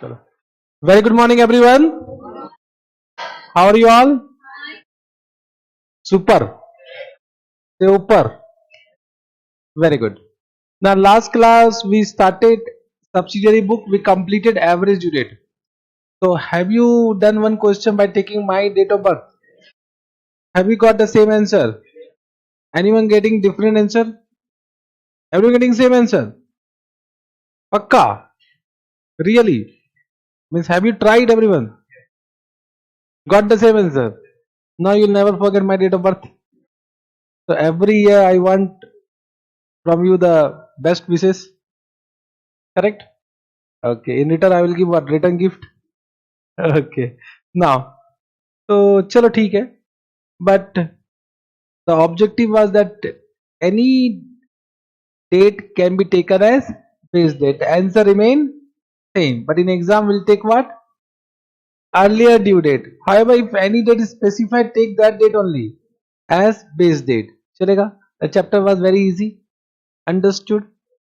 चलो. Very good morning, everyone. How are you all? Super. Super. Very good. Now, last class we started subsidiary book. We completed average due date. So, have you done one question by taking my date of birth? Have you got the same answer? Anyone getting different answer? Everyone getting same answer? Pakka. Really? Means have you tried, everyone? Got the same answer? Now you'll never forget my date of birth. So every year I want from you the best wishes. Correct? Okay. In return I will give what? Return gift. Okay. Now, so chalo theek hai. But the objective was that any date can be taken as base date. The answer remain same. But in exam we'll take what? Earlier due date. However, if any date is specified, take that date only as base date. Chalega? The chapter was very easy. Understood?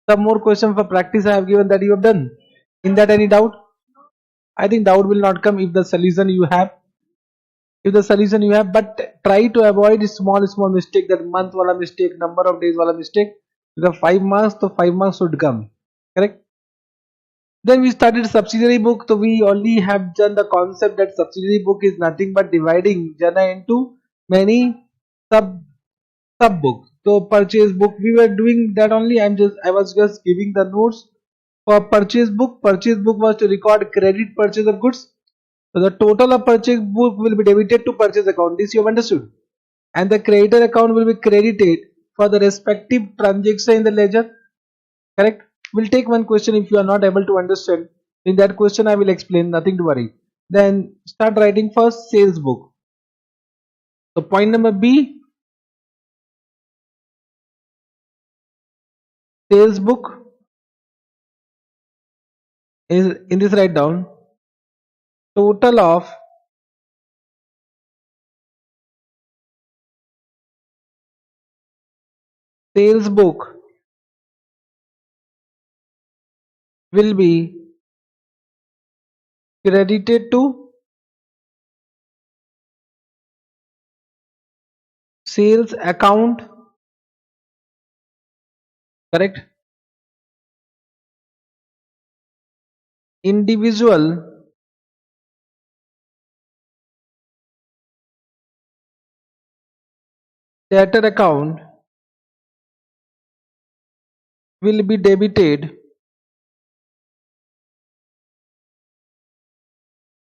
Some more questions for practice I have given that you have done. In that any doubt? I think doubt will not come if the solution you have. If the solution you have, but try to avoid small mistake, that month wala mistake, number of days wala mistake. Because 5 marks, so 5 marks should come. Correct? Then we started subsidiary book. So we only have done the concept that subsidiary book is nothing but dividing jana into many sub books. So purchase book we were doing that only. I was just giving the notes for purchase book. Purchase book was to record credit purchase of goods. So the total of purchase book will be debited to purchase account. This you have understood. And the creditor account will be credited for the respective transaction in the ledger. Correct? We'll take one question. If you are not able to understand, in that question I will explain, nothing to worry. Then start writing first sales book. So point number B, sales book is in this, write down total of sales book will be credited to sales account. Correct? Individual debtor account will be debited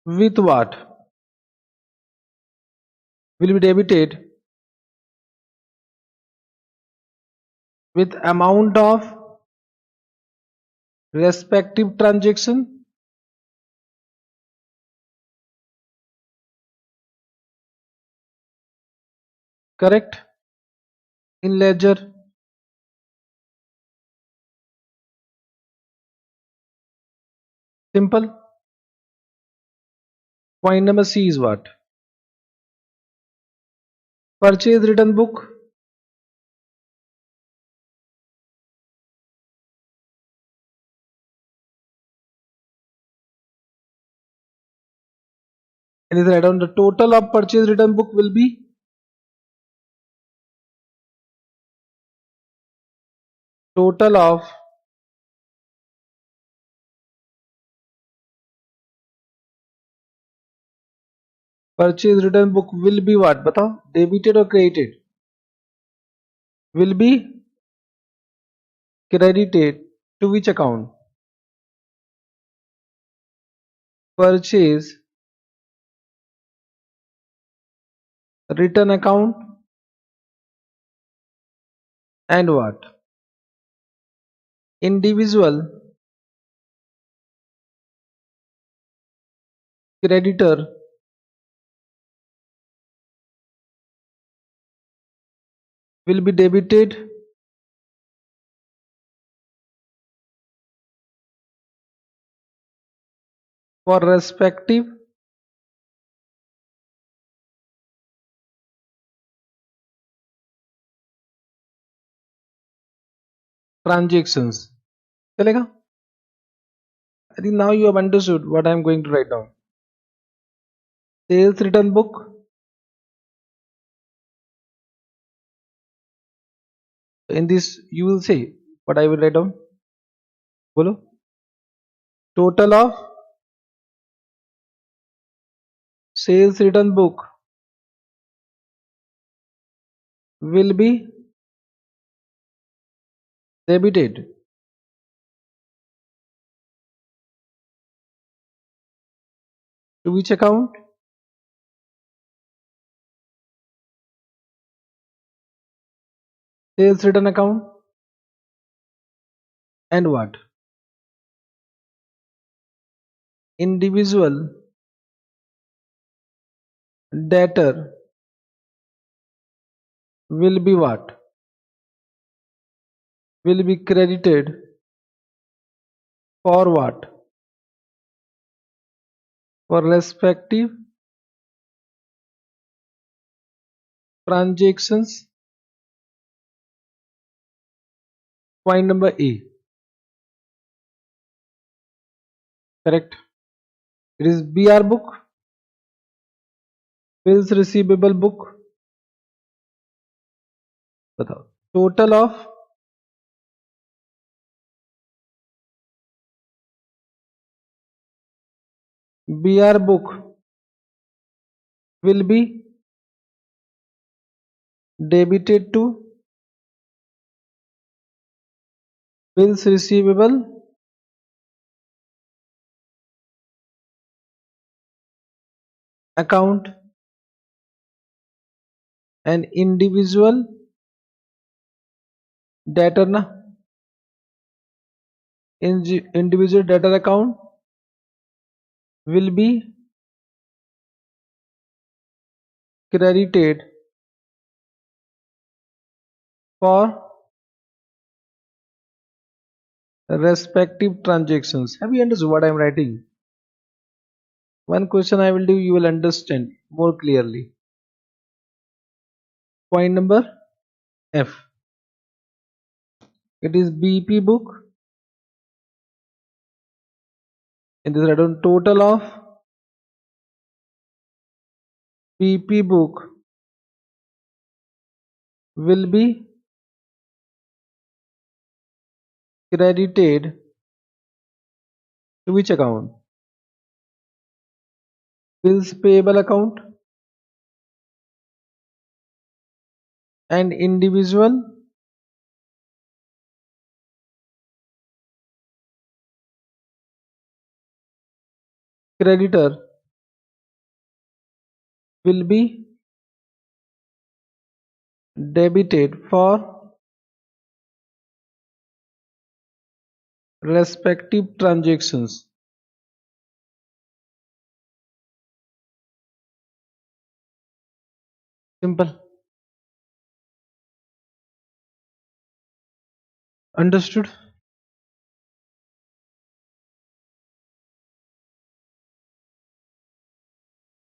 with what? Will be debited with amount of respective transaction. Correct? In ledger. Simple. Point number C is what? Purchase return book. And is write down the total of purchase return book will be total of purchase return book will be what? Batao, debited or credited? Will be credited to which account? Purchase return account and what? Individual creditor will be debited for respective transactions. चलेगा? I think now you have understood what I am going to write down. Sales return book. In this, you will say what I will write down. Bolo. Total of sales return book will be debited to which account? Sales return account. And what? Individual debtor will be what? Will be credited for what? For respective transactions. Point number A. Correct. It is BR book, bills receivable book. बताओ. Total of BR book will be debited to bills receivable account and individual debtor na individual debtor account will be credited for respective transactions. Have you understood what I am writing? One question I will do, you will understand more clearly. Point number F. It is BP book. In this, I don't total of BP book will be credited to which account? Bills payable account and individual creditor will be debited for respective transactions. Simple. Understood?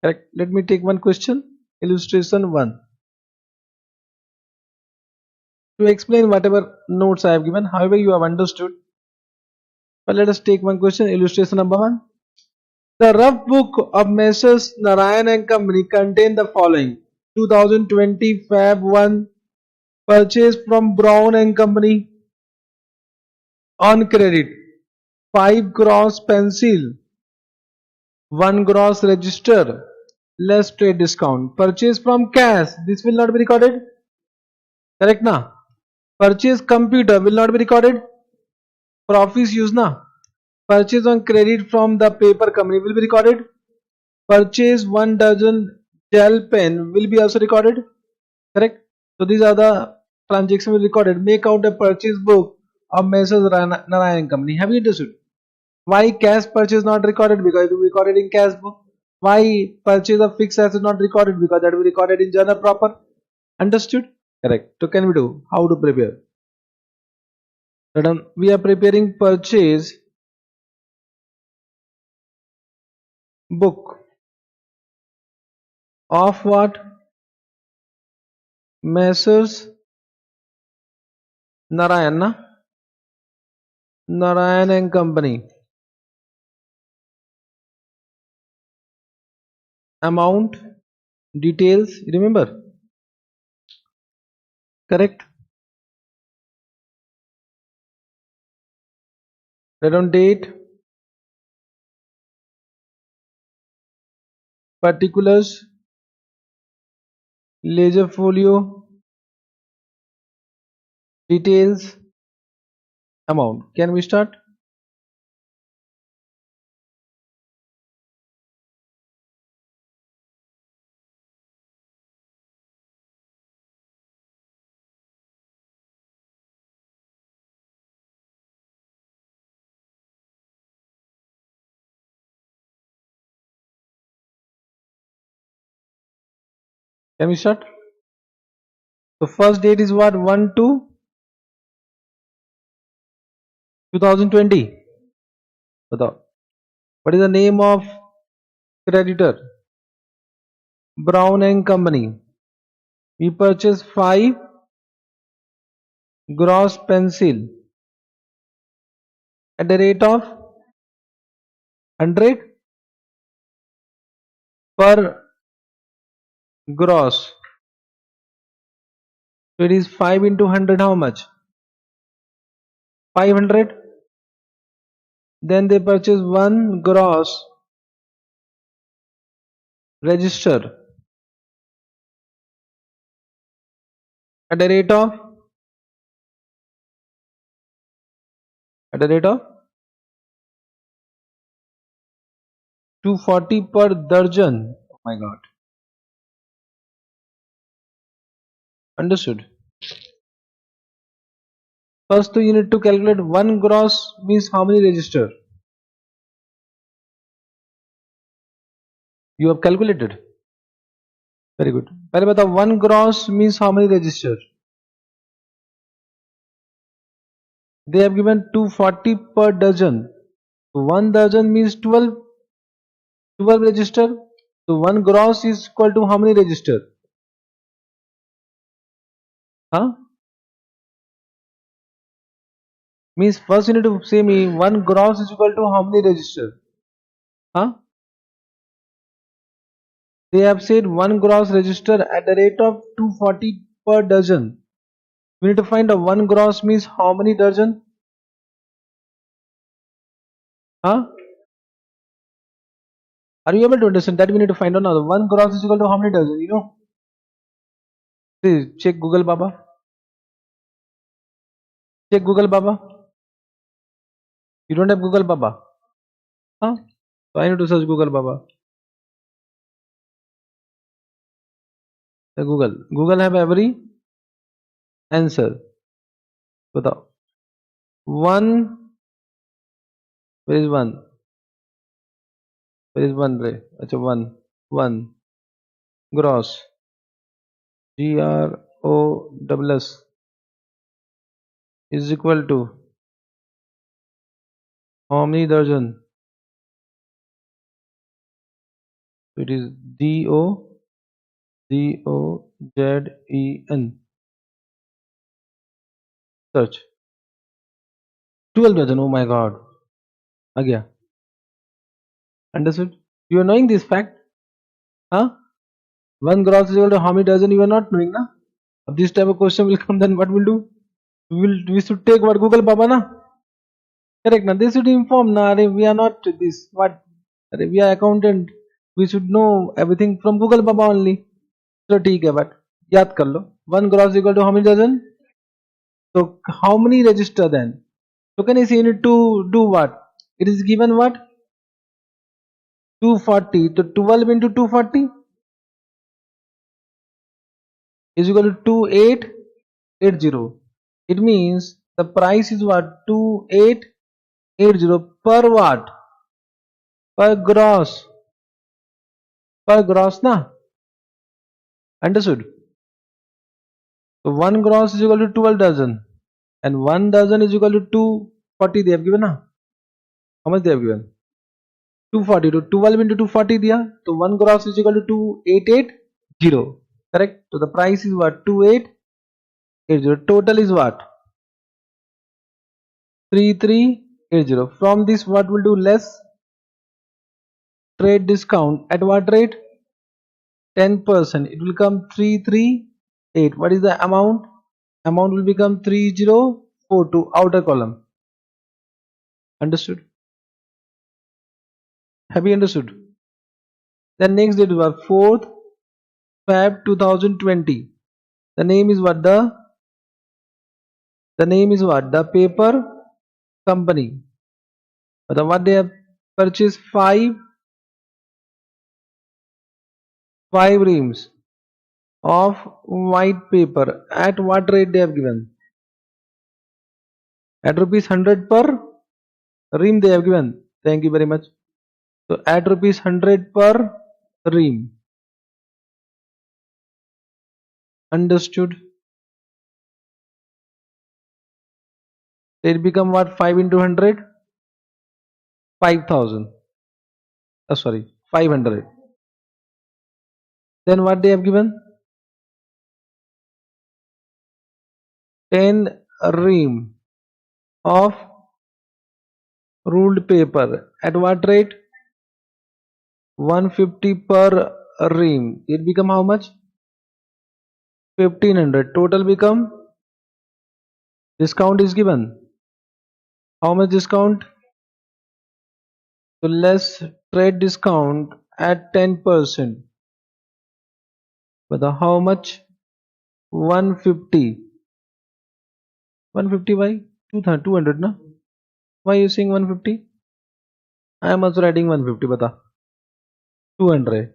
Correct. Let me take one question. Illustration 1. To explain whatever notes I have given, however you have understood. But let us take one question. Illustration number 1. The rough book of Messrs. Narayan and Company contain the following. 2020 Feb 1 purchase from Brown and Company on credit. 5 gross pencil, 1 gross register, less trade discount. Purchase from cash. This will not be recorded. Correct na? Purchase computer will not be recorded. For office use na. Purchase on credit from the paper company will be recorded. Purchase 1 dozen gel pen will be also recorded. Correct. So these are the transactions recorded. Make out a purchase book of Messrs. Narayan Company. Have you understood? Why cash purchase not recorded? Because it will be recorded in cash book. Why purchase of fixed asset not recorded? Because that will be recorded in journal proper. Understood? Correct. So can we do? How to prepare? We are preparing purchase book of what? Messrs. Narayan and Company. amount, details, remember? Correct? Write on date, particulars, ledger folio, details, amount. Can we start? Can we start? So first date is what? 1 2 2020. बताओ. What is the name of creditor? Brown and Company. We purchased 5 gross pencil at the rate of 100 per gross. So it is 5 into 100, how much? 500. Then they purchase 1 gross register at the rate of 240 per darjan. Oh my god. Understood. First you need to calculate 1 gross means how many register. You have calculated. Very good. पहले बताओ 1 gross means how many register. They have given 240 per dozen. So 1 dozen means 12 register. So 1 gross is equal to how many register? Huh? Means first you need to say me 1 gross is equal to how many register? Huh? They have said 1 gross register at the rate of 240 per dozen. We need to find out 1 gross means how many dozen? Huh? Are you able to understand that? We need to find out now. 1 gross is equal to how many dozen? You know? Please check Google Baba. Check Google Baba. You don't have Google Baba? Huh? So I need to search Google Baba. Google have every answer. बताओ. 1. Where is 1? Where is 1 ray? अच्छा 1. 1 gross. GROSS is equal to how many dozen? It is DOZEN. Search. 12 dozen. Oh my god. आ गया. Understood? You are knowing this fact? Huh? 1 gross is equal to how many dozen? You are not knowing, na? If this type of question will come, then what we'll do? We should take what Google Baba, na? Correct, na? They should inform, na? We are not this. What? We are accountant. We should know everything from Google Baba only. So ठीक है, but याद कर लो. 1 gross equal to how many dozen? So how many register then? So can you see you need to do what? It is given what? 240. So 12 into 240 is equal to 2880. It means the price is what? 2880 per what? Per gross. Per gross, na? Understood? So 1 gross is equal to 12 dozen. And 1 dozen is equal to 240 they have given, na? How much they have given? 240. To 12 into 240 diya. So 1 gross is equal to 2880. Correct? So the price is what? 2880. Total is what? 3380. From this what will do? Less trade discount. At what rate? 10%, it will come 338. What is the amount? Amount will become 3042, outer column. Understood? Have you understood? The next date was 4th Feb 2020. The name is what? The name is what? The paper company. But what they have purchased? Five reams of white paper. At what rate they have given? At rupees 100 per ream they have given. Thank you very much. So at rupees 100 per ream. Understood? It become what? 5 into 100? 5000. Sorry, 500. Then what they have given? 10 ream of ruled paper. At what rate? 150 per ream. It become how much? 1500. Total become, discount is given. How much discount? So less trade discount at 10%. But how much? 150. 150 why? 200 na? Why you saying 150? I am also writing 150. Bata. 200.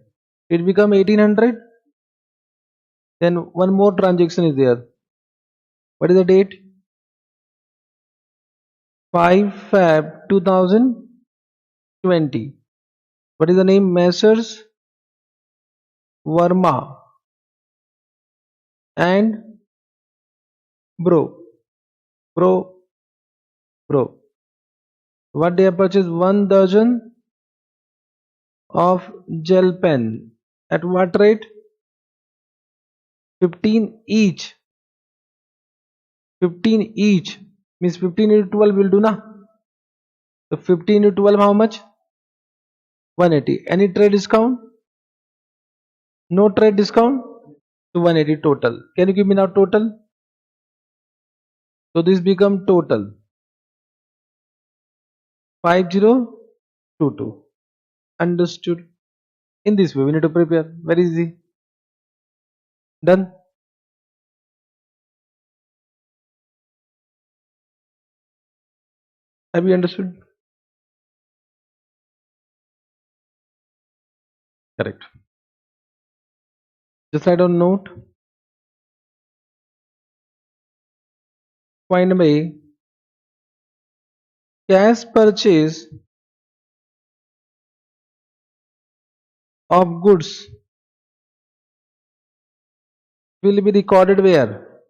It become 1800. Then one more transaction is there. What is the date? 5 Feb 2020. What is the name? Messrs. Verma and Bro. What they have purchased? 1 dozen of gel pen. At what rate? 15 each. 15 each means 15 into 12 will do na. So 15 into 12 how much? 180. Any trade discount? No trade discount. So 180 total. Can you give me now total? So this become total 5022. Understood? In this way we need to prepare. Very easy. Done. Have you understood? Correct. Just write down note. Point number A. Cash purchase of goods will be recorded where?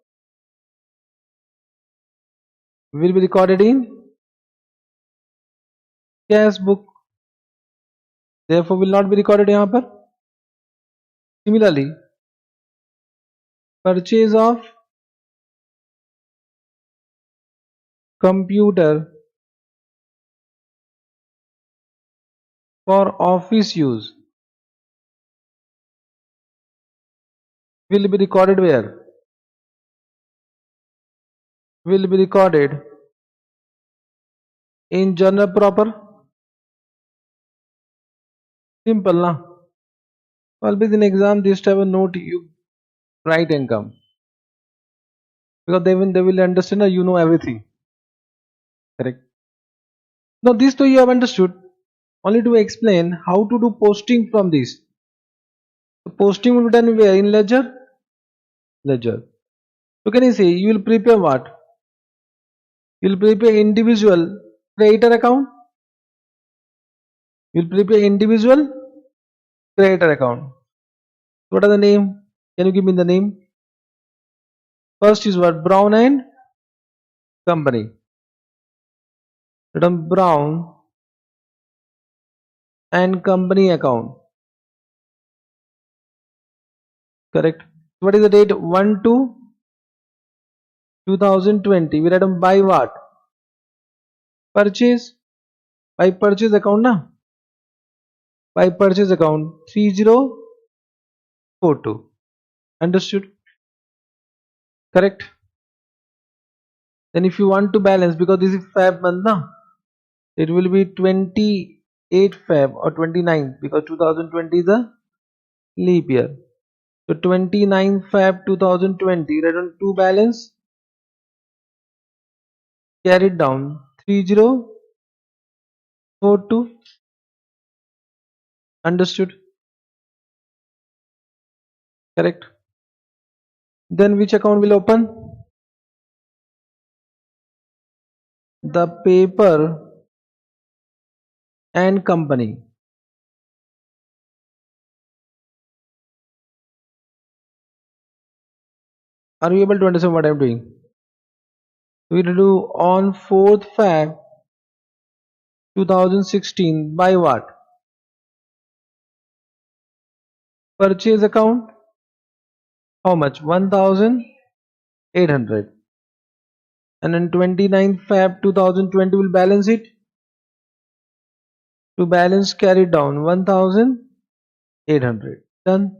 Will be recorded in cash book. Therefore will not be recorded यहाँ पर. Similarly, purchase of computer for office use will be recorded where? Will be recorded in journal proper. Simple na. Always in exam this type of note you write and come, because they will understand that you know everything. Correct. Now this too you have understood. Only to explain how to do posting from this. The posting will be done where? In ledger. Ledger. So can you say you will prepare what? You will prepare individual creator account. You will prepare individual creator account. What are the name? Can you give me the name? First is what? Brown and company. Written Brown and company account. Correct. What is the date? 1/2/2020. We write by what? Purchase. By purchase account na. By purchase account 30. 42. Understood? Correct? Then if you want to balance, because this is Feb month na, it will be 28 Feb or 29, because 2020 is a leap year. So 29 Feb 2020, write on 2 balance, carried down 3042. Understood? Correct? Then which account will open? The paper and company. Are you able to understand what I am doing? We will do on 4th Feb 2016 by what? Purchase account. How much? 1800. And on 29th Feb 2020 will balance it. To balance carried down 1800. Done.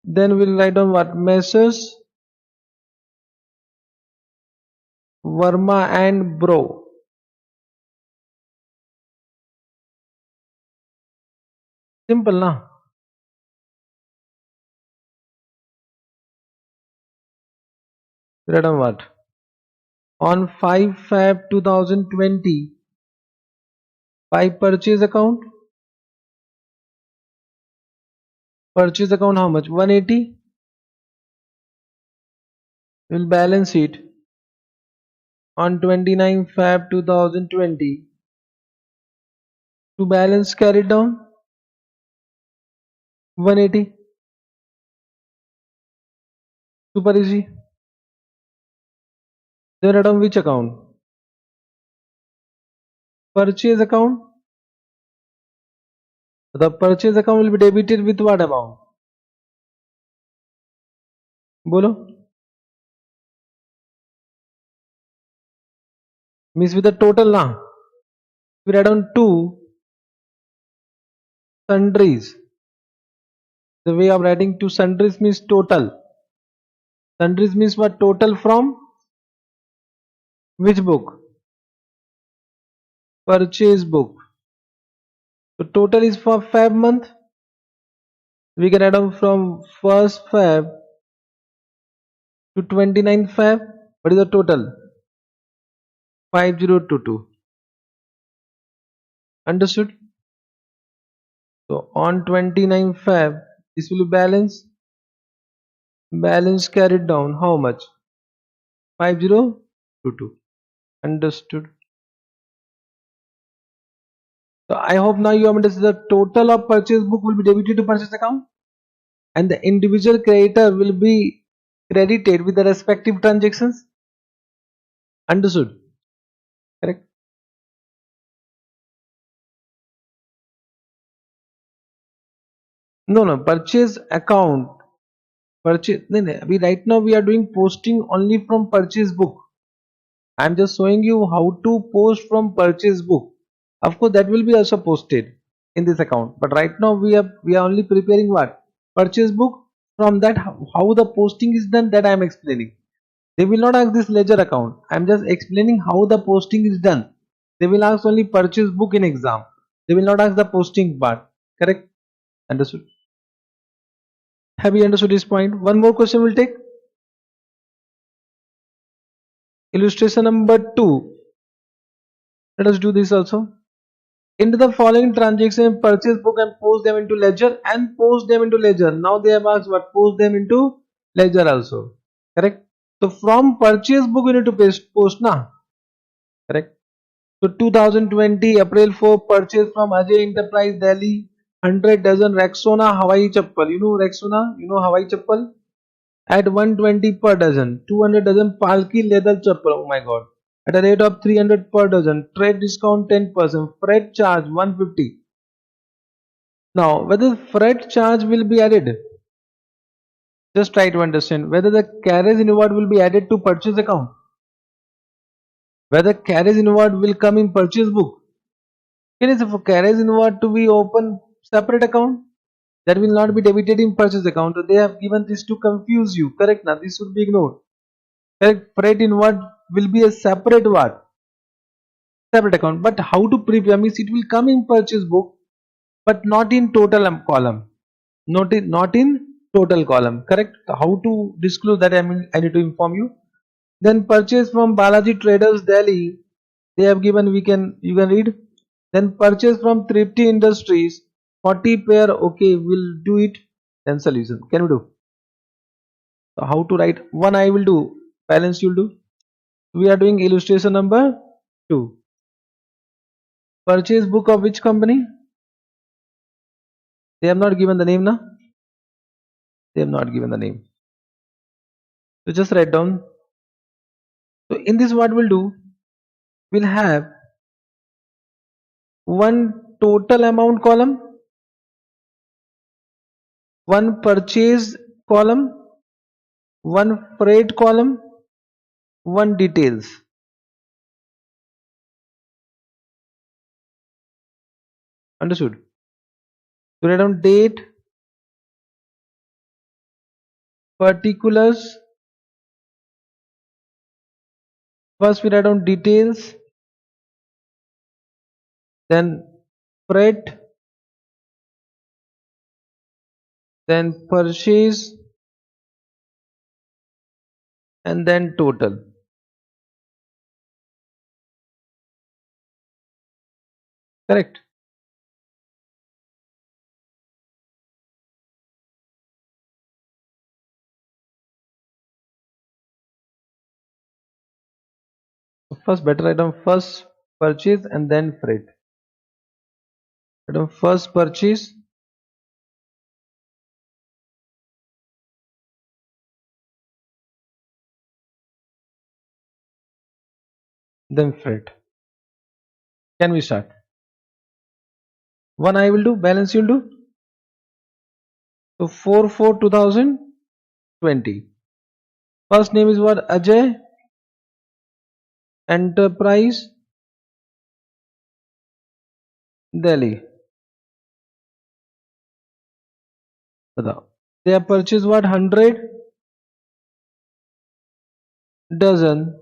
Then we'll write down what? Messrs. Verma and Bro. Simple na? Write down what? On 5 Feb 2020 by purchase account. Purchase account how much? 180. We'll balance it on 29 Feb 2020. To balance carried down 180. Super easy. Then write down which account? Purchase account. The purchase account will be debited with what amount? Bolo. Means with the total na. We write down 2 sundries. The way of writing 2 sundries means total. Sundries means what? Total from which book? Purchase book. So total is for Feb month. We can add on from 1st Feb to 29th Feb. What is the total? 5022. Understood? So on 29th Feb, this will balance. Balance carried down. How much? 5022. Understood? So I hope now you have understood the total of purchase book will be debited to purchase account, and the individual creditor will be credited with the respective transactions. Understood? Correct? No, purchase account. Purchase. No, we right now we are doing posting only from purchase book. I am just showing you how to post from purchase book. Of course, that will be also posted in this account. But right now we are only preparing what? Purchase book. From that, how the posting is done, that I am explaining. They will not ask this ledger account. I am just explaining how the posting is done. They will ask only purchase book in exam. They will not ask the posting part. Correct? Understood? Have you understood this point? One more question will take. Illustration number 2. Let us do this also. Into the following transaction, purchase book and post them into ledger and post them into ledger. Now they have asked what? Post them into ledger also. Correct? So from purchase book you need to post na. Correct? So 2020 April 4 purchase from Ajay Enterprise Delhi 100 dozen Rexona Hawaii chappal. You know Rexona? You know Hawaii chappal? At 120 per dozen. 200 dozen Palki leather chappal. Oh my god. At a rate of 300 per dozen. Trade discount 10%. Freight charge 150. Now whether freight charge will be added. Just try to understand whether the carriage inward will be added to purchase account. Whether carriage inward will come in purchase book. It is for carriage inward to be open separate account that will not be debited in purchase account. So they have given this to confuse you. Correct? Now this should be ignored. Correct? Freight inward will be a separate what? Separate account. But how to prepare means it will come in purchase book, but not in total column. Not in total column. Correct? How to disclose that I need to inform you. Then purchase from Balaji Traders Delhi. They have given you can read. Then purchase from Thrifty Industries 40 pair. Okay, we'll do it. Then solution. Can we do? So how to write? One I will do. Balance you'll do. We are doing illustration number 2. Purchase book of which company? They have not given the name now. They have not given the name. So just write down. So in this what we'll do? We'll have one total amount column, one purchase column, one freight column, one details. Understood? So write down date, particulars. First we write down details, then freight, then purchase, and then total. Correct? So first better write down first purchase and then freight. Write down first purchase, then freight. Can we start? One I will do, balance you'll do. So 4/4/2020. First name is what? Ajay. Enterprise Delhi. बताओ. They have purchased what? 100 dozen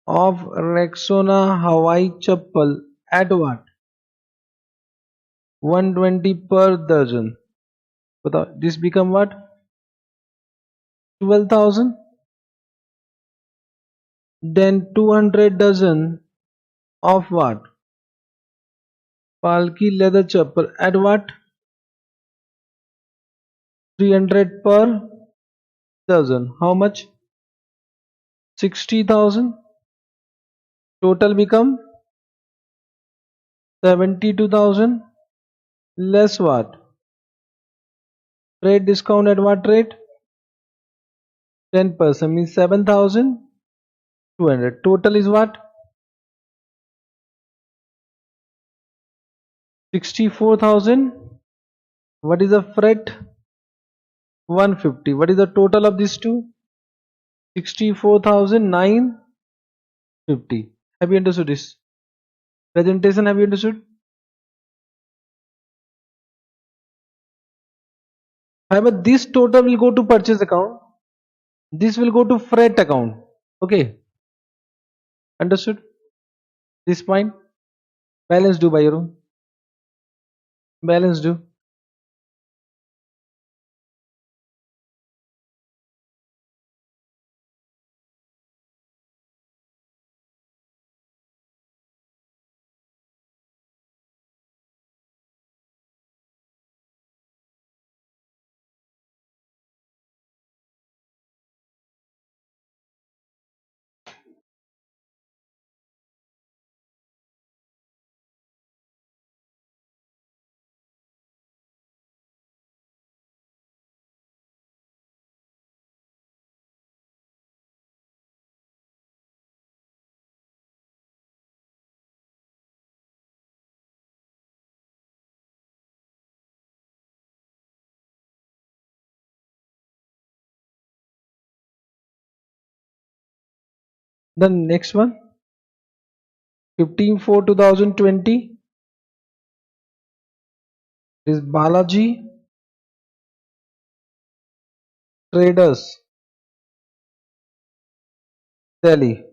of Rexona Hawaii chappal at what? 120 per dozen. बताओ. This become what? 12,000. Then 200 dozen of what? Palki leather chappal at what? 300 per dozen. How much? 60,000. Total become 72,000. Less what? Trade discount at what rate? 10% means 7,200. Total is what? 64,000. What is the freight? 150. What is the total of these two? 64,950. Have you understood this? Presentation, have you understood? However, this total will go to purchase account. This will go to freight account. Okay. Understood? This point? Balance do by your own. Balance do. The next one, 15/4/2020. Is Balaji Traders Delhi.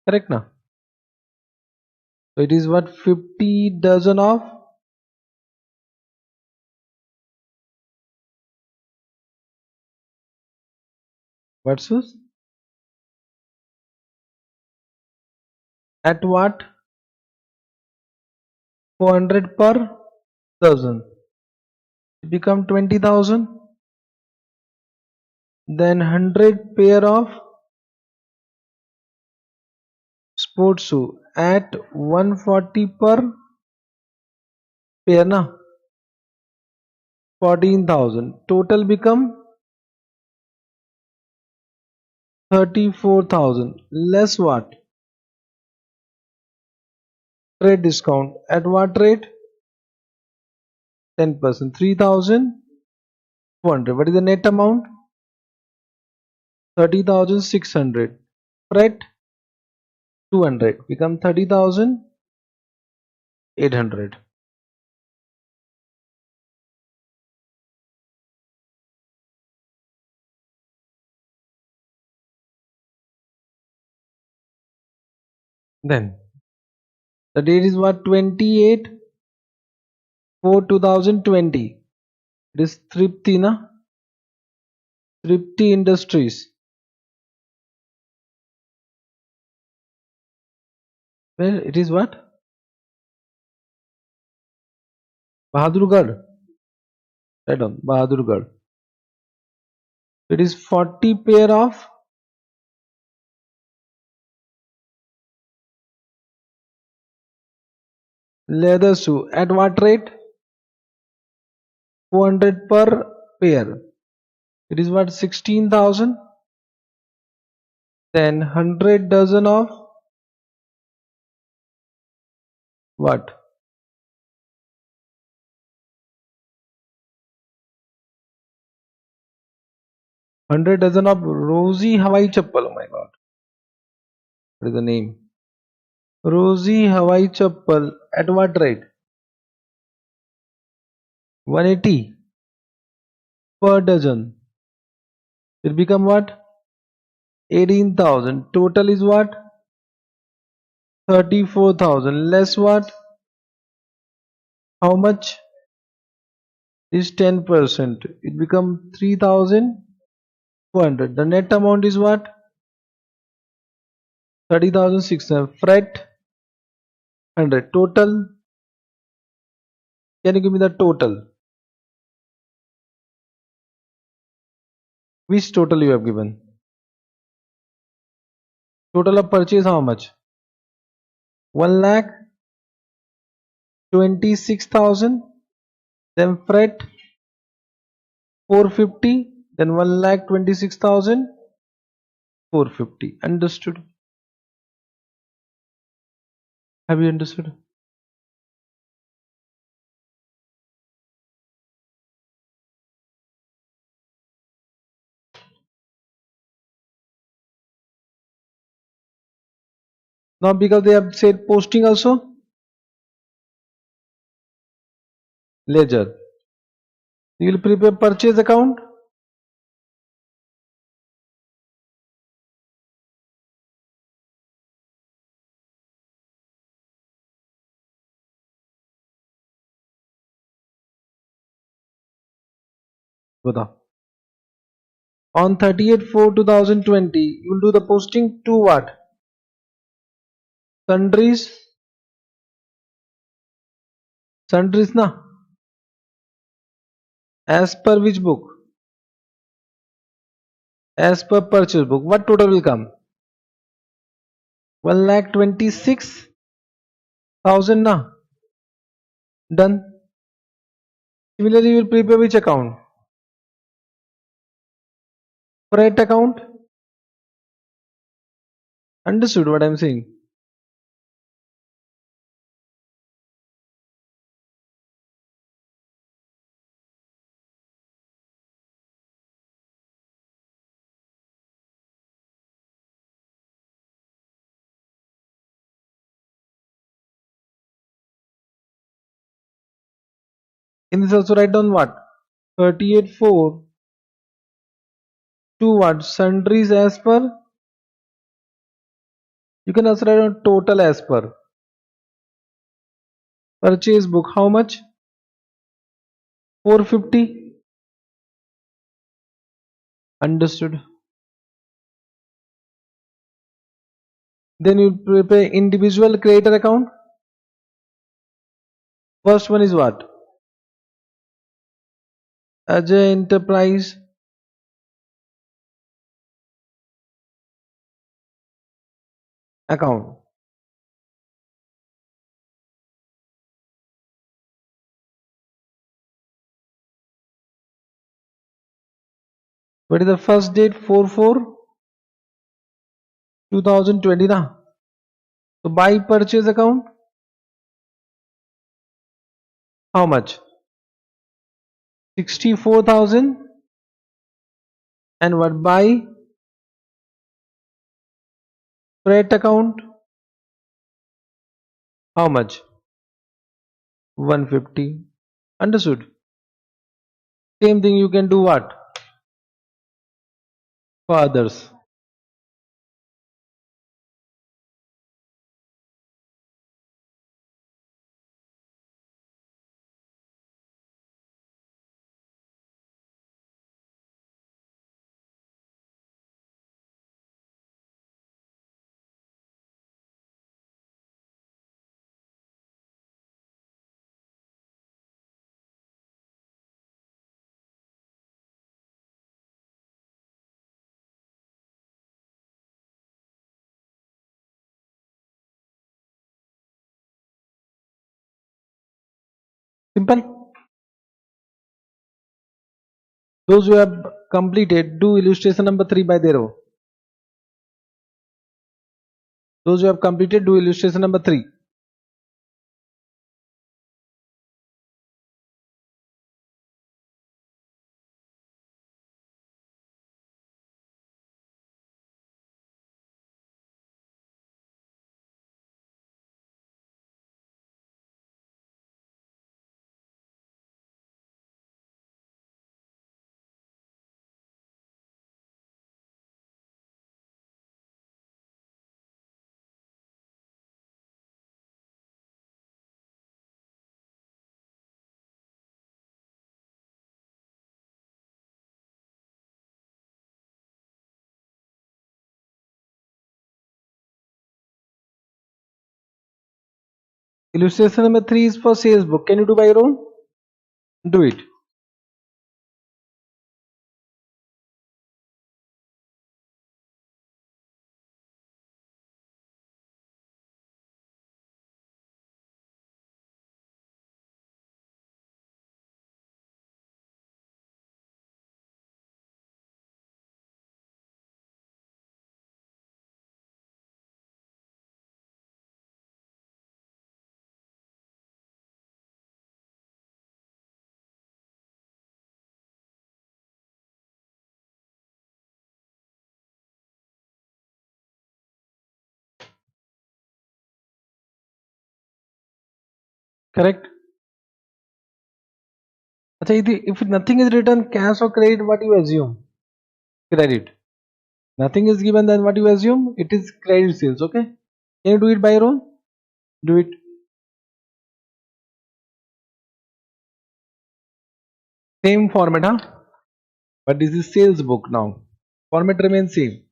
Correct now. So it is what 50 dozen of what's this? At what? 400 per dozen. It become 20,000. Then 100 pair of sports shoe at 140 per pair na 14,000. Total become 34,000. Less what? Trade discount. At what rate? 10%. 3,400. What is the net amount? 30,600. Freight 200. Become 30,800. Then the date is what? 28 4 2020. It is Tripti na? Tripti Industries. Where it is what? Bahadurgarh. Right on. Bahadurgarh. It is 40 pair of leather shoe. At what rate? 400 per pair. It is what? 16,000. Then 100 dozen of what? 100 dozen of Rosy Hawaii Chappal. Oh my god. What is the name? Rosy Hawaii Chappal. At what rate? 180 per dozen. It become what? 18,000. Total is what? 34,000. Less what? How much? Is 10%. It become 3,400. The net amount is what? 30,600. Freight 100. Total. Can you give me the total? Which total you have given? Total of purchase how much? 1,26,000. Then freight 450. Then 1,26,450. Understood? Have you understood? Now because they have said posting also. Ledger. You will prepare purchase account. बताओ. On 30th 4 2020 you will do the posting to what? Sundries. Sundries na. As per which book? As per purchase book. What total will come? 1,26,000 na. Done. Similarly you will prepare which account? Freight account. Understood what I am saying? In this also write down what? 38,4 to what? Sundries as per. You can also write down total as per. Purchase book. How much? 450. Understood. Then you prepare individual creator account. First one is what? Ajay Enterprise account. What is the first date? 4/4/2020 na. So buy purchase account. How much? 64,000. And what? Buy freight account. How much? 150. Understood. Same thing you can do what? For others. Simple. Those who have completed, do illustration number 3 by their own. Those who have completed, do illustration number 3. Illustration number 3 is for sales book. Can you do by your own? Do it. Correct? अच्छा, if nothing is written, cash or credit, what you assume? Credit. Nothing is given, then what you assume? It is credit sales. Okay? Can you do it by your own? Do it. Same format, huh? But this is sales book now. Format remains same.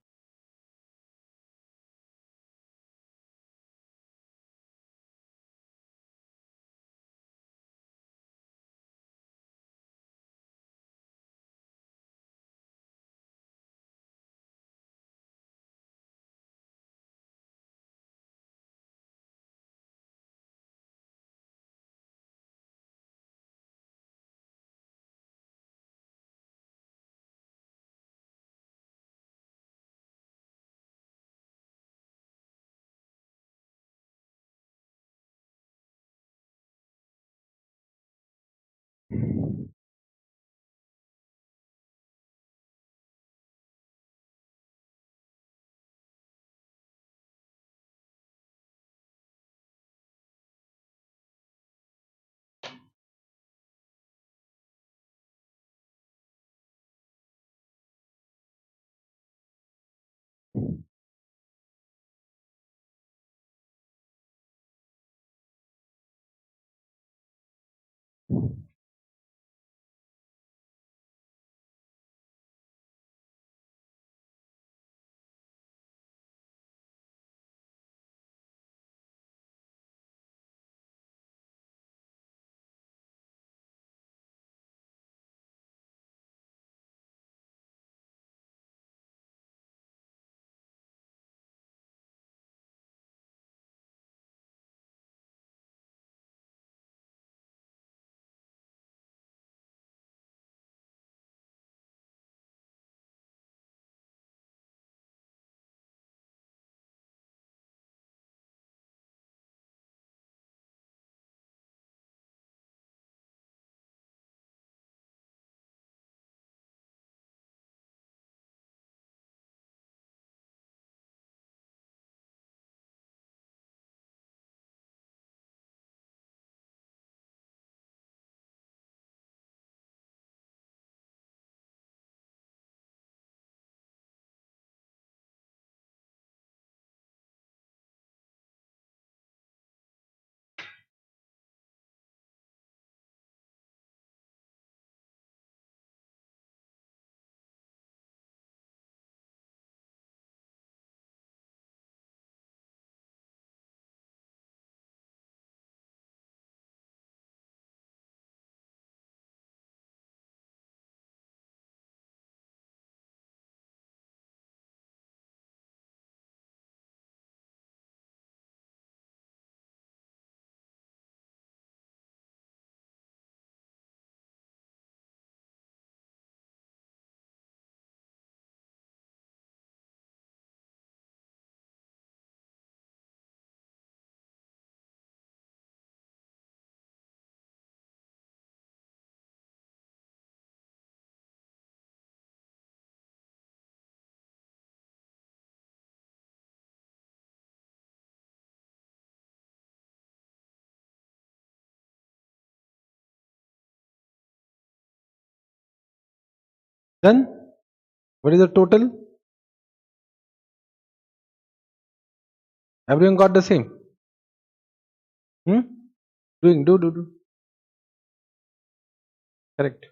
Then what is the total? Everyone got the same? Hmm? Do. Correct.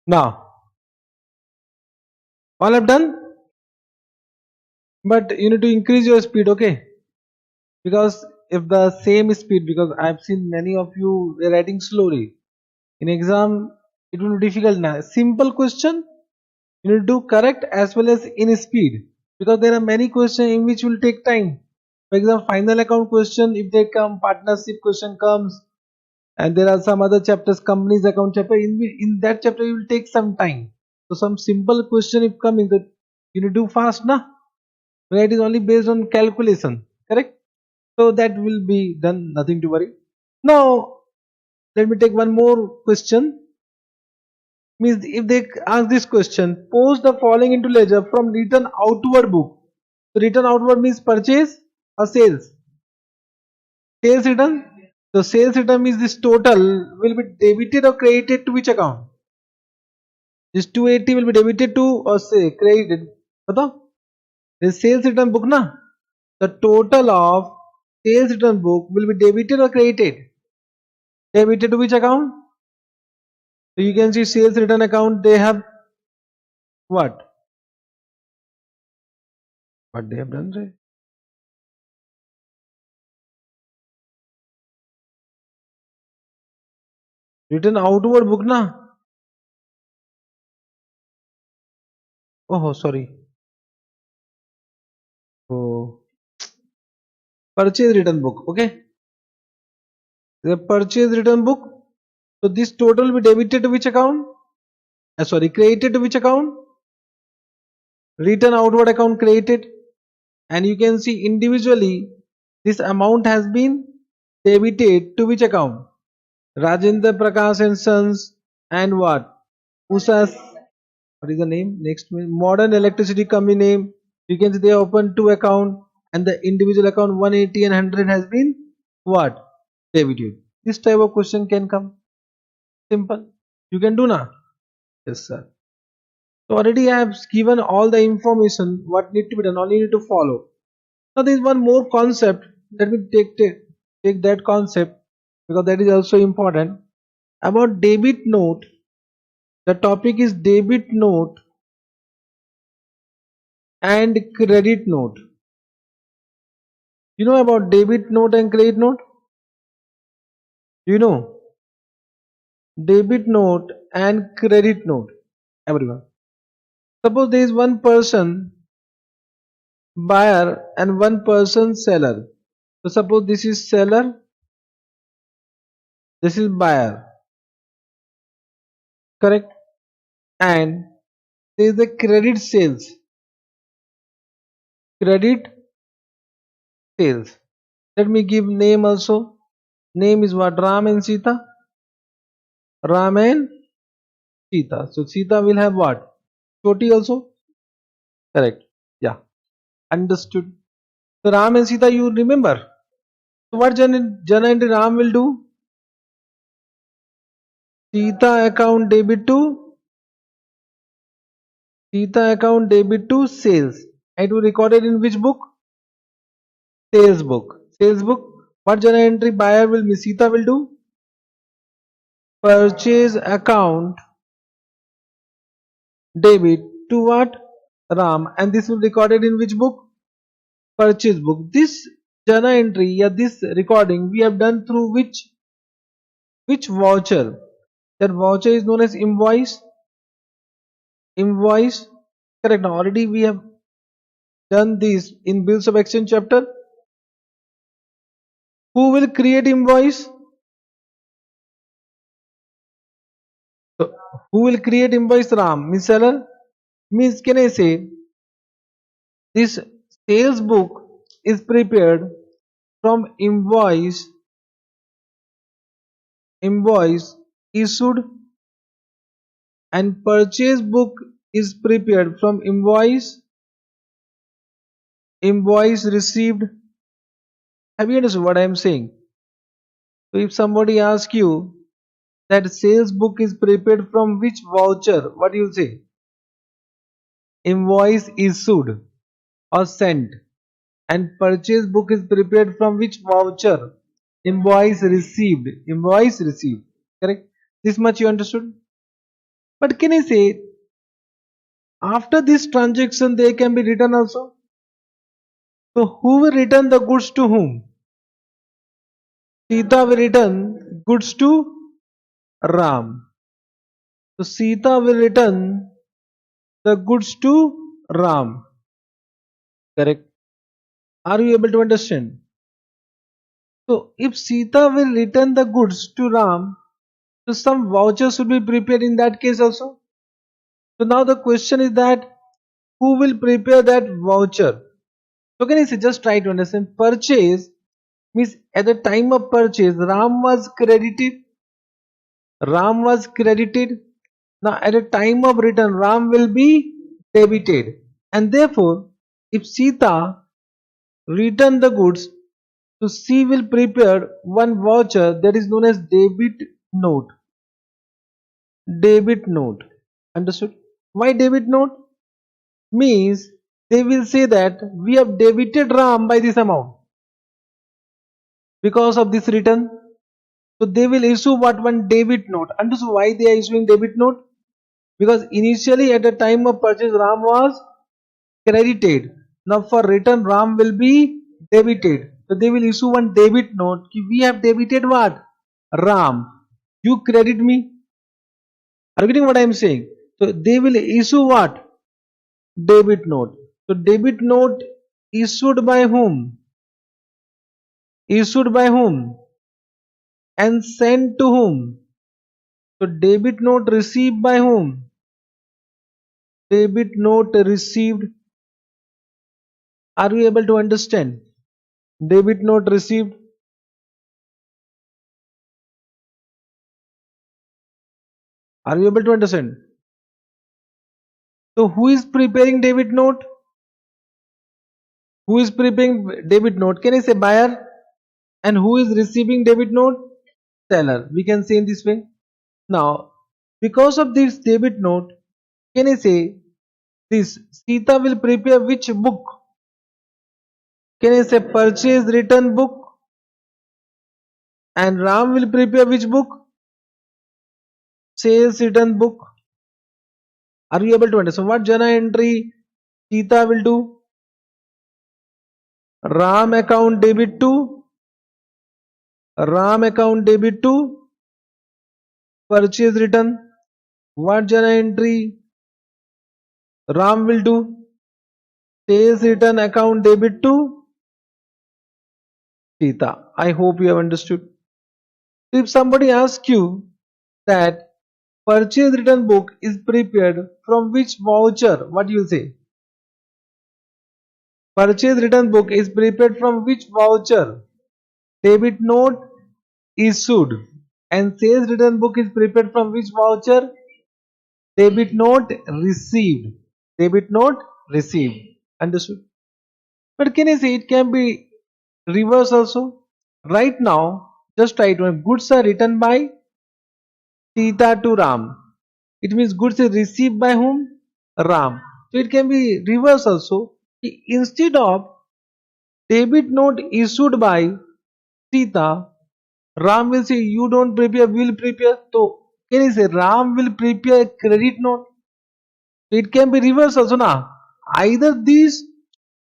Now, all I've done, but you need to increase your speed, okay? Because if the same speed, because I've seen many of you they're writing slowly. In exam, it will be difficult now. Simple question, you need to do correct as well as in speed. Because there are many questions in which will take time. For example, final account question, if they come, partnership question comes, and there are some other chapters, companies account chapter. In that chapter, you will take some time. So some simple question if coming, that you need to do fast, na? Where it is only based on calculation, correct? So that will be done, nothing to worry. Now let me take one more question. Means if they ask this question, post the following into ledger from return outward book. So return outward means purchase or sales. Sales return. So sales return means this total will be debited or credited to which account? This 280 will be debited to or say credited. बताओ. This sales return book na. The total of sales return book will be debited or credited. Debited to which account? So you can see sales return account, they have what? What they have done, right? Return outward book na. Oh, sorry. Oh, purchase return book. Okay. The purchase return book. So this total will be debited to which account? Sorry, credited to which account? Return outward account created. And you can see individually this amount has been debited to which account? Rajendra Prakash and Sons and what? Usas. What is the name? Next Modern Electricity Company name. You can see they open two account and the individual account 180 and 100 has been what? Debited. This type of question can come. Simple. You can do now. Yes, sir. So already I have given all the information what need to be done. Only need to follow. Now there is one more concept. Let me take that concept because that is also important. About debit note. The topic is debit note and credit note. You know about debit note and credit note? You know debit note and credit note. Everyone. Suppose there is one person buyer and one person seller. So suppose this is seller, this is buyer, correct? And there is a credit sales. Credit sales. Let me give name also. Name is what? Ram and Sita. Ram and Sita. So Sita will have what? Choti also? Correct. Yeah. Understood. So Ram and Sita you remember. So what Jana and Ram will do? Sita account debit to sales. It will recorded in which book? Sales book. Sales book. What journal entry buyer will Sita will do? Purchase account debit to what? Ram. And this will recorded in which book? Purchase book. This journal entry, yeah, this recording we have done through which voucher? That voucher is known as invoice. Invoice. Correct. Now already we have done this in bills of exchange chapter. Who will create invoice? So who will create invoice? Ram. Means seller. Means can I say this sales book is prepared from invoice issued, and purchase book is prepared from invoice received. Have you understood what I am saying? So if somebody asks you that sales book is prepared from which voucher, what do you say? Invoice issued or sent. And purchase book is prepared from which voucher? Invoice received. Invoice received. Correct? This much you understood? But can I say after this transaction they can be written also? So who will return the goods to whom? Sita will return goods to Ram. So Sita will return the goods to Ram. Correct. Are you able to understand? So if Sita will return the goods to Ram, so some voucher should be prepared in that case also. So now the question is that who will prepare that voucher? So can you say, just try to understand. Purchase means at the time of purchase, Ram was credited. Ram was credited. Now at the time of return, Ram will be debited. And therefore, if Sita return the goods, so she will prepare one voucher that is known as debit note. Debit note. Understood? Why debit note? Means they will say that we have debited Ram by this amount because of this return. So they will issue what? One debit note. Understood why they are issuing debit note? Because initially at the time of purchase Ram was credited. Now for return Ram will be debited. So they will issue one debit note. We have debited what? Ram. You credit me. Are you getting what I am saying? So they will issue what? Debit note. So debit note issued by whom? Issued by whom? And sent to whom? So debit note received by whom? Debit note received. Are you able to understand? Debit note received. Are you able to understand? So who is preparing debit note? Who is preparing debit note? Can I say buyer? And who is receiving debit note? Seller. We can say in this way. Now, because of this debit note, can I say this Sita will prepare which book? Can I say purchase return book? And Ram will prepare which book? Sales return book. Are you able to understand? What journal entry Sita will do? Ram account debit to purchase return. What journal entry Ram will do? Sales return account debit to Sita. I hope you have understood. If somebody asks you that purchase return book is prepared from which voucher, what you will say? Purchase return book is prepared from which voucher? Debit note issued. And sales return book is prepared from which voucher? Debit note received. Debit note received. Understood? But can I say it can be reverse also? Right now, just try to goods are written by Sita to Ram. It means goods is received by whom? Ram. So it can be reverse also. Instead of debit note issued by Sita, Ram will say you don't prepare, we will prepare. So can I say Ram will prepare a credit note? It can be reverse also na. Either this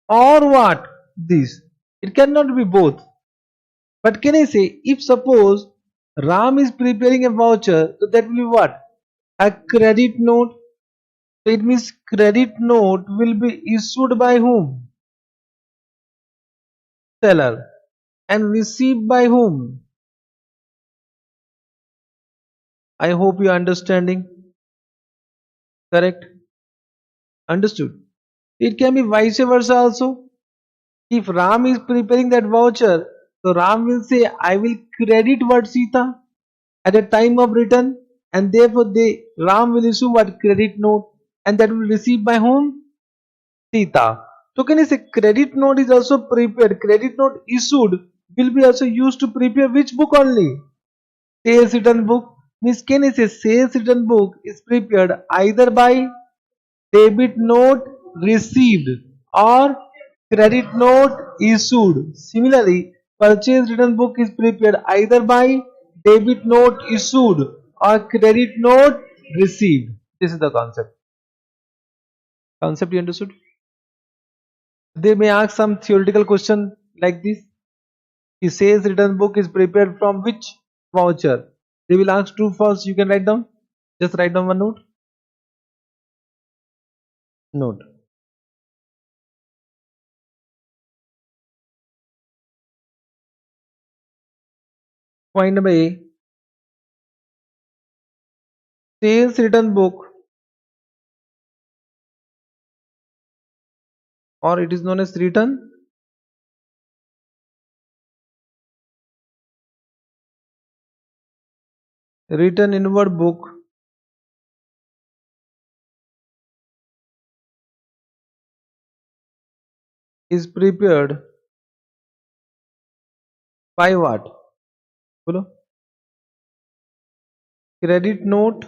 or what? This. It cannot be both. But can I say if suppose Ram is preparing a voucher, so that will be what? A credit note. So it means credit note will be issued by whom? Seller. And received by whom? I hope you are understanding. Correct? Understood. It can be vice versa also. If Ram is preparing that voucher, so Ram will say, I will credit what Sita at the time of return, and therefore Ram will issue what credit note, and that will receive by whom? Sita. So can I say credit note is also prepared, credit note issued will be also used to prepare which book only? Sales return book. Means can I say sales return book is prepared either by debit note received or credit note issued. Similarly, purchase return book is prepared either by debit note issued or credit note received. This is the concept. Concept you understood? They may ask some theoretical question like this. He says return book is prepared from which voucher? They will ask true false. You can write down. Just write down one note. Note. Point number A. Sales return book, or it is known as return inward book is prepared by what? बोलो. Credit note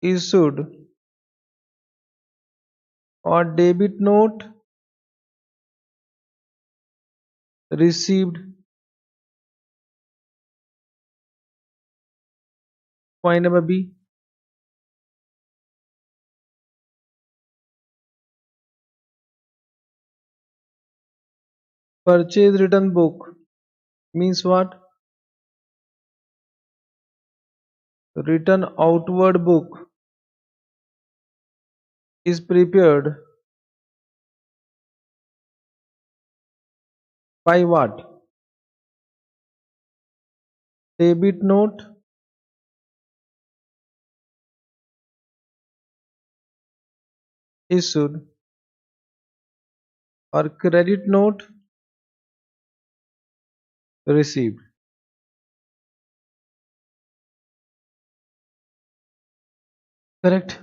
issued or debit note received. Point number B. Purchase return book means what? Return outward book is prepared by what? Debit note issued or credit note received. Correct.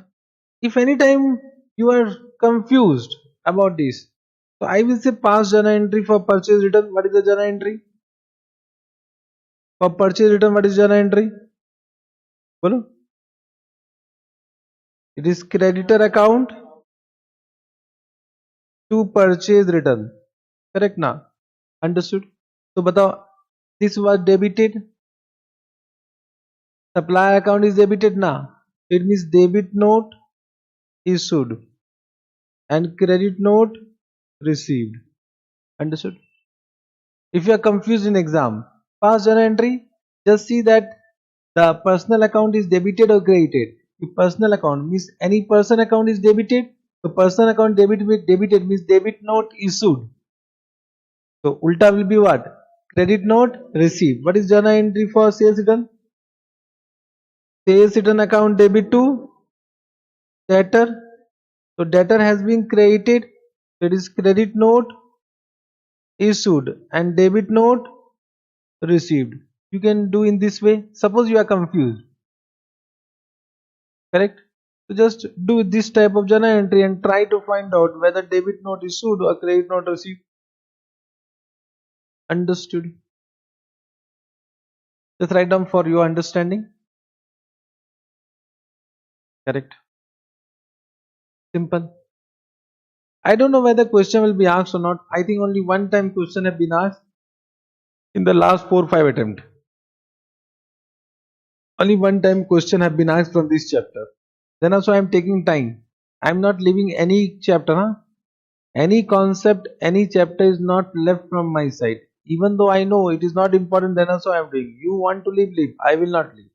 If any time you are confused about this, so I will say past journal entry for purchase return. What is the journal entry? For purchase return, what is journal entry? Bolo? It is creditor account to purchase return. Correct na? Understood? So batao, this was debited. Supply account is debited na. It means debit note issued and credit note received. Understood? If you are confused in exam, past journal entry, just see that the personal account is debited or credited. If personal account means any person account is debited, so personal account debited means debit note issued. So ulta will be what? Credit note received. What is journal entry for sales return? Sales return account debit to debtor. So debtor has been credited. So it is credit note issued and debit note received. You can do in this way. Suppose you are confused. Correct? So just do this type of journal entry and try to find out whether debit note issued or credit note received. Understood? Just write down for your understanding. Correct? Simple. I don't know whether question will be asked or not. I think only one time question have been asked in the last 4-5 attempt. Only one time question have been asked from this chapter. Then also I am taking time. I am not leaving any chapter. Huh? Any concept, any chapter is not left from my side. Even though I know it is not important, then also I am doing. You want to leave, leave. I will not leave.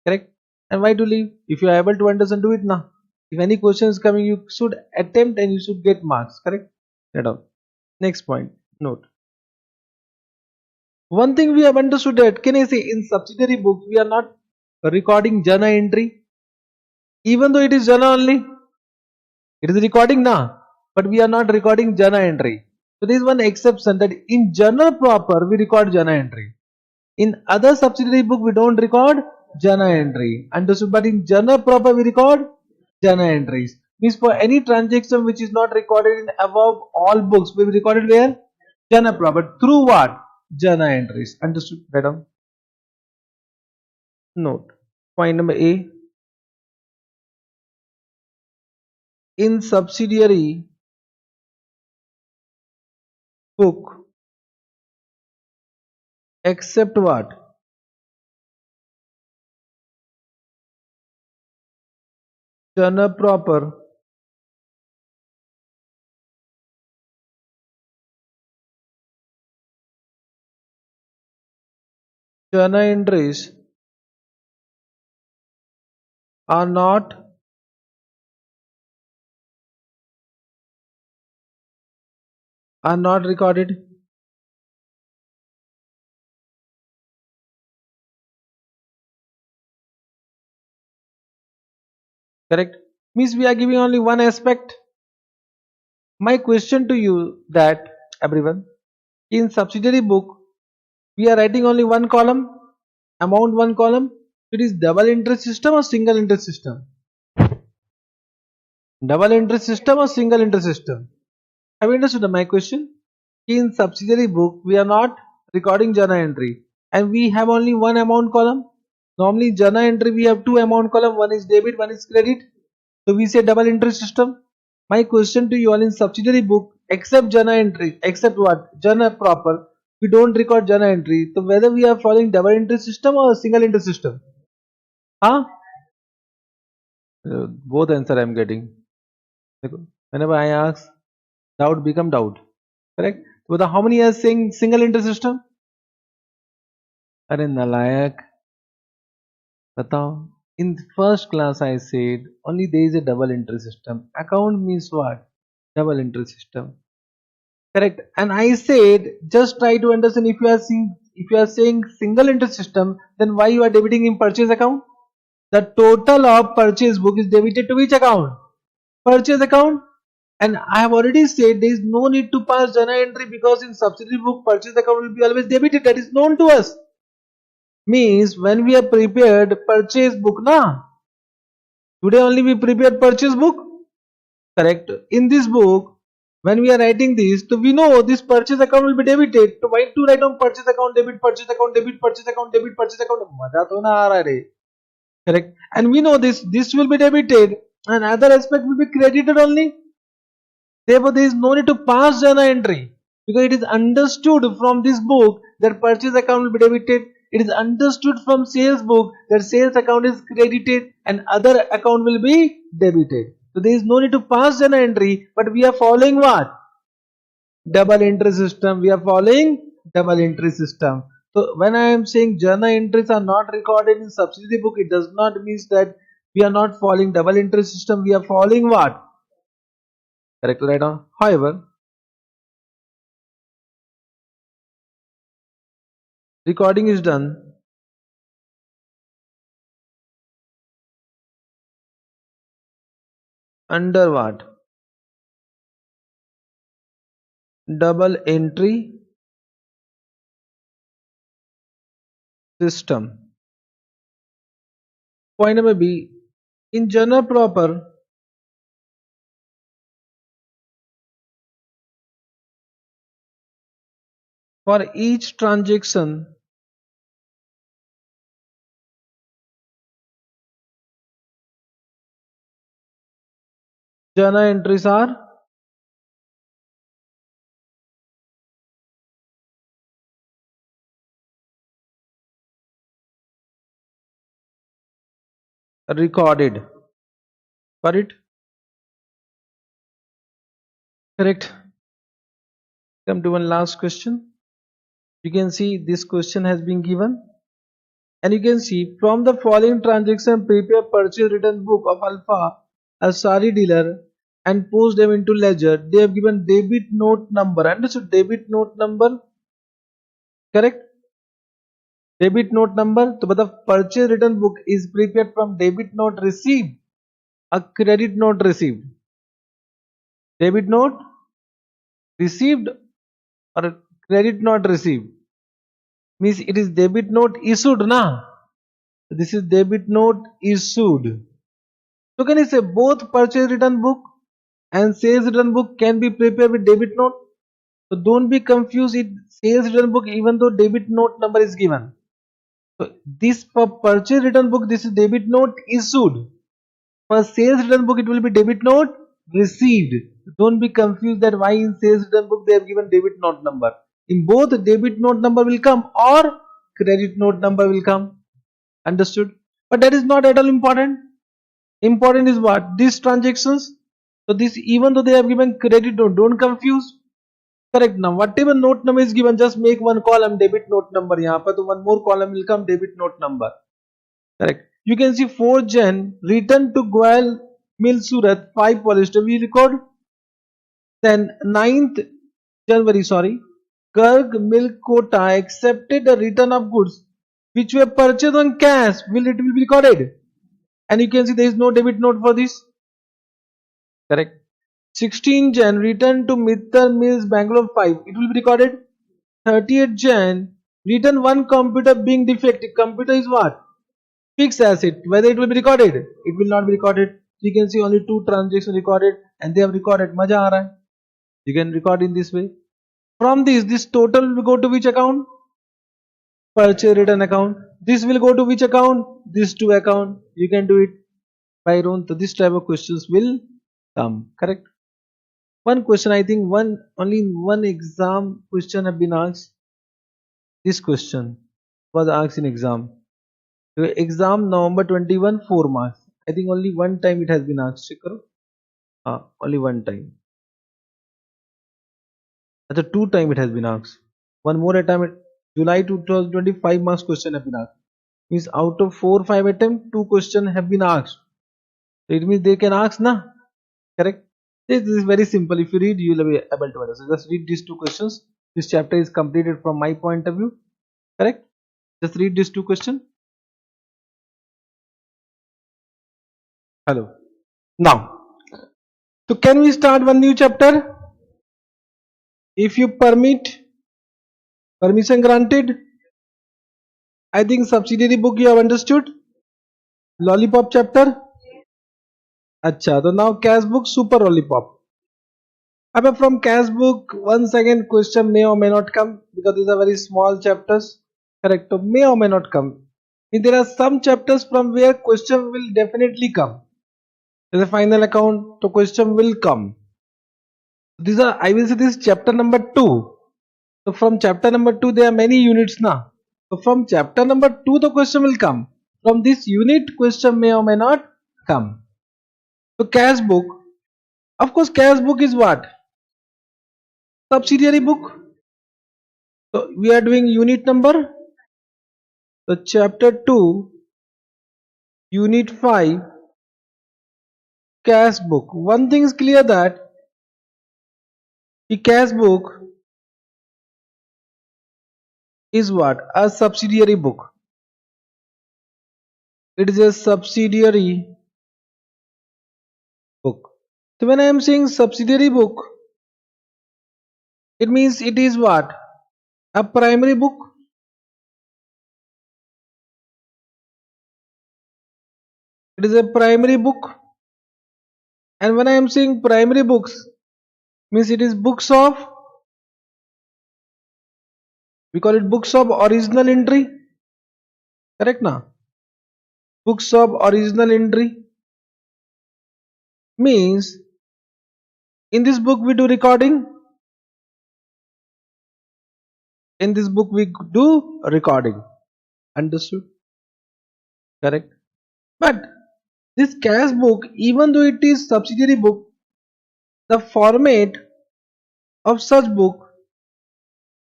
Correct? And why to leave? If you are able to understand, do it now. If any question is coming, you should attempt and you should get marks. Correct? Write down. Next point. Note. One thing we have understood that, can I say, in subsidiary books, we are not recording journal entry. Even though it is journal only, it is recording now, but we are not recording journal entry. So there is one exception that in journal proper we record journal entry. In other subsidiary book we don't record journal entry. Understood? But in journal proper we record journal entries. Means for any transaction which is not recorded in above all books, we will record it where? Journal proper. Through what? Journal entries. Understood? Madam? Note. Point number A. In subsidiary book, except what? journal proper, journal entries are not recorded. Correct? Means we are giving only one aspect. My question to you that everyone, in subsidiary book we are writing only one column, amount one column. It is double entry system or single entry system? Double entry system or single entry system? Have you understood my question? In subsidiary book we are not recording journal entry and we have only one amount column. Normally journal entry we have two amount column, one is debit, one is credit. So we say double entry system. My question to you all, in subsidiary book, except journal entry, except what? Journal proper, we don't record journal entry. So whether we are following double entry system or single entry system? Huh? Both answer I am getting. Whenever I ask, doubt become doubt. Correct? So how many are saying single entry system? अरे नालायक बताओ. In first class I said only there is a double entry system. Account means what? Double entry system. Correct. And I said just try to understand, if you are saying single entry system, then why you are debiting in purchase account? The total of purchase book is debited to which account? Purchase account. And I have already said there is no need to pass journal entry because in subsidiary book purchase account will be always debited. That is known to us. Means when we have prepared purchase book, na, today only we prepared purchase book. Correct. In this book, when we are writing this, so we know this purchase account will be debited. So why to write on purchase account debit, purchase account debit, purchase account debit, purchase account? मजा तो ना आ रहा रे. Correct. And we know this will be debited and other aspect will be credited only. Therefore, there is no need to pass journal entry because it is understood from this book that purchase account will be debited. It is understood from sales book that sales account is credited and other account will be debited. So there is no need to pass journal entry, but we are following what? Double entry system. We are following double entry system. So when I am saying journal entries are not recorded in subsidiary book, it does not mean that we are not following double entry system. We are following what? Correct, right now. However, recording is done under what? Double entry system. Point number B. In journal proper, for each transaction, journal entries are recorded. Got it? Correct. Come to one last question. You can see this question has been given. And you can see from the following transaction, prepare purchase return book of Alpha, a sari dealer, and post them into ledger. They have given debit note number. Understood? Debit note number. Correct? Debit note number. So, but the purchase return book is prepared from debit note received, a credit note received. Debit note received or credit note received. Means it is debit note issued, na? This is debit note issued. So can I say both purchase return book and sales return book can be prepared with debit note? So don't be confused with sales return book even though debit note number is given. So this for purchase return book, this is debit note issued. For sales return book, it will be debit note received. Don't be confused that why in sales return book they have given debit note number. In both debit note number will come or credit note number will come. Understood? But that is not at all important. Important is what? These transactions. So this, even though they have given credit note, don't confuse. Correct. Now whatever note number is given, just make one column debit note number. यहाँ पर तो one more column will come debit note number. Correct. You can see 4 Jan return to Goel Mill Surat 5 polyester. We record. Then 9th January, sorry, Kirk Milk Quota accepted the return of goods which were purchased on cash. It will be recorded? And you can see there is no debit note for this. Correct. 16 Jan return to Mittal Mills Bangalore 5. It will be recorded. 30th Jan return one computer being defective. Computer is what? Fixed asset. Whether it will be recorded? It will not be recorded. You can see only 2 transactions recorded and they have recorded. मजा आ रहा है. You can record in this way. From this total will go to which account? Purchase return account. This will go to which account? This to account. You can do it by your own. So this type of questions will come. Correct. One question, I think only one exam question have been asked. This question was asked in exam. The exam November 21, 4 marks. I think only one time it has been asked. Check karo. Only one time. At 2 time it has been asked. One more attempt. July 2025 marks question have been asked. Means out of 4-5 attempts, 2 questions have been asked. So it means they can ask na. Correct. This is very simple. If you read, you will be able to understand. Just read these 2 questions. This chapter is completed from my point of view. Correct. Just read these 2 questions. Hello. Now, so can we start one new chapter? If you permit, permission granted. I think subsidiary book you have understood. Lollipop chapter. Acha, so now cash book super lollipop. Apart from cash book, once again question may or may not come because these are very small chapters. Correct. So may or may not come. There are some chapters from where question will definitely come. As a final account, so question will come. These are, I will say this is chapter number 2. So from chapter number 2 there are many units now. So from chapter number 2 the question will come. From this unit question may or may not come. So cash book. Of course cash book is what? Subsidiary book. So we are doing unit number. So chapter 2 unit 5 cash book. One thing is clear that the cash book is what? A subsidiary book. It is a subsidiary book. So when I am saying subsidiary book, it means it is what? A primary book. It is a primary book. And when I am saying primary books, means it is books of, we call it books of original entry. Correct now? Books of original entry means in this book we do recording. In this book we do recording. Understood? Correct. But this cash book, even though it is subsidiary book, the format of such book,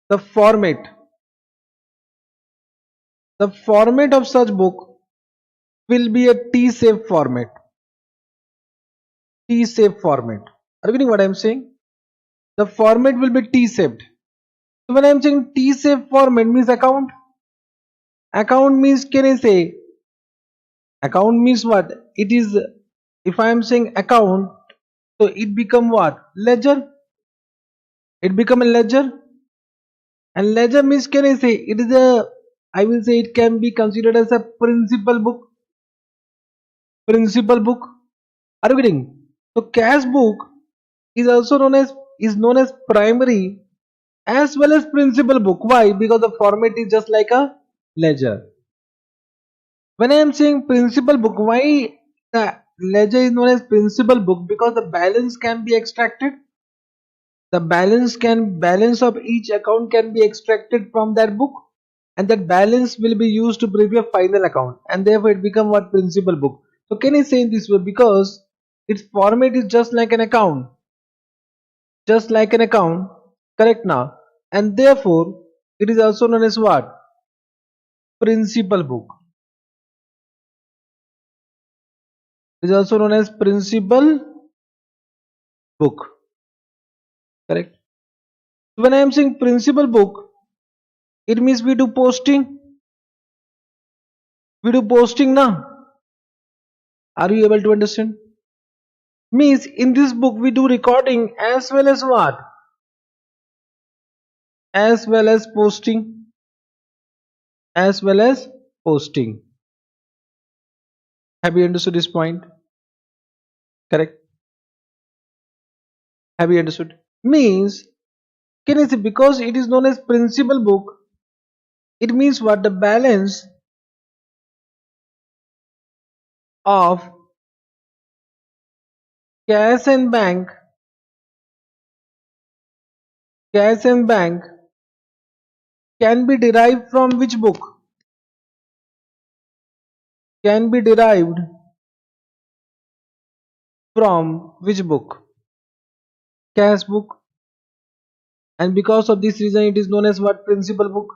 the format of such book will be a T-shape format. T-shape format. Are you getting what I am saying? The format will be T-shaped. So when I am saying T-shape format means account. Account means, can I say? Account means what? It is, if I am saying account, so it become what? Ledger. It become a ledger. And ledger means, can I say? It is a, I will say it can be considered as a principal book. Principal book. Are you getting? So cash book is also known as primary as well as principal book. Why? Because the format is just like a ledger. When I am saying principal book, why the ledger is known as principal book? Because the balance can be extracted. The balance of each account can be extracted from that book, and that balance will be used to prepare final account, and therefore it become what? Principal book. So can I say in this way? Because its format is just like an account, just like an account, correct now, and therefore it is also known as what? Principal book. It is also known as principal book, correct? When I am saying principal book, it means we do posting now. Are you able to understand? Means in this book we do recording as well as what? As well as posting, as well as posting. Have you understood this point? Correct? Have you understood? Means, can I say, because it is known as principal book, it means what? The balance of cash and bank, cash and bank can be derived from which book? Can be derived from which book? Cash book. And because of this reason, it is known as what? Principal book.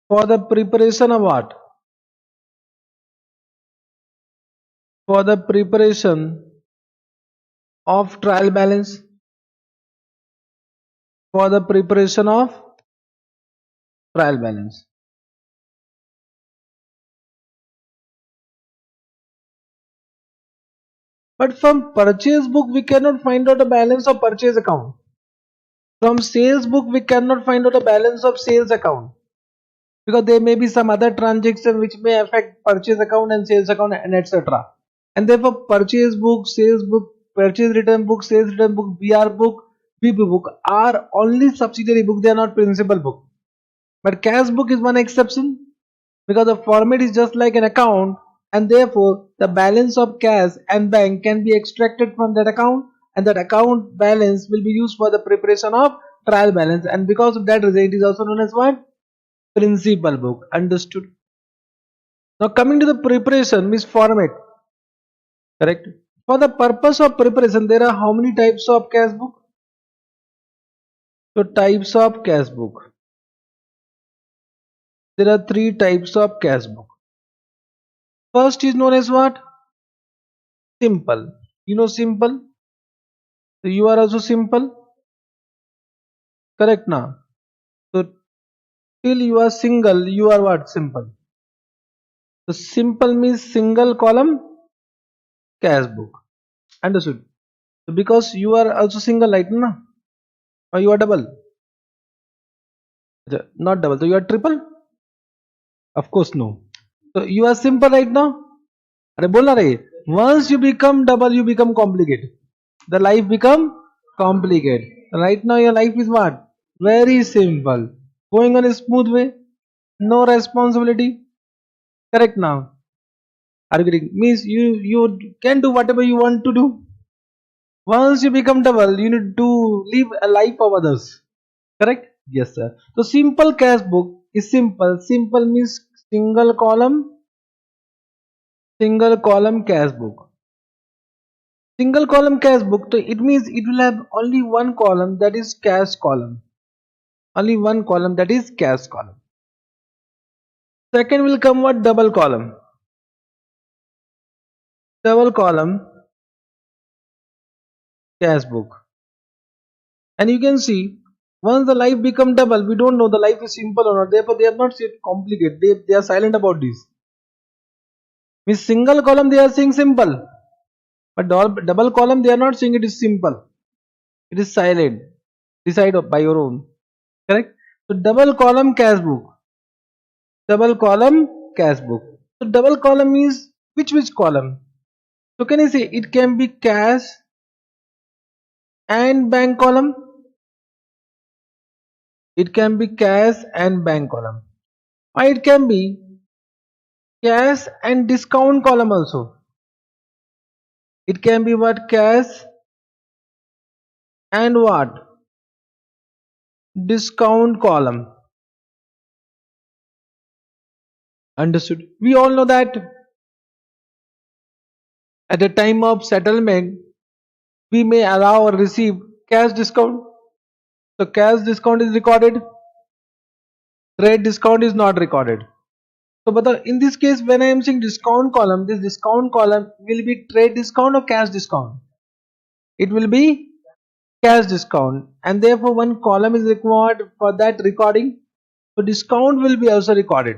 For the preparation of what? For the preparation of trial balance. For the preparation of trial balance. But from purchase book we cannot find out the balance of purchase account. From sales book we cannot find out the balance of sales account, because there may be some other transaction which may affect purchase account and sales account and etc. And therefore purchase book, sales book, purchase return book, sales return book, BR book, BP book are only subsidiary book, they are not principal book. But cash book is one exception, because the format is just like an account, and therefore the balance of cash and bank can be extracted from that account, and that account balance will be used for the preparation of trial balance, and because of that reason it is also known as what? Principal book. Understood? Now coming to the preparation means format, correct? For the purpose of preparation there are how many types of cash book? So types of cash book, there are three types of cash book. First is known as what? Simple. You know simple? So you are also simple, correct now? So till you are single, you are what? Simple. So simple means single column cash book. Understood? So because you are also single right now, or you are double? Not double. So you are triple? Of course no. So you are simple right now. अरे बोलना रही. Once you become double, you become complicated. The life become complicated. Right now your life is what? Very simple. Going on a smooth way. No responsibility. Correct now. Are you getting? Means you can do whatever you want to do. Once you become double, you need to live a life of others. Correct? Yes, sir. So simple cash book is simple. Simple means single column cash book. Single column cash book. So it means it will have only one column, that is cash column. Only one column, that is cash column. Second will come what? Double column. Double column cash book. And you can see once the life become double, we don't know the life is simple or not. Therefore, they are not yet complicated. They are silent about this. With single column, they are saying simple, but double column, they are not saying it is simple. It is silent. Decide by your own. Correct. So double column cash book. Double column cash book. So double column is which column? So can I say it can be cash and bank column? It can be cash and bank column. Or it can be cash and discount column also. It can be what? Cash and what? discount column. Understood? We all know that at the time of settlement, we may allow or receive cash discount. So cash discount is recorded, trade discount is not recorded. So but in this case, when I am saying discount column, this discount column will be trade discount or cash discount. It will be cash discount, and therefore one column is required for that recording. So discount will be also recorded.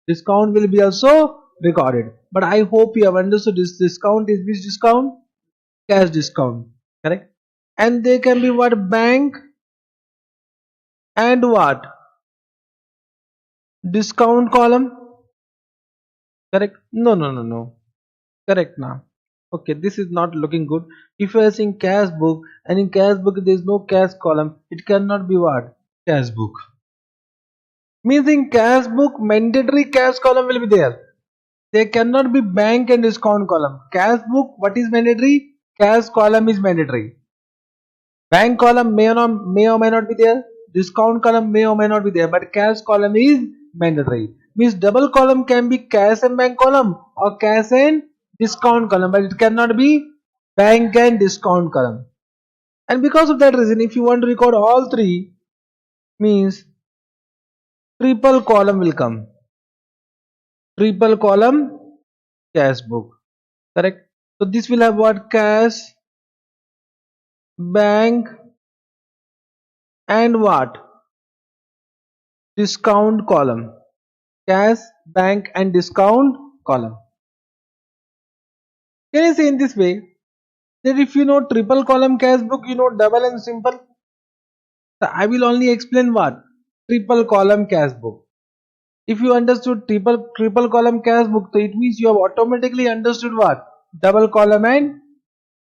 Discount will be also recorded. But I hope you have understood this discount is which discount? Cash discount. Correct? And they can be what? Bank and what? Discount column. Correct? No, no, no, no. Correct now. Okay, this is not looking good. If you are seeing cash book and in cash book there is no cash column, it cannot be what? Cash book. Means in cash book mandatory cash column will be there. There cannot be bank and discount column. Cash book, what is mandatory? Cash column is mandatory. Bank column may or may not be there. Discount column may or may not be there. But cash column is mandatory. Means double column can be cash and bank column or cash and discount column. But it cannot be bank and discount column. And because of that reason, if you want to record all three, means triple column will come. Triple column cash book. Correct? So this will have what? Cash, bank and what? Discount column. Cash, bank and discount column. Can I say in this way that if you know triple column cash book, you know double and simple? So I will only explain what? Triple column cash book. If you understood triple column cash book, so it means you have automatically understood what? Double column and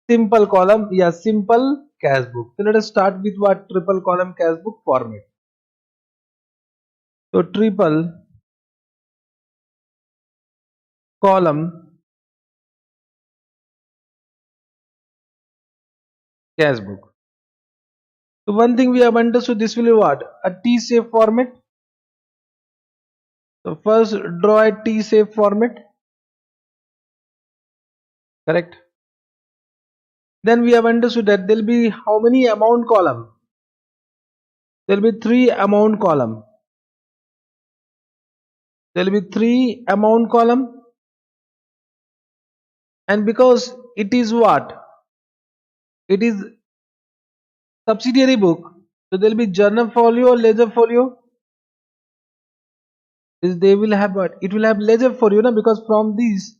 simple column. Yeah, simple cash book. So let us start with what? Triple column cash book format. So triple column cash book. So one thing we have understood, this will be what? A T-shape format. So first draw a T-shape format. Correct. Then we have understood that there will be how many amount column? There will be 3 amount column. There will be 3 amount column. And because it is what? It is subsidiary book. So there will be journal folio or ledger folio. They will have what? It will have ledger folio, na? Because from these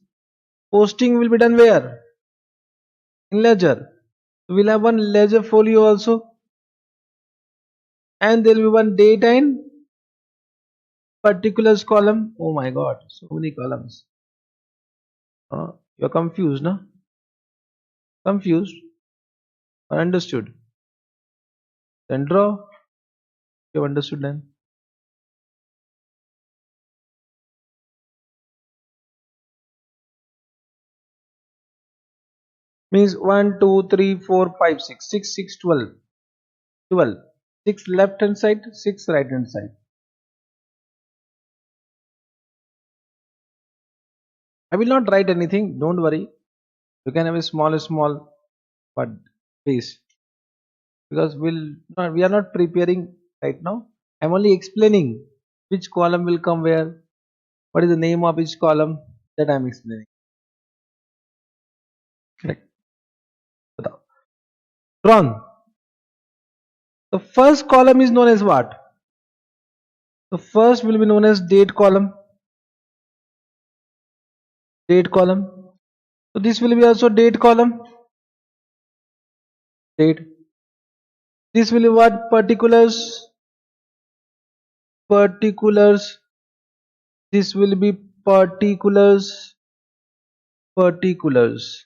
posting will be done where? In ledger. So we'll have one ledger folio also. And there will be one date and particulars column. Oh my god, so many columns. You're confused, no? Confused or understood? Then draw. You have understood then. Means 1, 2, 3, 4, 5, 6. 6, 6, 12. 12. 6 left hand side, 6 right hand side. I will not write anything, don't worry. You can have a small but space, because we are not preparing right now. I'm only explaining which column will come where, what is the name of each column, that I'm explaining. Correct. Drawn. The first column is known as what? The first will be known as date column. Date column. So this will be also date column. Date. This will be what? Particulars. Particulars. This will be particulars. Particulars.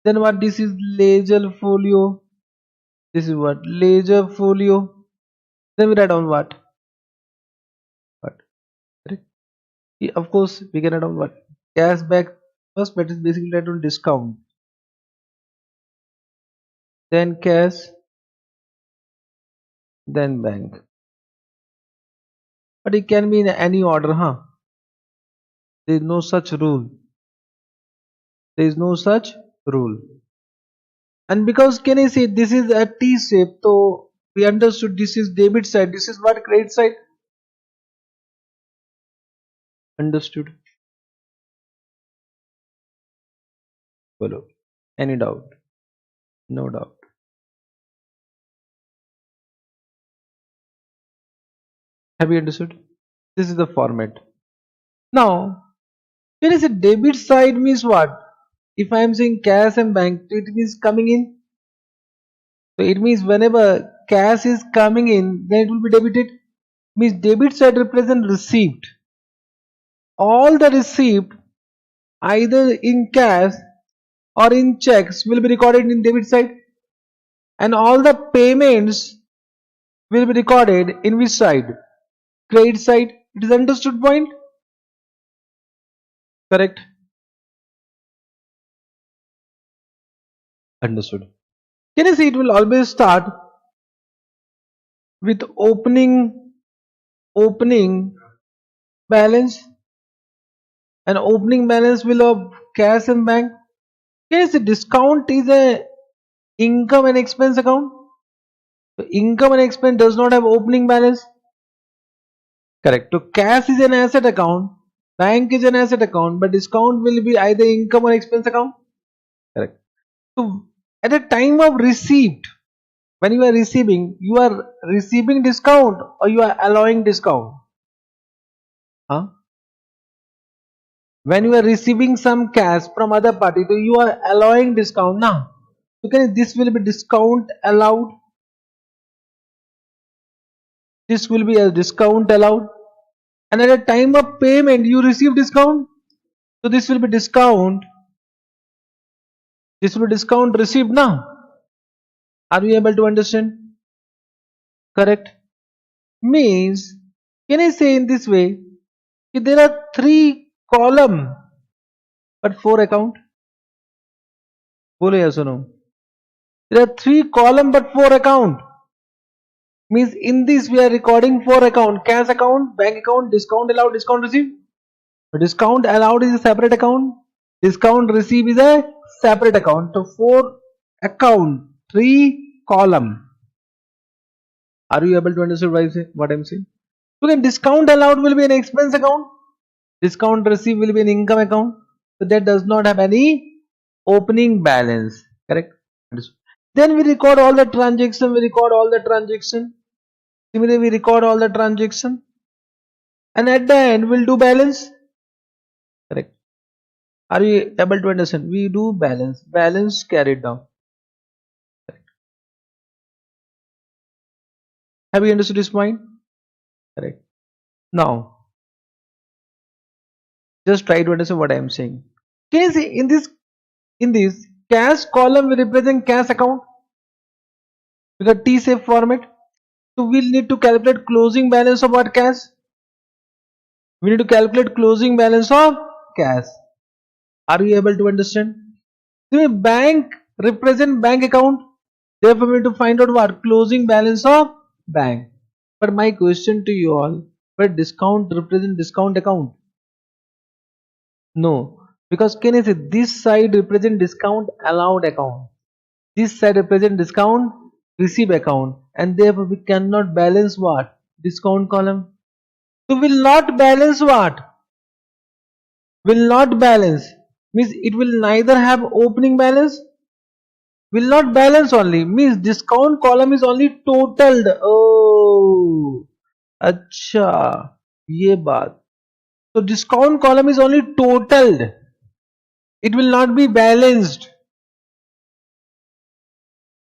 Then what? This is ledger folio. This is what? Ledger folio. Then we write down what? What? Correct? Of course, we can write down what? Cashback. First, but is basically write down discount. Then cash. Then bank. but it can be in any order, huh? There is no such rule. There is no such rule. And because can I say this is a T shape, so we understood this is debit side. This is what credit side. Understood. Follow. Any doubt? No doubt. Have you understood? This is the format. Now, when I say debit side means what? If I am saying cash and bank, it means coming in. So it means whenever cash is coming in, then it will be debited. Means debit side represent receipt. All the receipt either in cash or in checks will be recorded in debit side, and all the payments will be recorded in which side? Credit side. It is understood point? Correct? Understood. Can you see it will always start with opening balance, and opening balance will have cash and bank. Can you see discount is a income and expense account? So income and expense does not have opening balance. Correct. So cash is an asset account, bank is an asset account, but discount will be either income or expense account. Correct. So at the time of receipt, when you are receiving discount or you are allowing discount. Huh? When you are receiving some cash from other party, so you are allowing discount now. So can this will be discount allowed. This will be a discount allowed. And at the time of payment, you receive discount. So this will be discount. This will be discount received now. Are you able to understand? Correct. Means, can I say in this way, if there are 3 column but 4 account? Bolo yes or no? There are 3 column but 4 account. Means in this we are recording 4 account: cash account, bank account, discount allowed, discount received. Discount allowed is a separate account. Discount received is a separate account. So 4 account, 3 column. Are you able to understand what I am saying? So then discount allowed will be an expense account. Discount received will be an income account. So that does not have any opening balance. Correct? Then we record all the transaction. Similarly, we record all the transaction. And at the end, we'll do balance. Correct. Are you able to understand? We do balance. Balance carried down. Correct. Have you understood this point? Correct. Now, just try to understand what I am saying. Can you see in this cash column we represent cash account with a T-shape format. So we'll need to calculate closing balance of what cash? We need to calculate closing balance of cash. Are you able to understand? So bank represent bank account. Therefore, we need to find out what closing balance of bank. But my question to you all: but discount represent discount account? No, because can I say this side represent discount allowed account, this side represent discount receive account, and therefore we cannot balance what? Discount column. So will not balance what? Will not balance means it will neither have opening balance, will not balance only means discount column is only totaled. Oh, अच्छा, ये बात. So discount column is only totaled. It will not be balanced.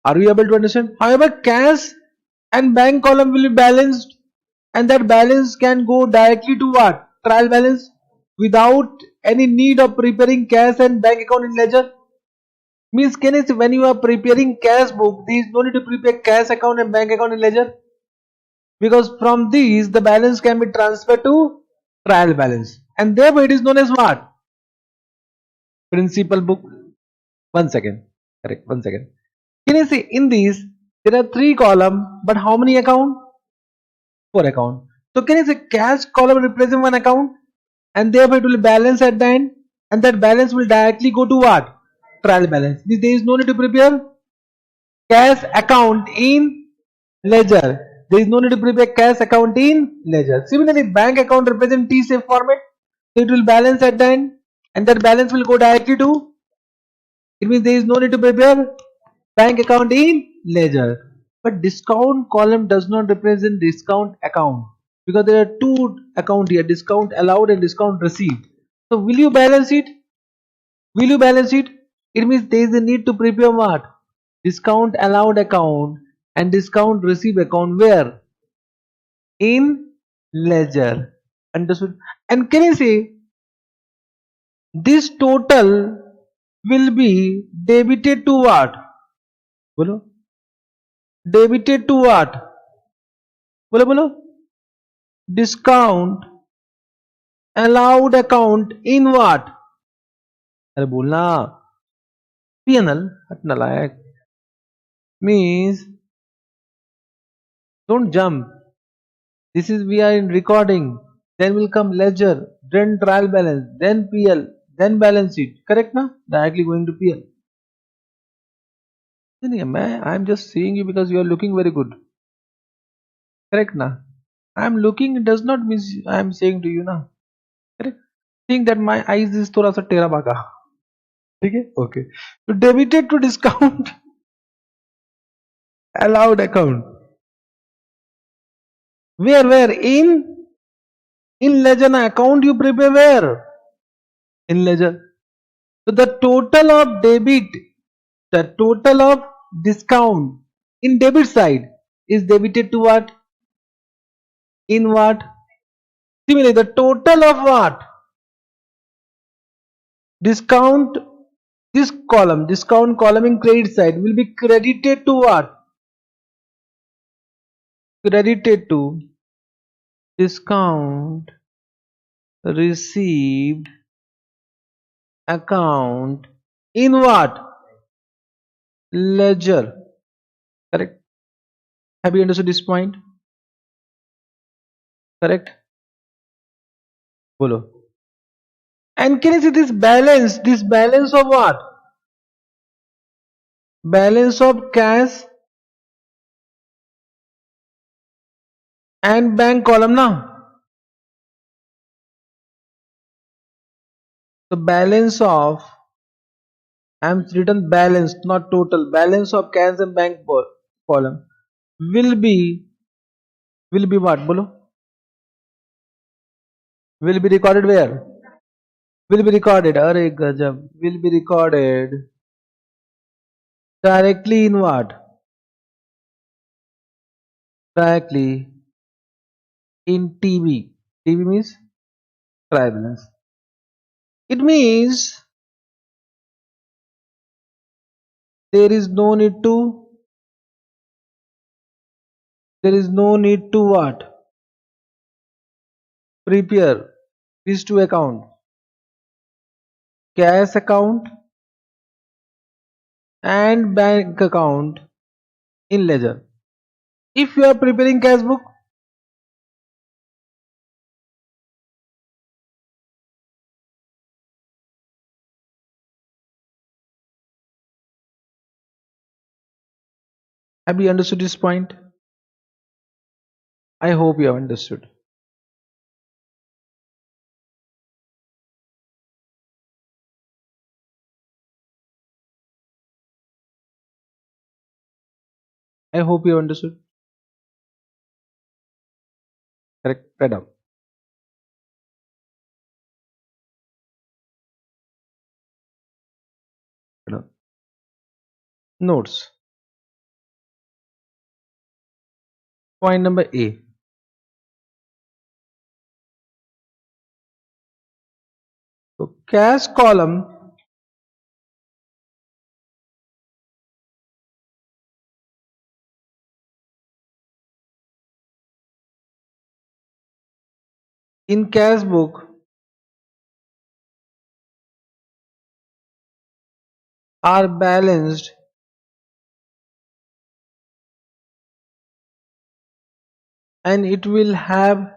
Are you able to understand? However, cash and bank column will be balanced, and that balance can go directly to what? Trial balance, without any need of preparing cash and bank account in ledger. Means can it when you are preparing cash book, there is no need to prepare cash account and bank account in ledger, because from these the balance can be transferred to trial balance, and therefore it is known as what? Principal book. One second. Correct. One second. Can you see in these there are 3 column, but how many account? 4 account. So can I say cash column represent one account and therefore it will balance at the end, and that balance will directly go to what? Trial balance. There is no need to prepare cash account in ledger. There is no need to prepare cash account in ledger. Similarly, bank account represent T-safe format. So it will balance at the end and that balance will go directly to, it means there is no need to prepare bank account in ledger. But discount column does not represent discount account because there are two account here, discount allowed and discount received. So will you balance it? Will you balance it? It means there is a need to prepare what? Discount allowed account and discount received account where? In ledger. Understood? And can I say this total will be debited to what? Bolo? Debited to what? Bolo bolo? Discount allowed account in what? अरे बोलना PNL हट नालायक means don't jump. This is we are in recording. Then will come ledger, then trial balance, then PL, then balance sheet. Correct na? Directly going to PL. I am just seeing you because you are looking very good. Correct na? I am looking does not mean I am saying to you na. Correct? Think that my eyes is थोड़ा सा टेढ़ा बाका. ठीक है? Okay. So debited to discount allowed account. Where in ledger na account you prepare where? In ledger. So the total of debit, the total of discount in debit side is debited to what? In what? Similarly, the total of what? Discount, this column, discount column in credit side will be credited to what? Credited to discount received account in what? Ledger. Correct? Have you understood this point? Correct? Bolo. And can you see this balance? This balance of what? Balance of cash and bank column now. The balance of, I am written balance, not total. Balance of cash and bank column will be what? Bolo? Will be recorded where? Will be recorded. Are gajab. Will be recorded directly in what? Directly in TB. TB means trial balance. It means there is no need to what? Prepare these two accounts, cash account and bank account in ledger. If you are preparing cash book, have you understood this point? I hope you have understood. I hope you have understood. Correct. Right up. Notes. Point number A. So cash column in cash book are balanced and it will have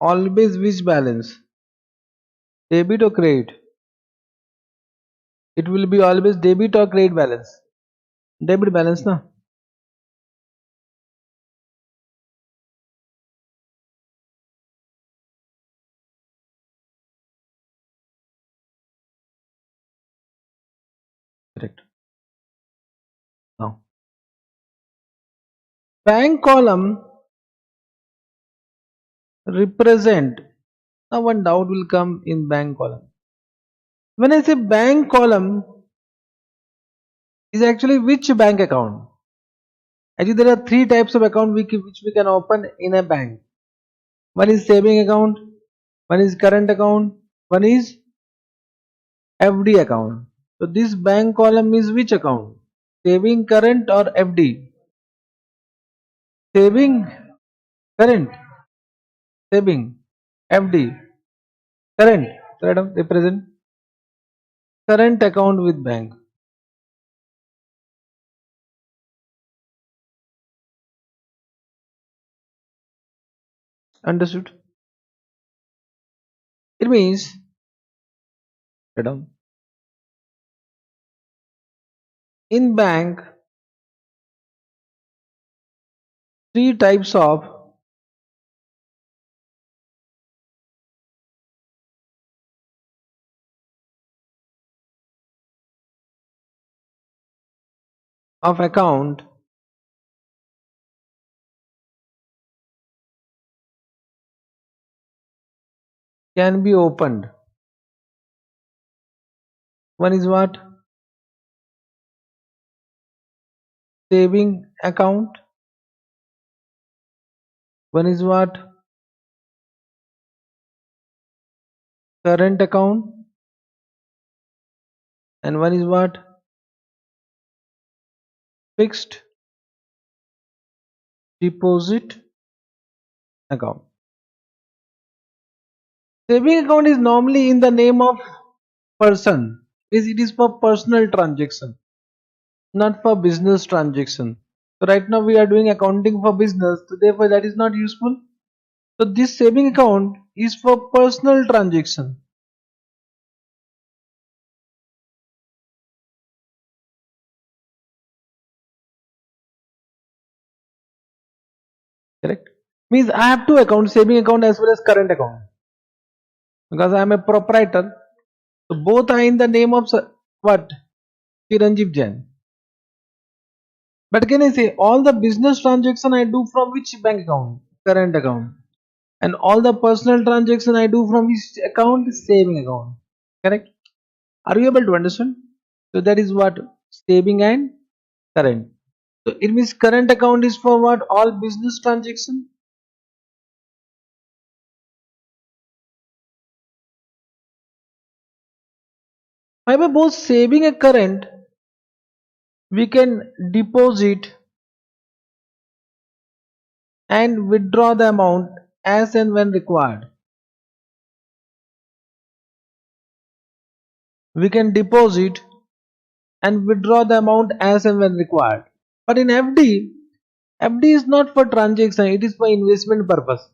Always which balance? Debit or credit? It will be always debit or credit balance. Debit balance na. Correct. Now bank column represent. Now one doubt will come in bank column. When I say bank column is actually which bank account? Actually there are three types of account which we can open in a bank. One is saving account, one is current account, one is FD account. So this bank column is which account? Saving, current or FD? Saving, current, saving, FD, current. Madam, represent current account with bank. Understood? It means, madam, in bank, three types of account can be opened. One is what? Saving account. One is what? Current account. And one is what? Fixed deposit account. Saving account is normally in the name of person. It is for personal transaction, not for business transaction. So right now we are doing accounting for business, so therefore that is not useful. So this saving account is for personal transaction. Correct? Means I have two accounts, saving account as well as current account. Because I am a proprietor. So both are in the name of what? Chiranjeev Jain. But can I say all the business transaction I do from which bank account? Current account. And all the personal transaction I do from which account? Saving account. Correct? Are you able to understand? So that is what saving and current. So it means current account is for what? All business transaction. However, both saving and current we can deposit and withdraw the amount as and when required. We can deposit and withdraw the amount as and when required. But in FD is not for transaction, it is for investment purpose.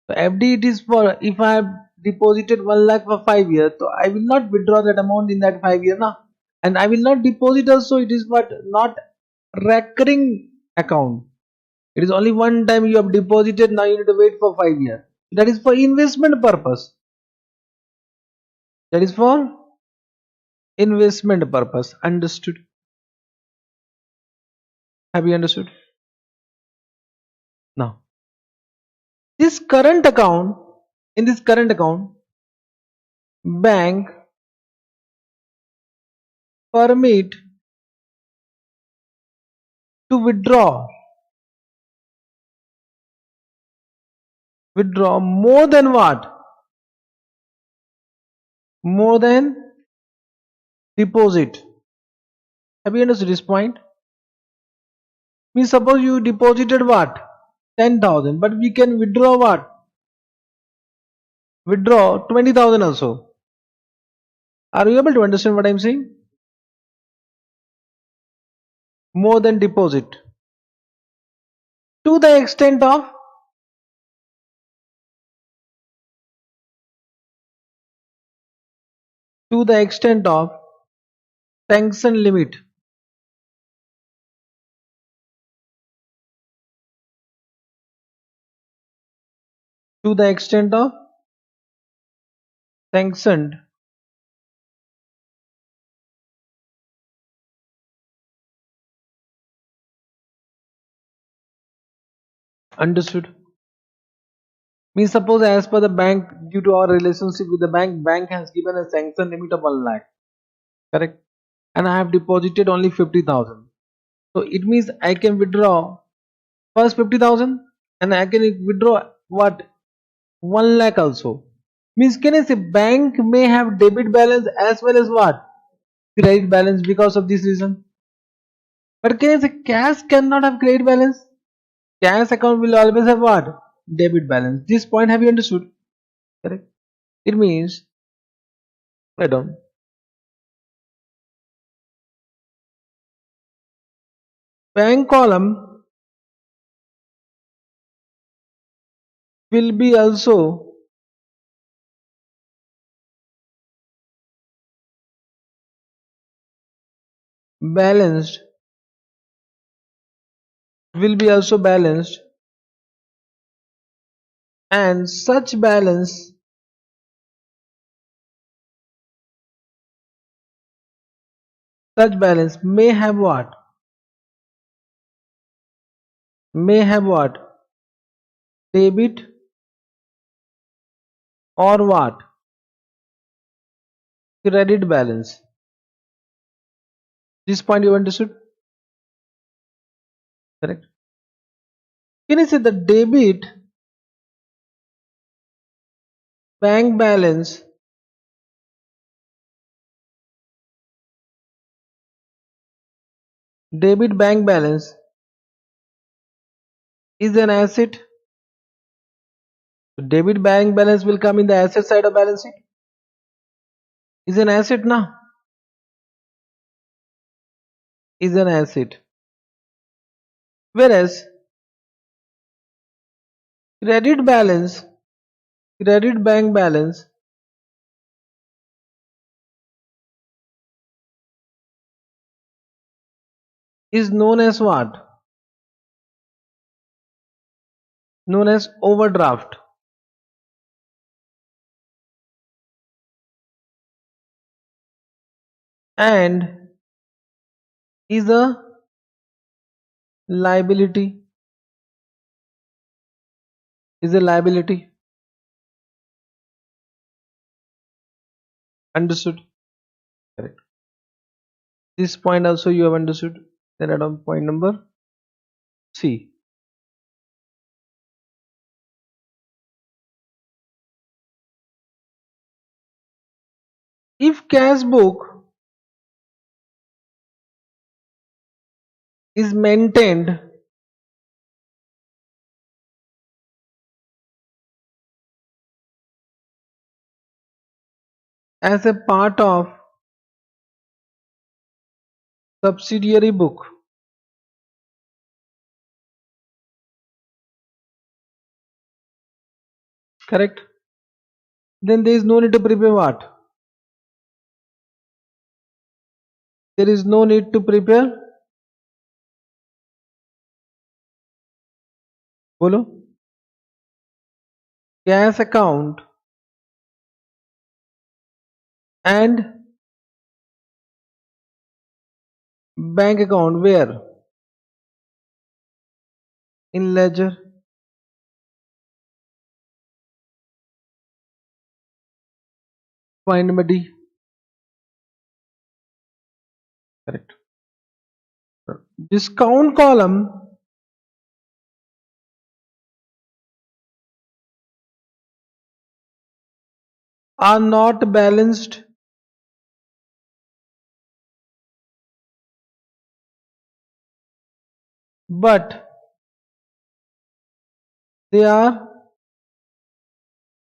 So FD it is for if I have deposited 1 lakh for 5 years, so I will not withdraw that amount in that 5 years now. And I will not deposit also, it is what not recurring account. It is only one time you have deposited, now you need to wait for 5 years. That is for investment purpose. That is for investment purpose. Understood? Have you understood? Now, this current account, in this current account, bank permit to withdraw more than what? More than deposit. Have you understood this point? Means suppose you deposited what? 10,000, but we can withdraw what? Withdraw 20,000 also. Are you able to understand what I am saying? More than deposit. To the extent of to the extent of sanction limit. To the extent of sanctioned. Understood? Means suppose as per the bank, due to our relationship with the bank has given a sanction limit of 1 lakh. Correct? And I have deposited only 50,000. So it means I can withdraw first 50,000 and I can withdraw what? 1 lakh also. Means can I say bank may have debit balance as well as what? Credit balance because of this reason. But can I say cash cannot have credit balance? Cash account will always have what? Debit balance. This point have you understood? Correct. It means, write down, bank column will be also balanced, will be also balanced, and such balance may have what? May have what? Debit or what? Credit balance. This point you understood? Correct. Can you say the debit bank balance debit bank balance is an asset? Debit bank balance will come in the asset side of balance sheet. Is an asset now? Is an asset. Whereas credit balance, credit bank balance is known as what? Known as overdraft. And is a liability. Is a liability. Understood? Correct. This point also you have understood. Then add on point number C. If cash book is maintained as a part of subsidiary book, correct? Then there is no need to prepare what? There is no need to prepare. Bolo. Cash account and bank account where? In ledger. Point number D. Correct. Discount column are not balanced but they are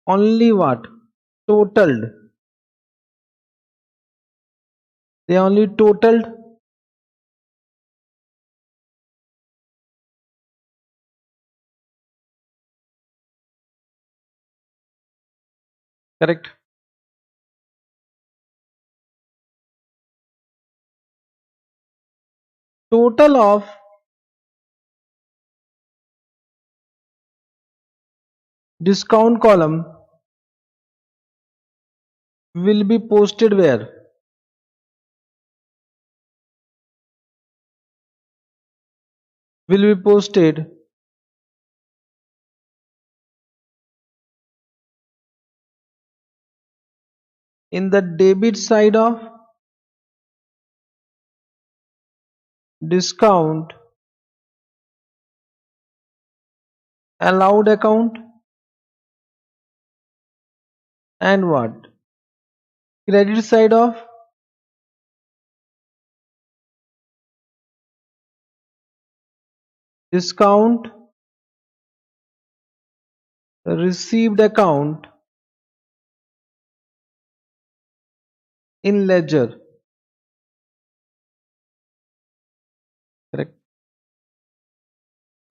only what? Totaled. They are only totaled. Correct. total of discount column will be posted where? Will be posted in the debit side of discount allowed account and what? Credit side of discount received account in ledger. Correct.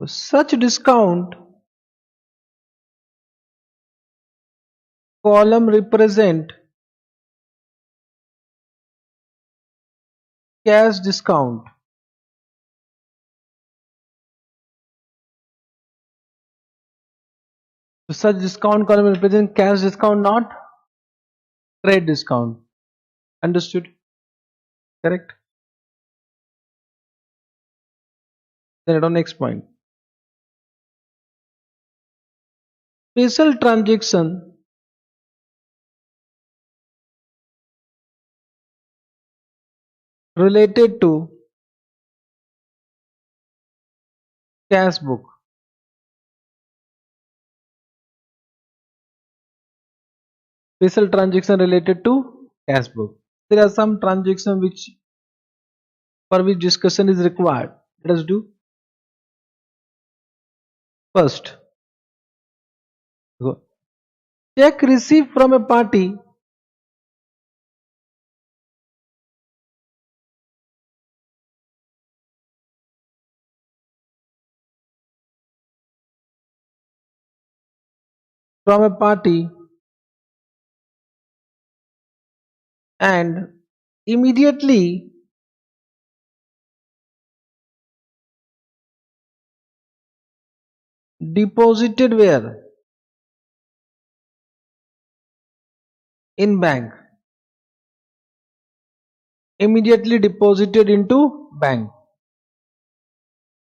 So such discount column represent cash discount. So such discount column represent cash discount, not trade discount. Understood? Correct. Then at our next point. Special transaction related to cash book. Special transaction related to cash book. There are some transactions which for which discussion is required. Let us do. First, check received from a party from a party and immediately deposited where? In bank. Immediately deposited into bank.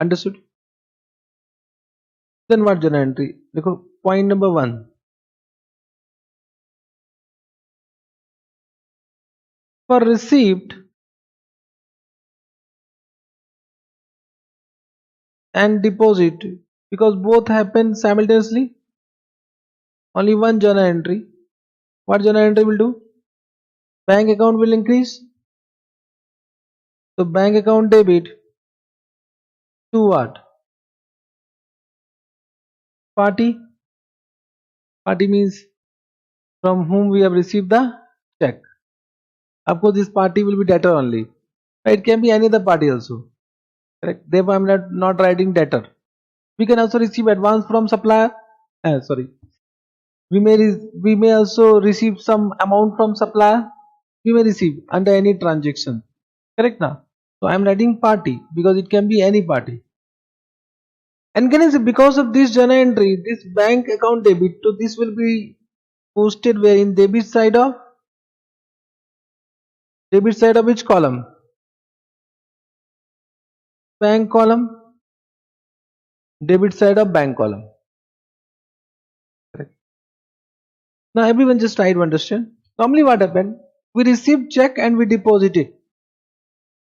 Understood? Then what journal entry? Look, point number 1. For receipt and deposit, because both happen simultaneously, only one journal entry. What journal entry will do? Bank account will increase. So bank account debit to what? Party. Party means from whom we have received the check. Of course, this party will be debtor only. It can be any other party also. Correct. Therefore, I am not writing debtor. We can also receive advance from supplier. Sorry. We may also receive some amount from supplier. We may receive under any transaction. Correct now. So I am writing party because it can be any party. And can I say because of this journal entry, this bank account debit, so this will be posted where in debit side of which column? Bank column, debit side of bank column. Correct. Now everyone just try to understand. Normally what happened? We receive check and we deposit it.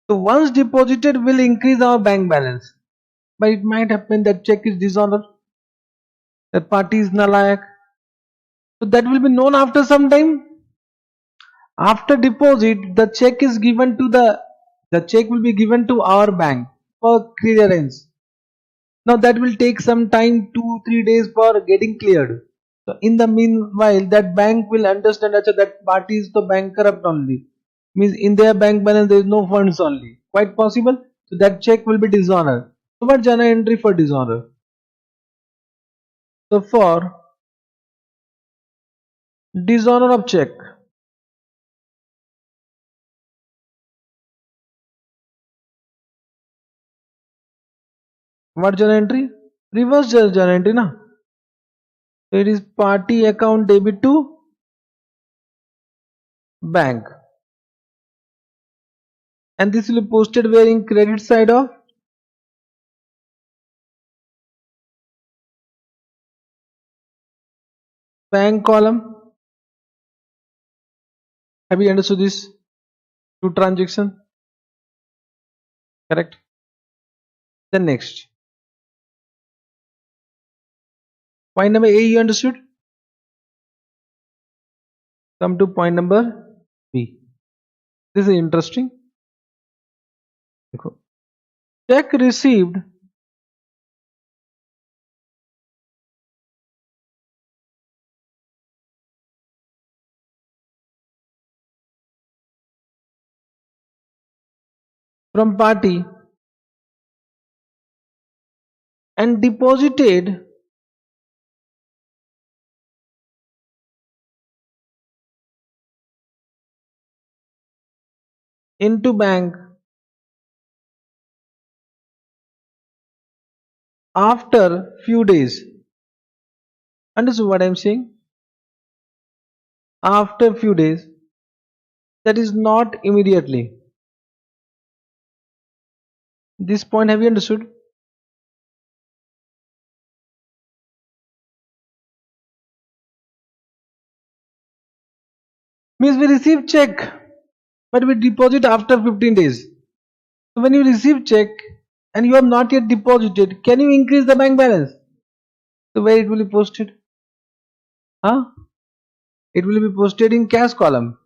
So once deposited will increase our bank balance. But it might happen that check is dishonored. That party is nalayak. So that will be known after some time. After deposit, the check is given to the check will be given to our bank for clearance. Now that will take some time, 2-3 days for getting cleared. So in the meanwhile, that bank will understand that party is the bankrupt only. Means in their bank balance there is no funds only. Quite possible. So that check will be dishonored. So what journal entry for dishonor? So for dishonor of check, What journal entry? Reverse journal entry, na? So it is party account debit to bank, and this will be posted where in credit side of bank column. Have you understood this? Two transaction, correct? Then next, point number A you understood. Come to point number B. This is interesting. Check received from party and deposited into bank after few days. Understood what I am saying? After few days, that is not immediately. This point have you understood? Means we receive check, but we deposit after 15 days. So when you receive check and you have not yet deposited, can you increase the bank balance? So where it will be posted? Huh? It will be posted in cash column.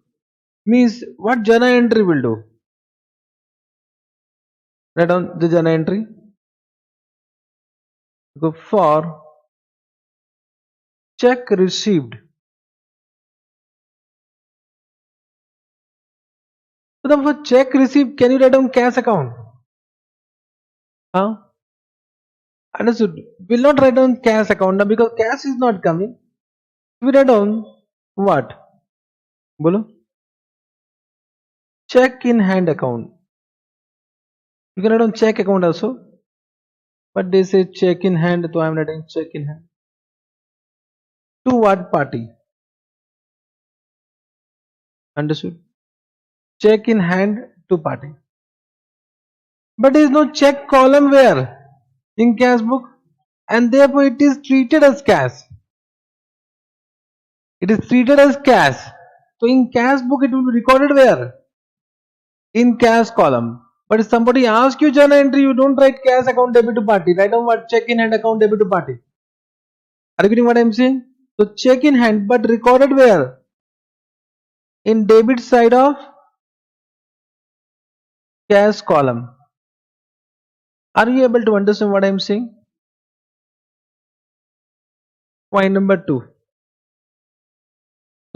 Means what journal entry will do? Write down the journal entry. Go for check received. So the for check received, can you write down cash account? Huh? Understood. Will not write down cash account now because cash is not coming. We write down what? Bolo? Check in hand account. You can write down check account also. But they say check in hand, so I am writing check in hand. To what party? Understood? Check in hand to party. But there is no check column where? In cash book, and therefore it is treated as cash. It is treated as cash. So in cash book it will be recorded where? In cash column. But if somebody asks you journal entry, you don't write cash account debit to party. Write down what? Check in hand account debit to party. Are you getting what I am saying? So check in hand, but recorded where? In debit side of cash column. Are you able to understand what I am saying? Point number 2.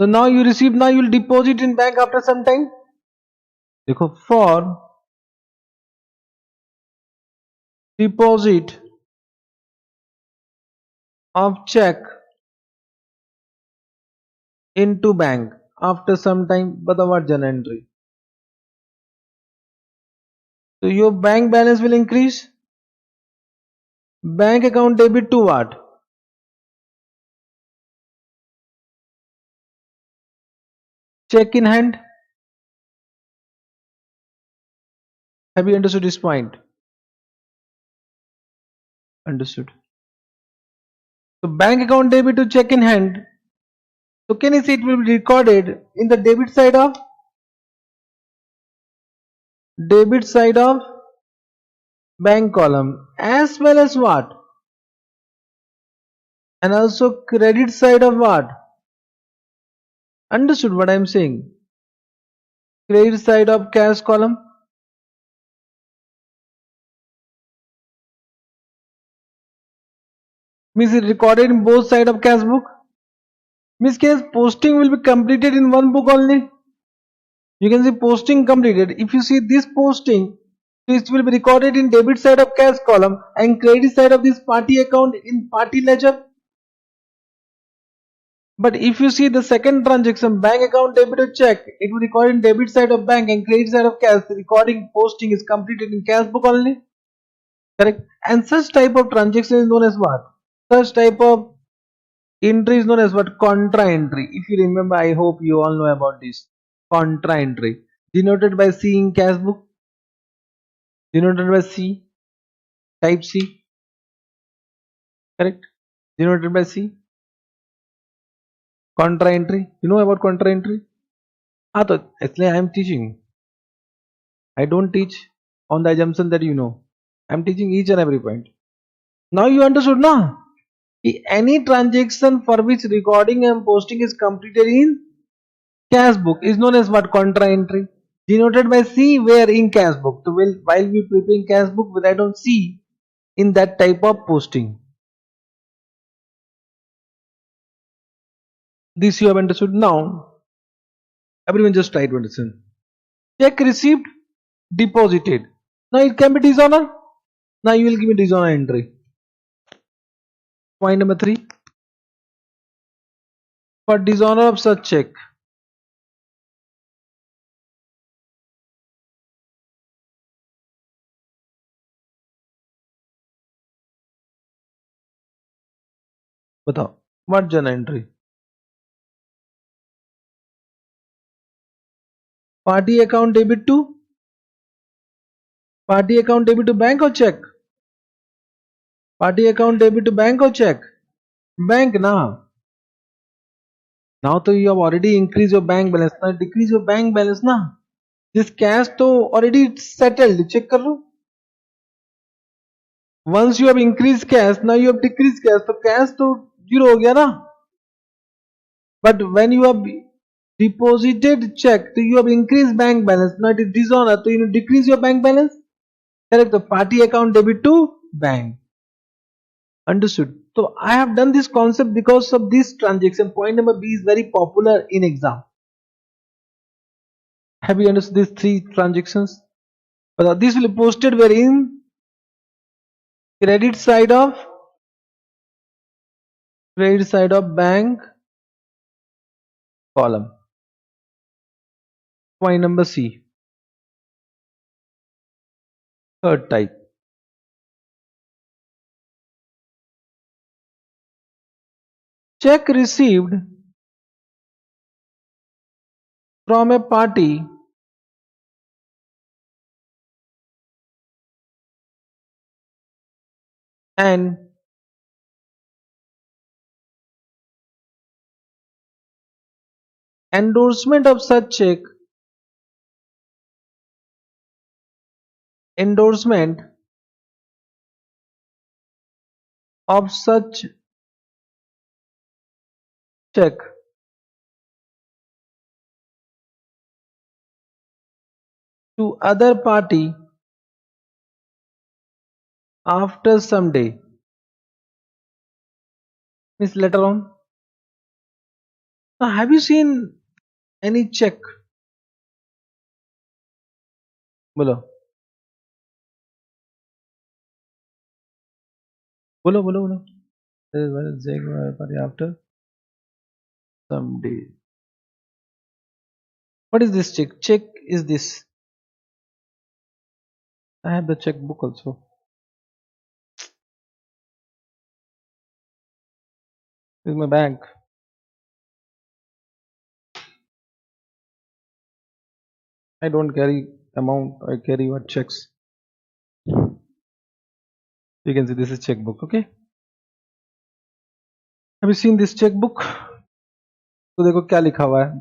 So now you receive, now you will deposit in bank after some time. For deposit of check into bank after some time, bata what journal entry. So your bank balance will increase. Bank account debit to what? Check in hand. Have you understood this point? Understood. So bank account debit to check in hand. So can you see it will be recorded in the debit side of bank column as well as what? And also credit side of what? Understood what I am saying? Credit side of cash column. Means it recorded in both side of cash book. Means case posting will be completed in one book only. You can see posting completed. If you see this posting, this will be recorded in debit side of cash column and credit side of this party account in party ledger. But if you see the second transaction, bank account debit to check, it will record in debit side of bank and credit side of cash. The recording posting is completed in cash book only. correct? And such type of transaction is known as what? Such type of entry is known as what? Contra entry. If you remember, I hope you all know about this. Contra entry, denoted by C in cash book, denoted by C, type C, correct? Denoted by C. Contra entry. You know about contra entry? हाँ तो इसलिए I am teaching. I don't teach on the assumption that you know. I am teaching each and every point. Now you understood, na? Any transaction for which recording and posting is completed in cash book is known as what? Contra entry. Denoted by C where in cash book. So while we preparing cash book, we write on C in that type of posting. This you have understood. Now everyone just try to understand. Check received, deposited. Now it can be dishonor. Now you will give me dishonor entry. Point number 3. For dishonor of such check. बताओ what journal entry? Party account debit to bank or check? Party account debit to bank or check? Bank now. Now तो you have already increased your bank balance. Now decrease your bank balance ना. This cash तो already settled. Check कर लो. Once you have increased cash, now you have decreased cash. तो cash तो zero हो गया ना. But when you have deposited check, so you have increased bank balance. Now it is dishonor. So you decrease your bank balance. Correct. The party account debit to bank. Understood. So I have done this concept because of this transaction. Point number B is very popular in exam. Have you understood these 3 transactions? This will be posted wherein credit side of bank column. Point number C. Third type. Check received from a party and endorsement of such check endorsement of such check to other party after some day, means later on. Now have you seen any check? बोलो बोलो बोलो बोलो. After some day. What is this check? Check is this. I have the checkbook also. This is my bank. I don't carry amount. I carry what checks. You can see this is checkbook. Okay. Have you seen this checkbook? तो देखो क्या लिखा हुआ है.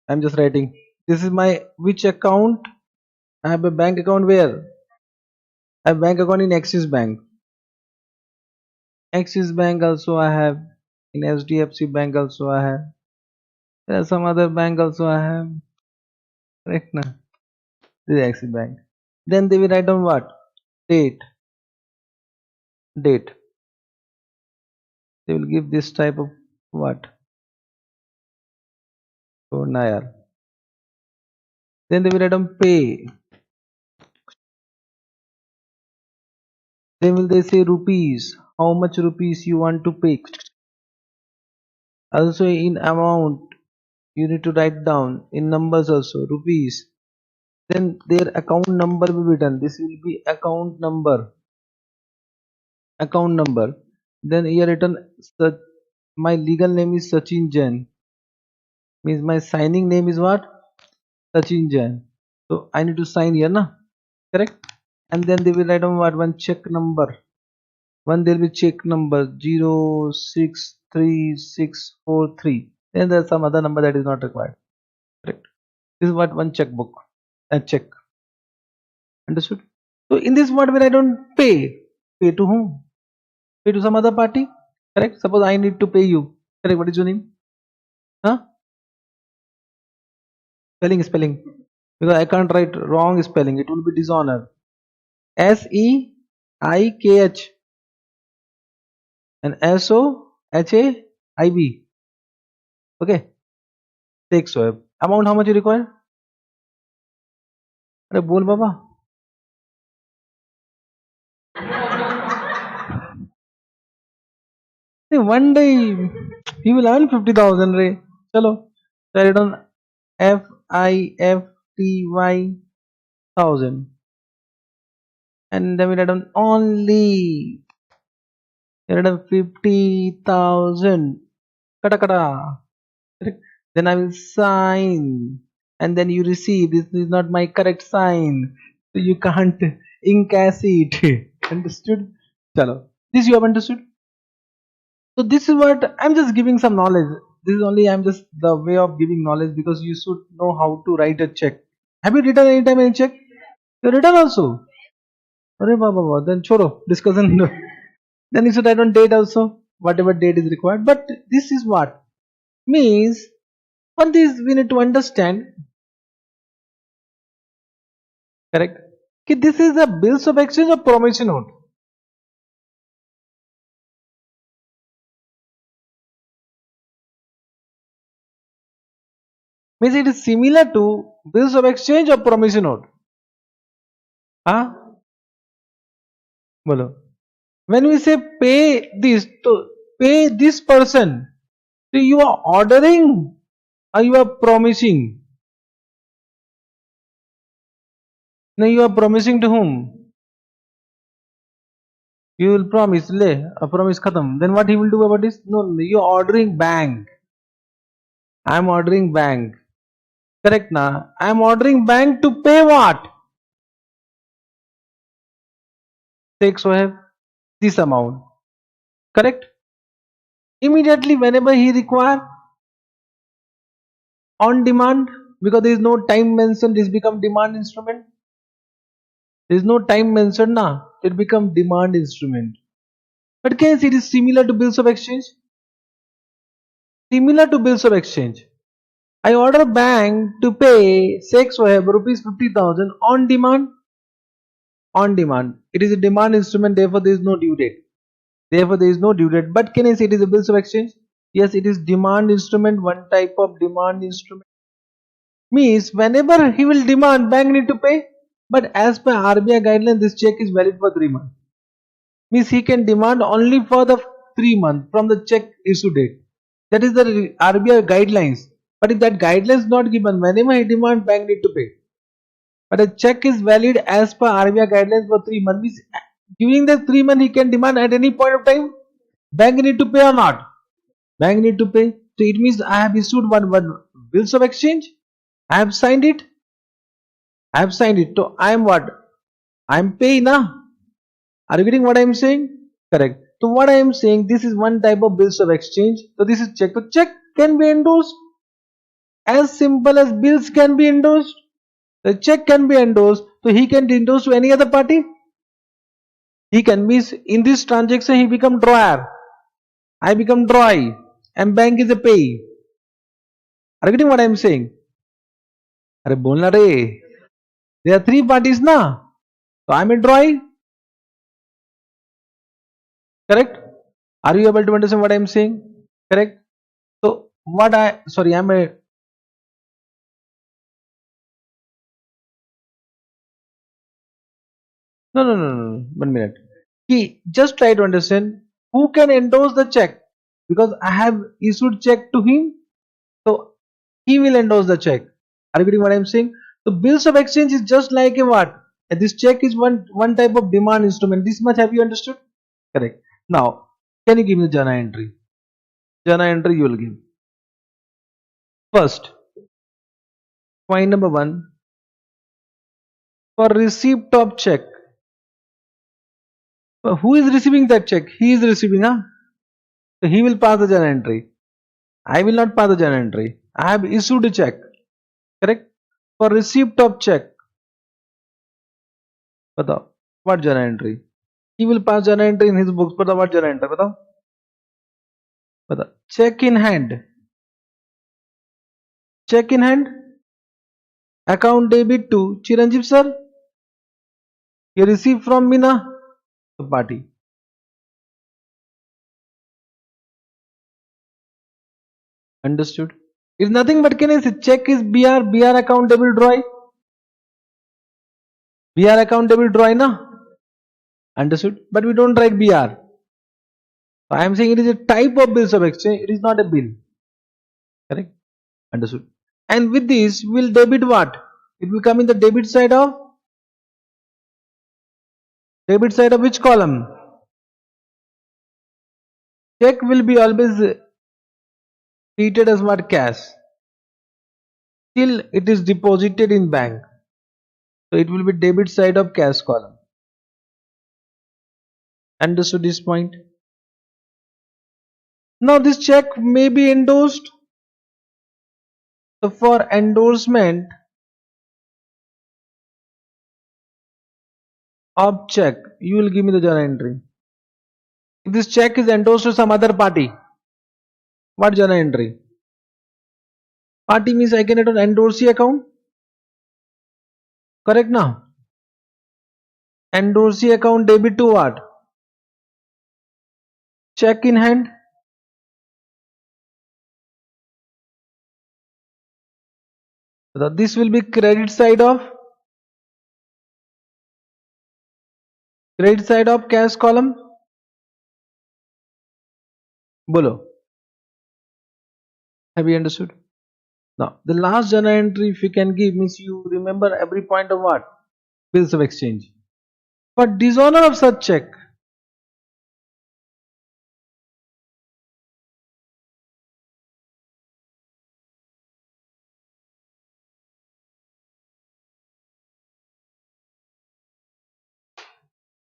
I'm just writing. This is my which account? I have a bank account where? I have bank account in Axis Bank. Axis Bank also I have. In HDFC Bank also I have. There are some other bank also I have. Correct na? This is Axis Bank. Then they will write on what? Date. Date. They will give this type of what? So Nayar. Then they will write on pay. Then will they say rupees? How much rupees you want to pay? Also in amount you need to write down in numbers also rupees. Then their account number will be done. This will be account number. account number. Then here written my legal name is Sachin Jain. Means my signing name is what? Sachin Jain. So I need to sign here, na? Correct? And then they will write on what? One check number. One there will be check number 063643. Then there's some other number that is not required. Correct? This is what one checkbook. A check. Understood? So in this what when I don't pay? Pay to whom? Pay to some other party? Correct? Suppose I need to pay you. Correct? What is your name? Huh? Spelling. Because I can't write wrong spelling. It will be dishonor. Seikh and Sohib. Okay. Take so amount how much you require? अरे बोल बाबा. One day he will earn 50,000 रे. चलो. So I write on FIFTY 1000 and then we write on only. I write on 50,000. Kata kata. Correct? Then I will sign and then you receive. This is not my correct sign, so you can't encash it. Understood? Chalo. This you have understood? So this is what I'm just giving some knowledge. This is only I'm just the way of giving knowledge because you should know how to write a check. Have you written any time any check? You written also. Arre baba, then choro discussion. Then you should write on date also, whatever date is required. But this is what means. On this we need to understand. Correct? Okay, this is a bills of exchange or promissory note. Means it is similar to bills of exchange or promissory note. Huh? Bolo. When we say pay this, to pay this person, so you are ordering or you are promising? No, you are promising to whom? You will promise, a promise khatam. Then what he will do about this? No, you are ordering bank. I am ordering bank. Correct na? I am ordering bank to pay what? Take so have this amount. Correct? Immediately whenever he require on demand, because there is no time mentioned, this become demand instrument. There is no time mentioned na, it become demand instrument. But case it is similar to bills of exchange. Similar to bills of exchange. I order bank to pay sex or rupees 50,000 on demand. On demand. It is a demand instrument, therefore there is no due date. Therefore there is no due date. But can I say it is a bills of exchange? Yes, it is demand instrument, one type of demand instrument. Means whenever he will demand, bank need to pay. But as per RBI guideline, this check is valid for 3 months. Means he can demand only for the 3 months from the check issue date. That is the RBI guidelines. But if that guidelines is not given, whenever he demand, bank need to pay. But a check is valid as per RBI guidelines for 3 months. Means during the 3 months he can demand at any point of time. Bank need to pay or not? Bank need to pay. So it means I have issued one bills of exchange. I have signed it. I have signed it. So I am what? I am paying na. Are you getting what I am saying? Correct. So what I am saying, this is one type of bills of exchange. So this is check. So check can be endorsed. As simple as bills can be endorsed. The check can be endorsed. So he can endorse to any other party. He can miss in this transaction he become drawer. I become drawee. And bank is a pay. Are you getting what I am saying? अरे बोलना रे. There are 3 parties na. So I am a drawee. Correct? Are you able to understand what I am saying? Correct? So what I am a no. 1 minute. He just try to understand who can endorse the check because I have issued check to him. So he will endorse the check. Are you getting what I am saying? So bills of exchange is just like a what? This check is one type of demand instrument. This much have you understood? Correct. Now, can you give me the journal entry? Journal entry you will give. First, point number one, for receipt of check. Who is receiving that check? He is receiving, huh? So he will pass the journal entry. I will not pass the journal entry. I have issued a check. Correct? For receipt of check. बताओ, what journal entry? He will pass journal entry in his books. बताओ what journal entry? बताओ. बताओ. Check in hand. Check in hand. Account debit to Chiranjeev sir. You receive from me na? Party. Understood? It's nothing but can I say check is BR account debit draw. BR account debit draw na? Understood? But we don't write BR. So I am saying it is a type of bills of exchange. It is not a bill. Correct? Understood? And with this, we'll debit what? It will come in the debit side of which column? Check will be always treated as what? Cash. Till it is deposited in bank. So it will be debit side of cash column. Understood this point? Now this check may be endorsed. So for endorsement of check, you will give me the journal entry. If this check is endorsed to some other party, what journal entry? Party means I can endorse the account. Correct now? Endorse the account debit to what? Check in hand. So this will be credit side of cash column. Bolo. Have you understood? Now the last journal entry if you can give means you remember every point of what? Bills of exchange. For dishonor of such check.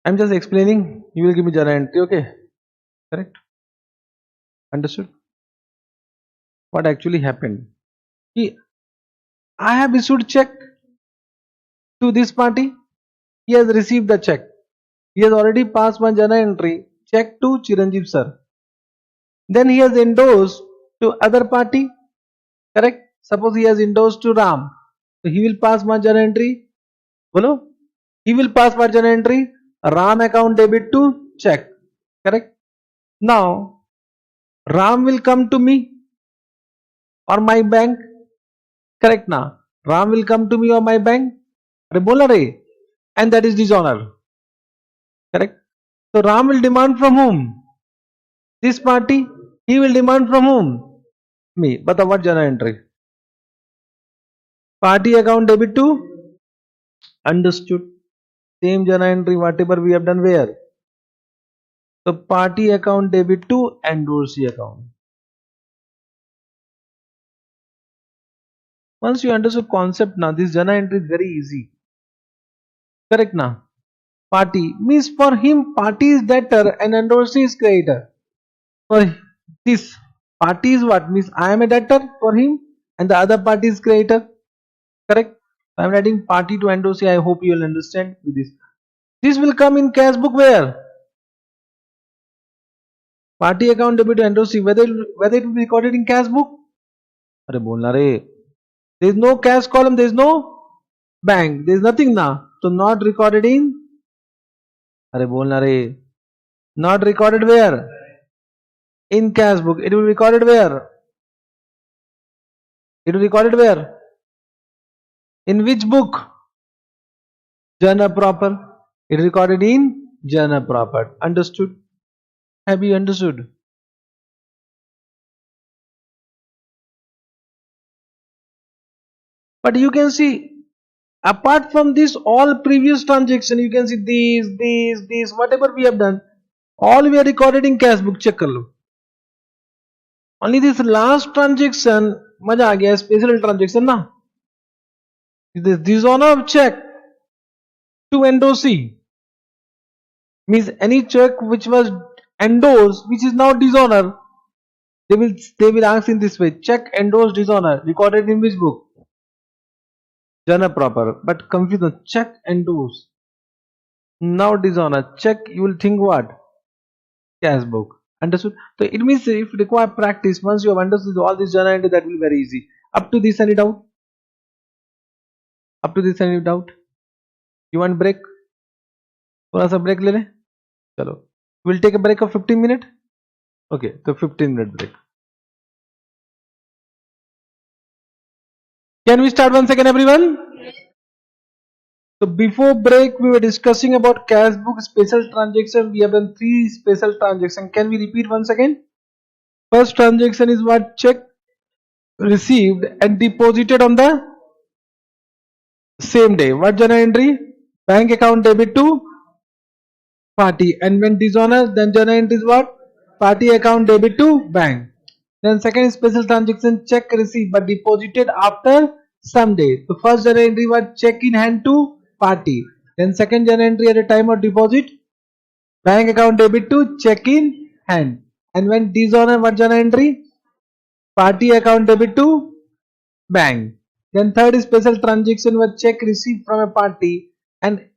I'm just explaining. You will give me journal entry, okay? Correct? Understood? What actually happened? I have issued check to this party. He has received the check. He has already passed one journal entry. Check to Chiranjeev sir. Then he has endorsed to other party. Correct? Suppose he has endorsed to Ram. So he will pass one journal entry. Bolo? He will pass one journal entry. Ram account debit to check. Correct? Now Ram will come to me or my bank. Correct now. Ram will come to me or my bank. अरे बोला रे. And that is dishonor. Correct? So Ram will demand from whom? This party. He will demand from whom? Me. But what journal entry? Party account debit to? Understood. Same journal entry whatever we have done where? So party account debit to endorsee account. Once you understand concept now, this journal entry is very easy. Correct now? Party means for him party is debtor and endorsee is creditor. For this party is what means I am a debtor for him and the other party is creditor. Correct? I am writing party to endorsee. I hope you will understand with this. This will come in cash book where? Party account debit to endorsee. Whether it will be recorded in cash book? अरे बोलना रे. There is no cash column. There is no bank. There is nothing now. So not recorded in. अरे बोलना रे. Not recorded where? In cash book. It will be recorded where? It will be recorded where? In which book? Journal proper. It is recorded in journal proper. Understood? Have you understood? But you can see apart from this all previous transaction you can see these whatever we have done all we are recorded in cash book. Check कर लो. Only this last transaction मजा आ गया, special transaction ना. This dishonor of check to endorse means any check which was endorsed which is now dishonor. They will ask in this way: check endorsed dishonor recorded in which book? Journal proper, but confusion. Check endorsed now dishonor. Check, you will think what? Cash book. Understood? So it means if you require practice, once you have understood all this journal entry, that will be very easy. Up to this, any doubt? Up to this, any doubt? You want break? थोड़ा सा break ले लें? चलो. We'll take a break of 15 minutes. Okay, so 15-minute break. Can we start once again, everyone? So before break, we were discussing about cash book special transaction. We have done 3 special transactions. Can we repeat once again? First transaction is what? Check received and deposited on the same day. What journal entry? Bank account debit to party. And when dishonest, then journal entry is what? Party account debit to bank. Then second special transaction, check received but deposited after some day. The first journal entry was check in hand to party. Then second journal entry at the time of deposit, bank account debit to check in hand. And when dishonor, what journal entry? Party account debit to bank. Then third special transaction was check received from a party and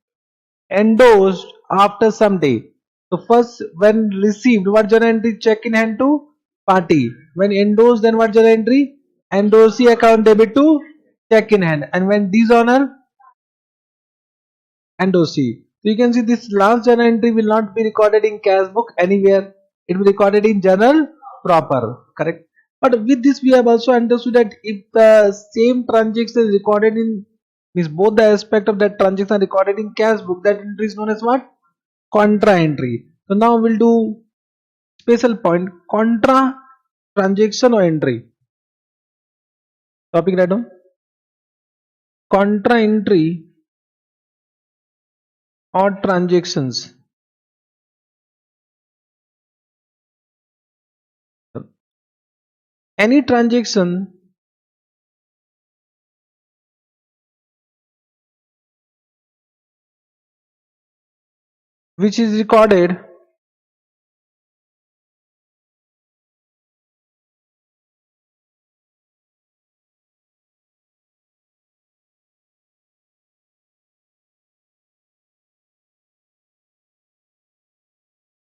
endorsed after some day. So first when received, what journal entry? Check in hand to party. When endorsed, then what journal entry? Endorsee account debit to check in hand. And when dishonor, endorsee. So you can see this last journal entry will not be recorded in cash book anywhere. It will be recorded in journal proper. Correct. But with this we have also understood that if the same transaction is recorded in, means both the aspect of that transaction are recorded in cash book, that entry is known as what? Contra entry. So now we'll do special point, contra transaction or entry. Topic right down. Contra entry or transactions. Any transaction which is recorded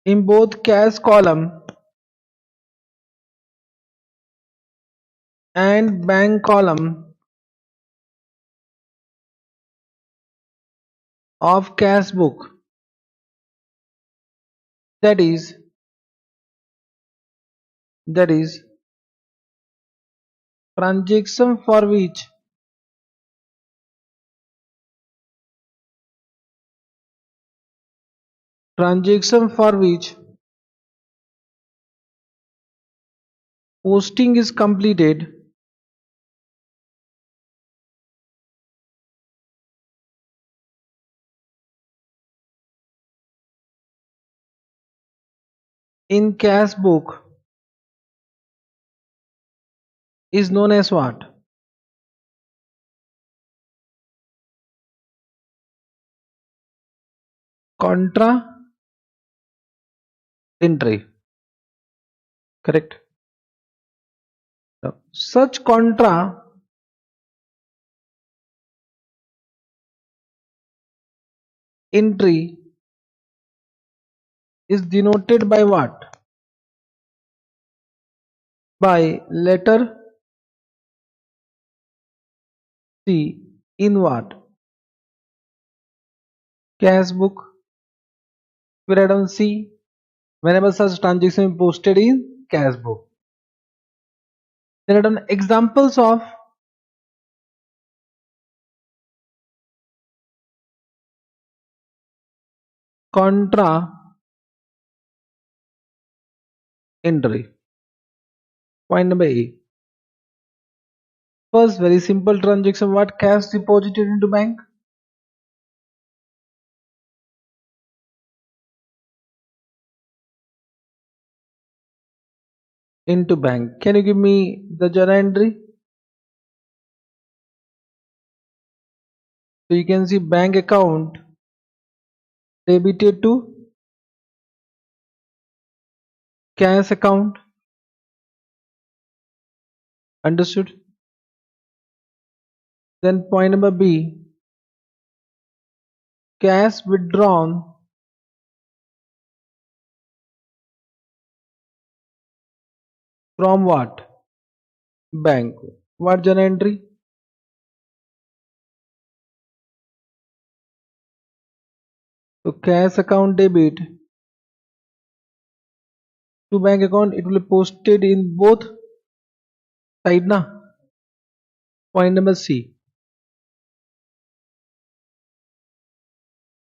in both cash column and bank column of cash book, that is transaction for which posting is completed in cash book is known as what? Contra entry. Correct. Now, such contra entry is denoted by what? By letter C in what? Cash book. We write down C whenever such transaction is posted in cash book. Then write down examples of contra entry. Point number A. First, very simple transaction. What? Cash deposited into bank. into bank. Can you give me the journal entry? So you can see bank account debited to cash account. Understood? Then point number B, cash withdrawn from what? Bank. What journal entry? So cash account debit to bank account, it will be posted in both side na. Point number C.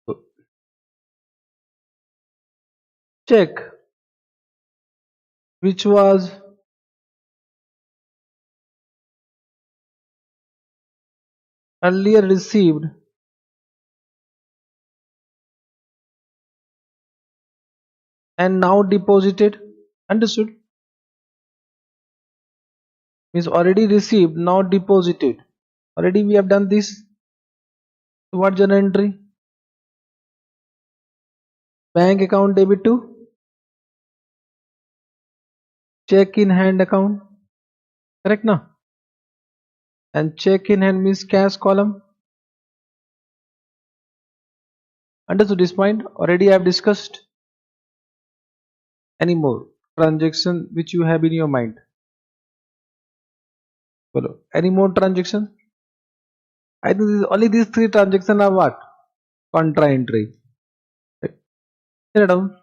So check which was earlier received and now deposited. Understood? Means already received, now deposited. Already we have done this. What journal entry? Bank account debit to check in hand account. Correct now? And check in hand means cash column. Understood this point? Already I have discussed. Any more transaction which you have in your mind? Follow. Any more transaction? I think only these three transactions are what? Contra entry. Right. Write it down.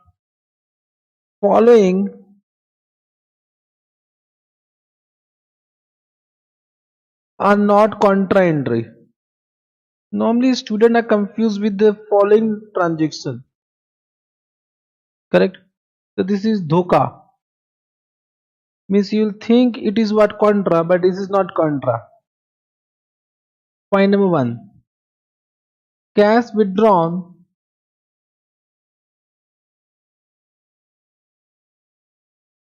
Following are not contra entry. Normally students are confused with the following transaction. Correct? So this is dhoka. Means you'll think it is what contra, but this is not contra. Point number 1. Cash withdrawn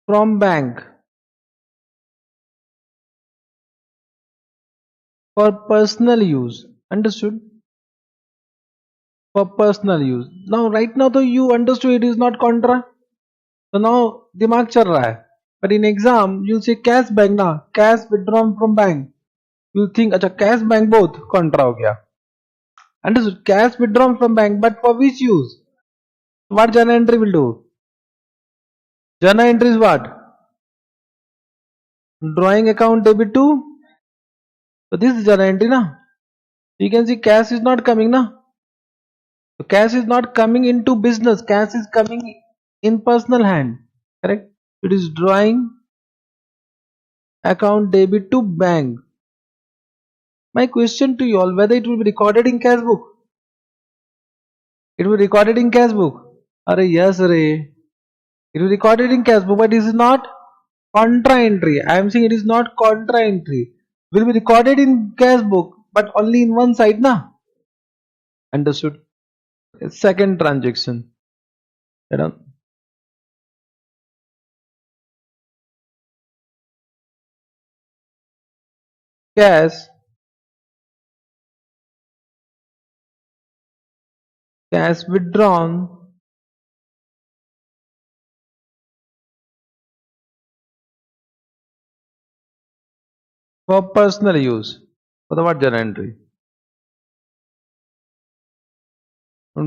from bank for personal use. Understood? For personal use. Now right now though you understood it is not contra. So now दिमाग चल रहा है. But in exam you'll say cash bank ना, cash withdrawn from bank. You'll think अच्छा cash bank both contra हो गया. Understood? Cash withdrawn from bank, but for which use? What journal entry will do? Journal entry is what? Drawing account debit to. So this is journal entry na. You can see cash is not coming na. So cash is not coming into business. Cash is coming in personal hand. Correct? It is drawing account debit to bank. My question to you all, whether it will be recorded in cash book? It will be recorded in cash book. Arey yes Ray. It will be recorded in cash book, but this is not contra entry. I am saying it is not contra entry. Will be recorded in cash book, but only in one side na. Understood? Second transaction. You know, cash withdrawn for personal use. For the what journal entry?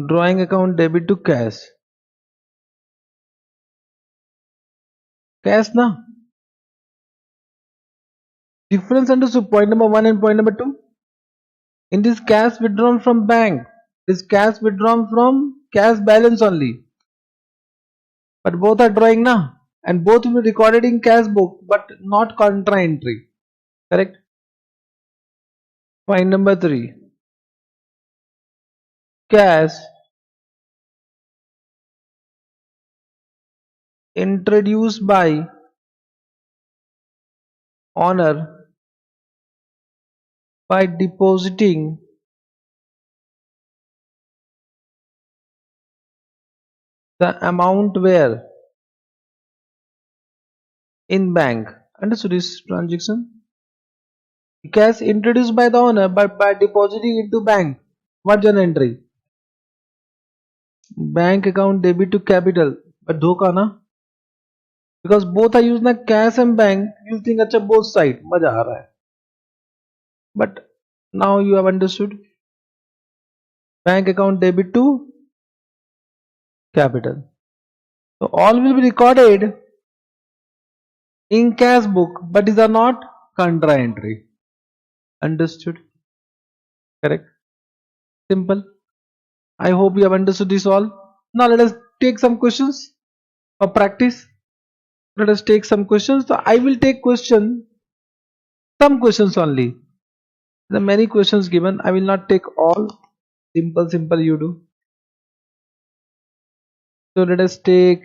Drawing account debit to cash. Cash na. Difference understood. Point number 1 and point number 2. In this cash withdrawn from bank, this cash withdrawn from cash balance only. But both are drawing na. And both will be recorded in cash book, but not contra entry. Correct? Point number 3. Cash introduced by owner by depositing the amount where in bank. Understood this transaction? Cash introduced by the owner but by depositing into bank. What journal entry? Bank account debit to capital. But धोखा ना, because both are used ना cash and bank. You think अच्छा both side मजा आ रहा है. But now you have understood. Bank account debit to capital. So all will be recorded in cash book, but these are not contra entry. Understood? Correct? Simple. I hope you have understood this all. Now let us take some questions for practice. Let us take some questions. So I will take some questions only. There are many questions given. I will not take all. Simple you do. So let us take.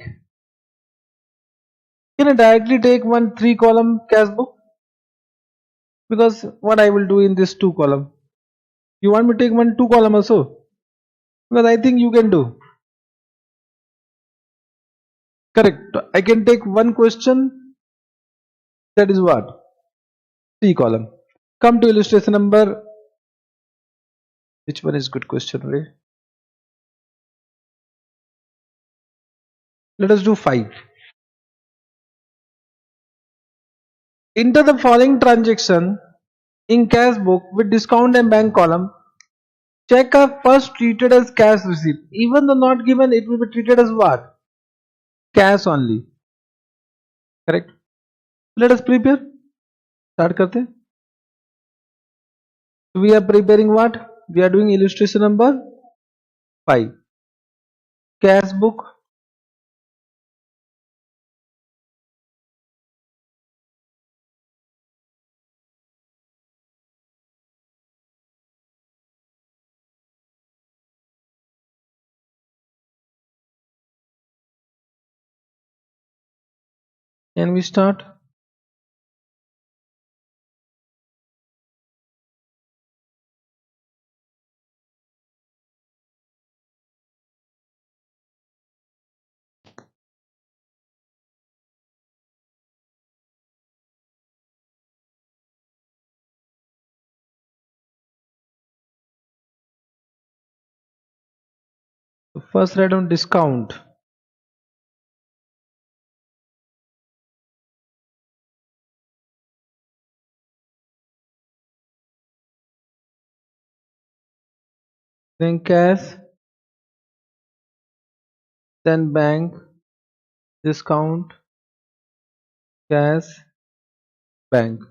Can I directly take one 3-column cash book? Because what I will do in this 2-column. You want me to take one 2-column also? Because I think you can do. Correct. I can take one question. That is what? 3-column. Come to illustration number. Which one is good question, Ray? Let us do 5. Enter the following transaction in cash book with discount and bank column. Check are first treated as cash receipt. Even though not given, it will be treated as what? Cash only. Correct? Let us prepare. Start karte. We are preparing what? We are doing illustration number 5. Cash book. Can we start? So first write down discount. Then cash. Then bank. Discount. Cash. Bank.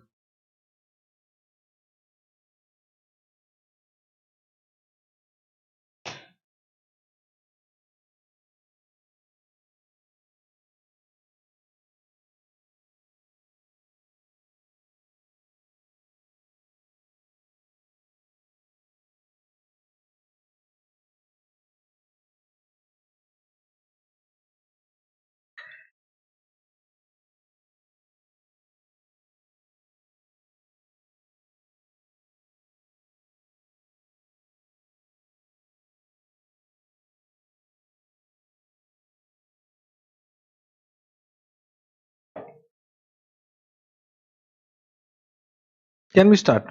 Can we start?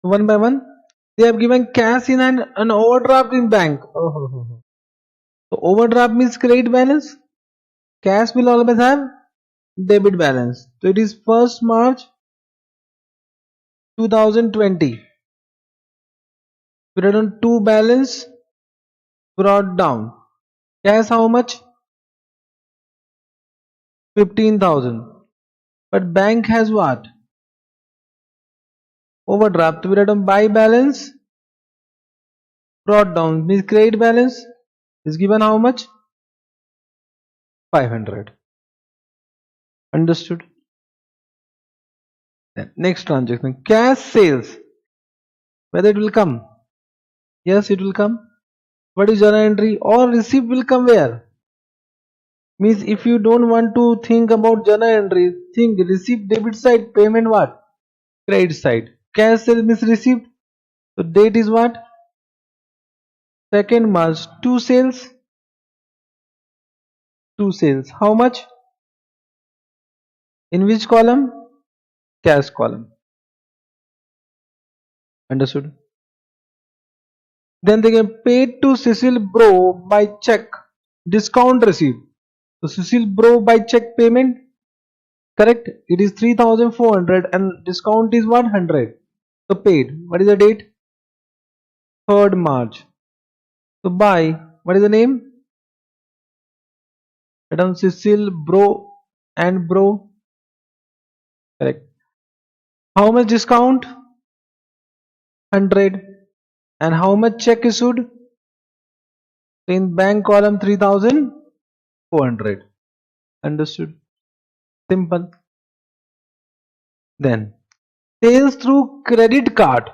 One by one. They have given cash in and an overdraft in bank. Oh. So overdraft means credit balance. Cash will always have debit balance. So it is 1st March 2020. Period on 2 balance brought down. Cash how much? 15,000. But bank has what? Overdraft. Period on buy balance brought down means credit balance is given how much? 500. Understood? Then next transaction. Cash sales. Whether it will come? Yes, it will come. What is journal entry? Or receipt will come where? Means if you don't want to think about journal entry, think receipt debit side, payment what? Credit side. Cash sale means receipt. So date is what? 2nd March. 2 sales. 2 sales. How much? In which column? Cash column. Understood? Then they get paid to Cecil Bro by check. Discount received. So Cecil Bro by check payment. Correct. It is 3,400 and discount is 100. So paid. What is the date? 3rd March. So by what is the name? Madam Cecil Bro and Bro. Correct. How much discount? 100. And how much check issued? In bank column 3,400. Understood? Simple. Then sales through credit card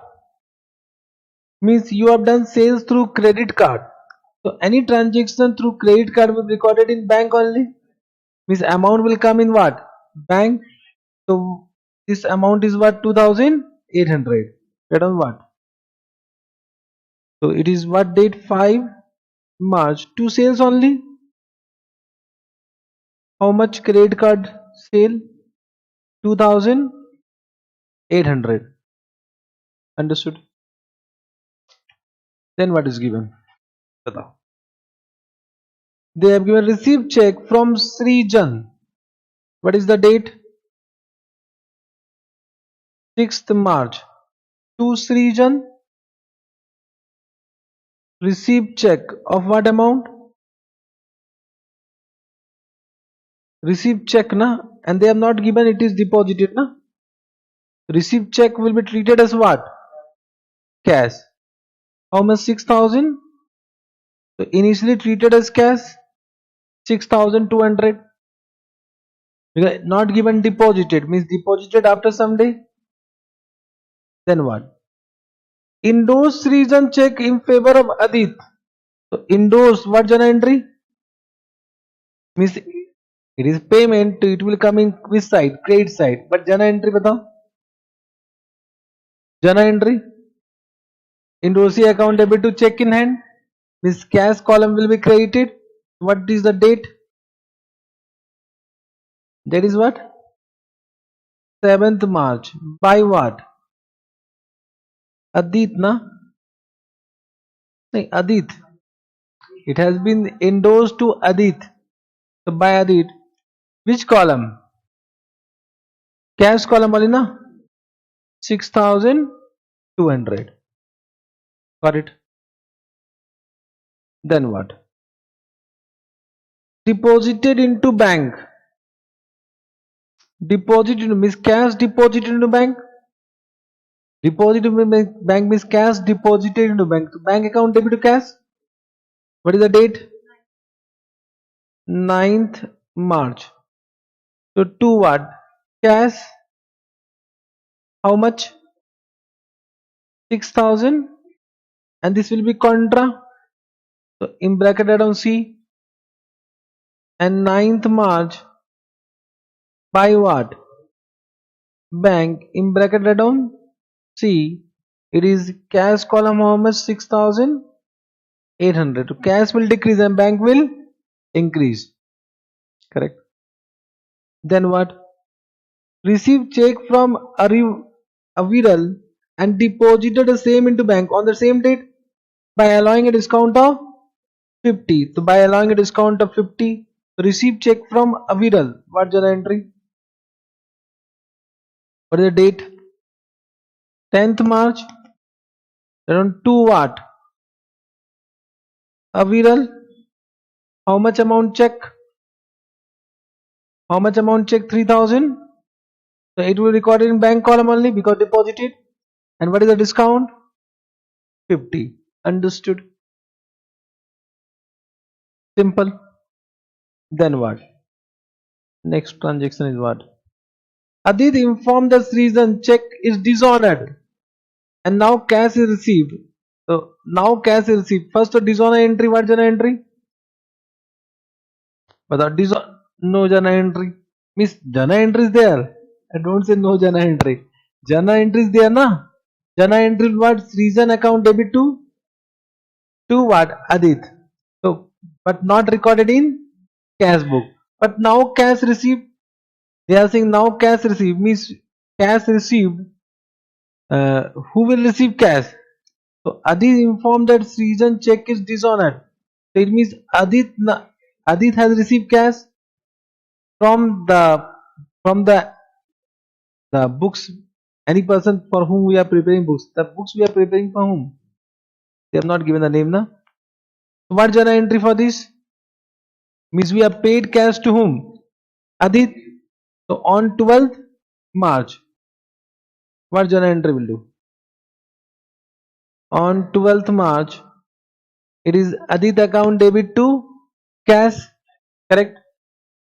means you have done sales through credit card. So any transaction through credit card will be recorded in bank only. Means amount will come in what? Bank. So this amount is what? 2,800. That on what? So it is what date? 5 March. Two sales only. How much credit card sale? 2,800. Understood? Then what is given? Batao. They have given received check from Srijan. What is the date? 6th March. To Srijan. Received check of what amount? Received check na, and they have not given it is deposited na. Received check will be treated as what? Cash. How much? 6,000. So initially treated as cash 6,200. Not given deposited means deposited after some day. Then what? Endorse Srijan check in favor of Adit. So endorse what journal entry? Means it is payment, it will come in which side? Credit side. But journal entry batao. Journal entry. Endorse account debit to check in hand. Means cash column will be credited. What is the date? That is what? 7th March. By what? Adit na? No, Adit. It has been endorsed to Adit. So by Adit. Which column? Cash column only na? 6,200. Got it? Then what? Deposited into bank. Deposit into means cash deposited into bank. Deposit into bank means cash deposited into bank. So bank account debit to cash. What is the date? 9th March. So to what? Cash. How much? 6,000. And this will be contra. So in bracket I don't see. And 9th March. By what? Bank. In bracket I don't see. It is cash column how much? 6,800. So cash will decrease and bank will increase. Correct. Then what? Receive check from Aviral and deposited the same into bank on the same date by allowing a discount of 50. So by allowing a discount of 50, receive check from Aviral. What journal entry? What is the date? 10th March. Around 2 what? Aviral. How much amount check? How much amount check? 3,000. So it will record in bank column only because deposited. And what is the discount? 50. Understood? Simple. Then what? Next transaction is what? Adit informed the reason check is dishonored and now cash is received. So now cash is received. First the dishonor entry. What journal entry? But the no journal entry. Means journal entry is there. I don't say no journal entry. Journal entry is there na. Journal entry what? Reason account debit to what? Adit. So but not recorded in cash book. But now cash received. They are saying now cash received means cash received. Who will receive cash? So Adit informed that Srijan check is dishonored. So it means Adit has received cash from the books. Any person for whom we are preparing books. The books we are preparing for whom? They have not given the name now. So what journal entry for this? Means we have paid cash to whom? Adit. So on 12th March, what journal entry will do? On 12th March, it is Adit account debit to cash, correct?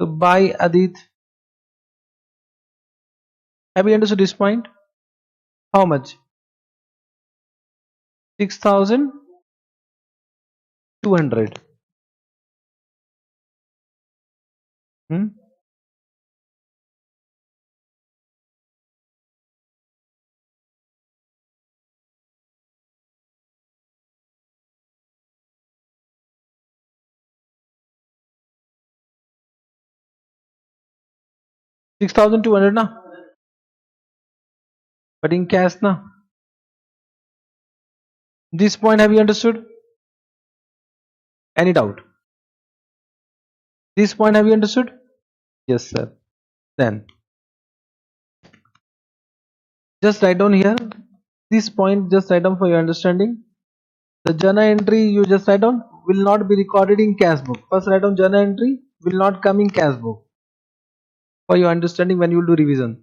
So by Adit. Have you understood this point? How much? 6,200. Hmm? 6,200 na? But in cash na? This point have you understood? Any doubt? This point have you understood? Yes, sir. Then just write down here. This point just write down for your understanding. The journal entry you just write down will not be recorded in cash book. First write down journal entry will not come in cash book for your understanding when you will do revision.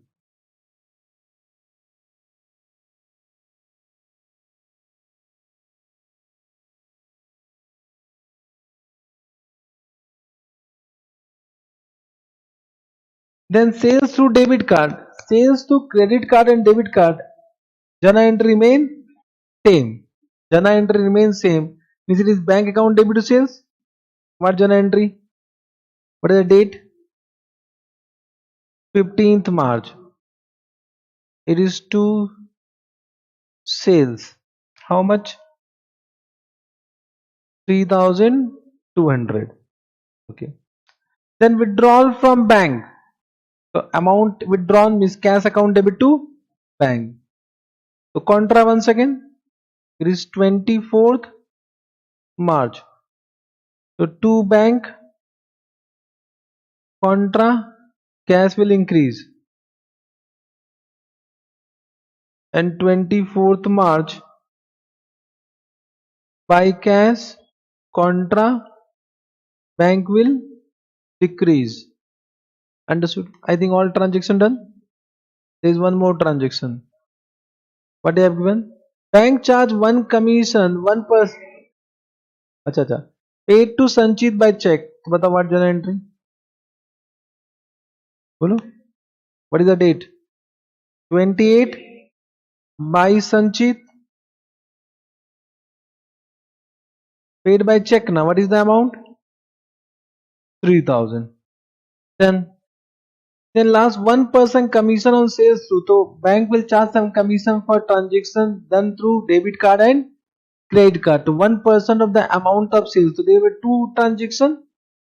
Then sales through debit card, sales to credit card and debit card, journal entry remain same. Journal entry remains same. Means it is bank account debit to sales. What journal entry? What is the date? 15th March. It is to sales. How much? 3,200. Okay. Then withdrawal from bank. So amount withdrawn means cash account debit to bank. So contra once again. It is 24th March. So to bank contra cash will increase. And 24th March by cash contra bank will decrease. Understood? I think all transaction done. There is one more transaction. What they have given? Bank charge one commission 1%. अच्छा अच्छा. Paid to Sanchit by check. तो बताओ what journal entry? बोलो. What is the date? 28 by Sanchit. Paid by check. Now what is the amount? 3,000. Then last 1% commission on sales through. So bank will charge some commission for transactions done through debit card and credit card to 1% of the amount of sales. So there were two transactions.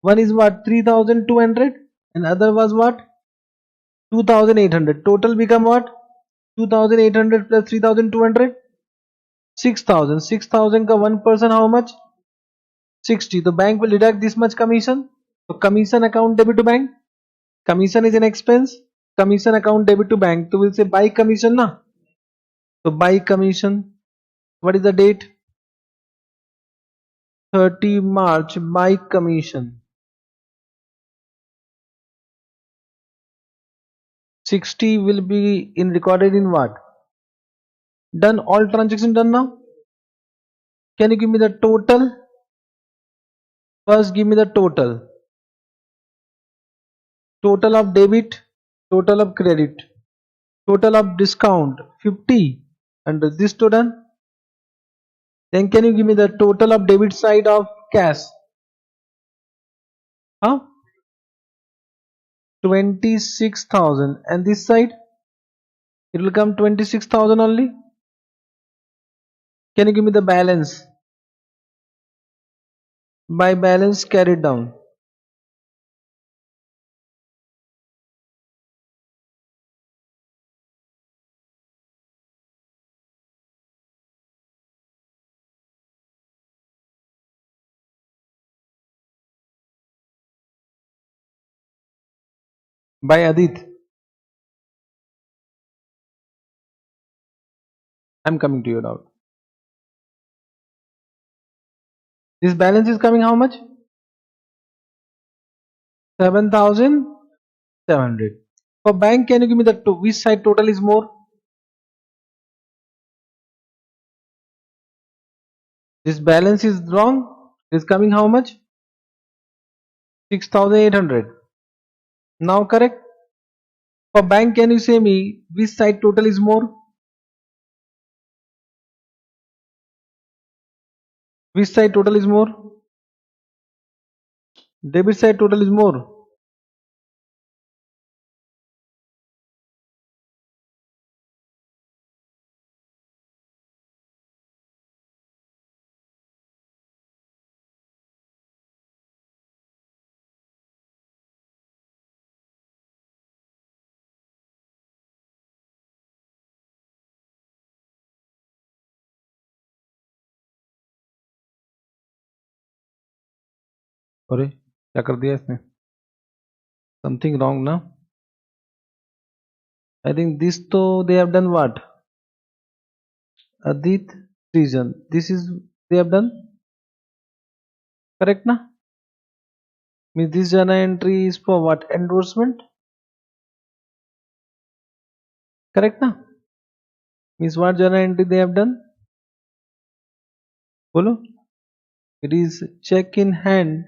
One is what? 3,200 and other was what? 2,800. Total become what? 2,800 plus 3,200? 6,000. 6,000 ka 1% how much? 60. The bank will deduct this much commission. So commission account debit to bank. Commission is an expense. Commission account debit to bank. So we'll say buy commission na. So buy commission. What is the date? 30 March. Buy commission. 60 will be in recorded in what? Done. All transaction done now. Can you give me the total? First give me the total. Total of debit. Total of credit. Total of discount 50 and this total. Then can you give me the total of debit side of cash? Huh? 26,000 and this side it will come 26,000 only. Can you give me the balance? By balance carried down. by Adit. I'm coming to your doubt. This balance is coming how much? 7,700. For bank, can you give me the which side total is more? This balance is wrong. It's coming how much? 6,800. Now correct. For bank, can you say me which side total is more? Which side total is more? Debit side total is more. अरे क्या कर दिया इसने? Something wrong ना? I think this तो they have done what? Adit reason. This is they have done correct ना? Means this journal entry is for what? Endorsement. Correct ना? Means what journal entry they have done? बोलो. It is check in hand.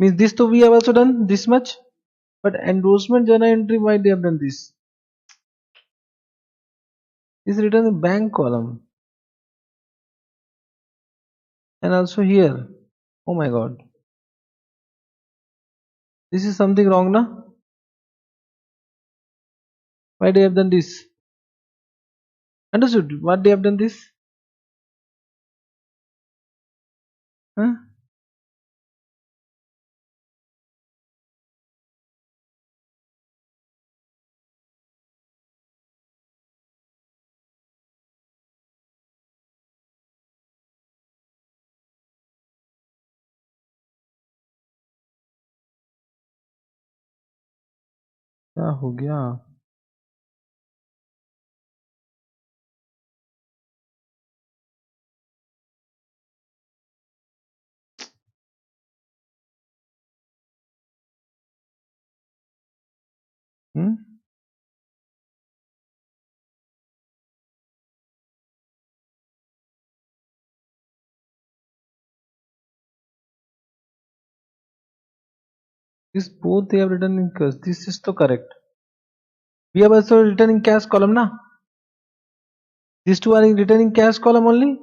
Means this to we have also done this much. But endorsement journal entry, why they have done this? This is written in bank column. And also here. Oh my god. This is something wrong na? Why they have done this? Understood? What they have done this? Huh? क्या हो गया? Hmm? This both they have written in cash. This is to correct. We have also written in cash column na? These two are written in cash column only.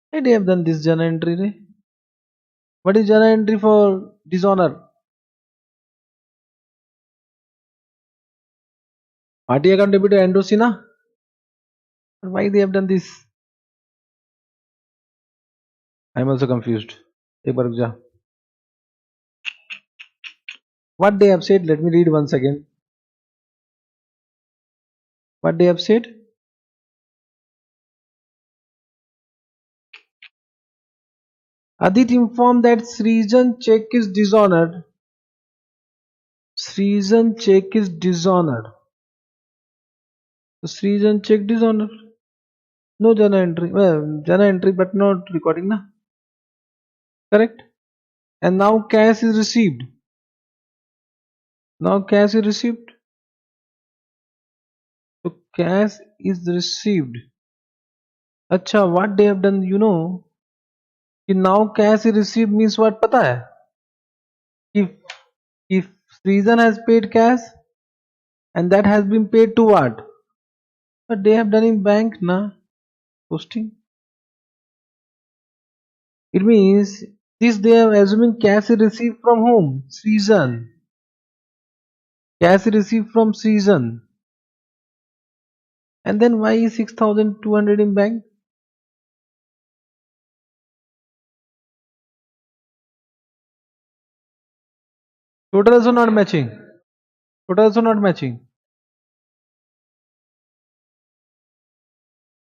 Why they have done this journal entry? Re? What is journal entry for dishonor? Party account debit endorse na? But why they have done this? I am also confused. एक बार रुक जा. What they have said? Let me read once again. What they have said? Adit informed that Srijan check is dishonored. Srijan check is dishonored. So Srijan check dishonored. No journal entry. Well, journal entry but not recording na. Correct. And now cash is received. Now cash is received. So cash is received. अच्छा, what they have done, you know, कि now cash is received means what पता है? If Srijan has paid cash and that has been paid to what? But they have done in bank na posting. It means this they are assuming cash is received from whom? Srijan. Cash is received from Srijan. And then why is 6,200 in bank? Total also not matching. Total also not matching.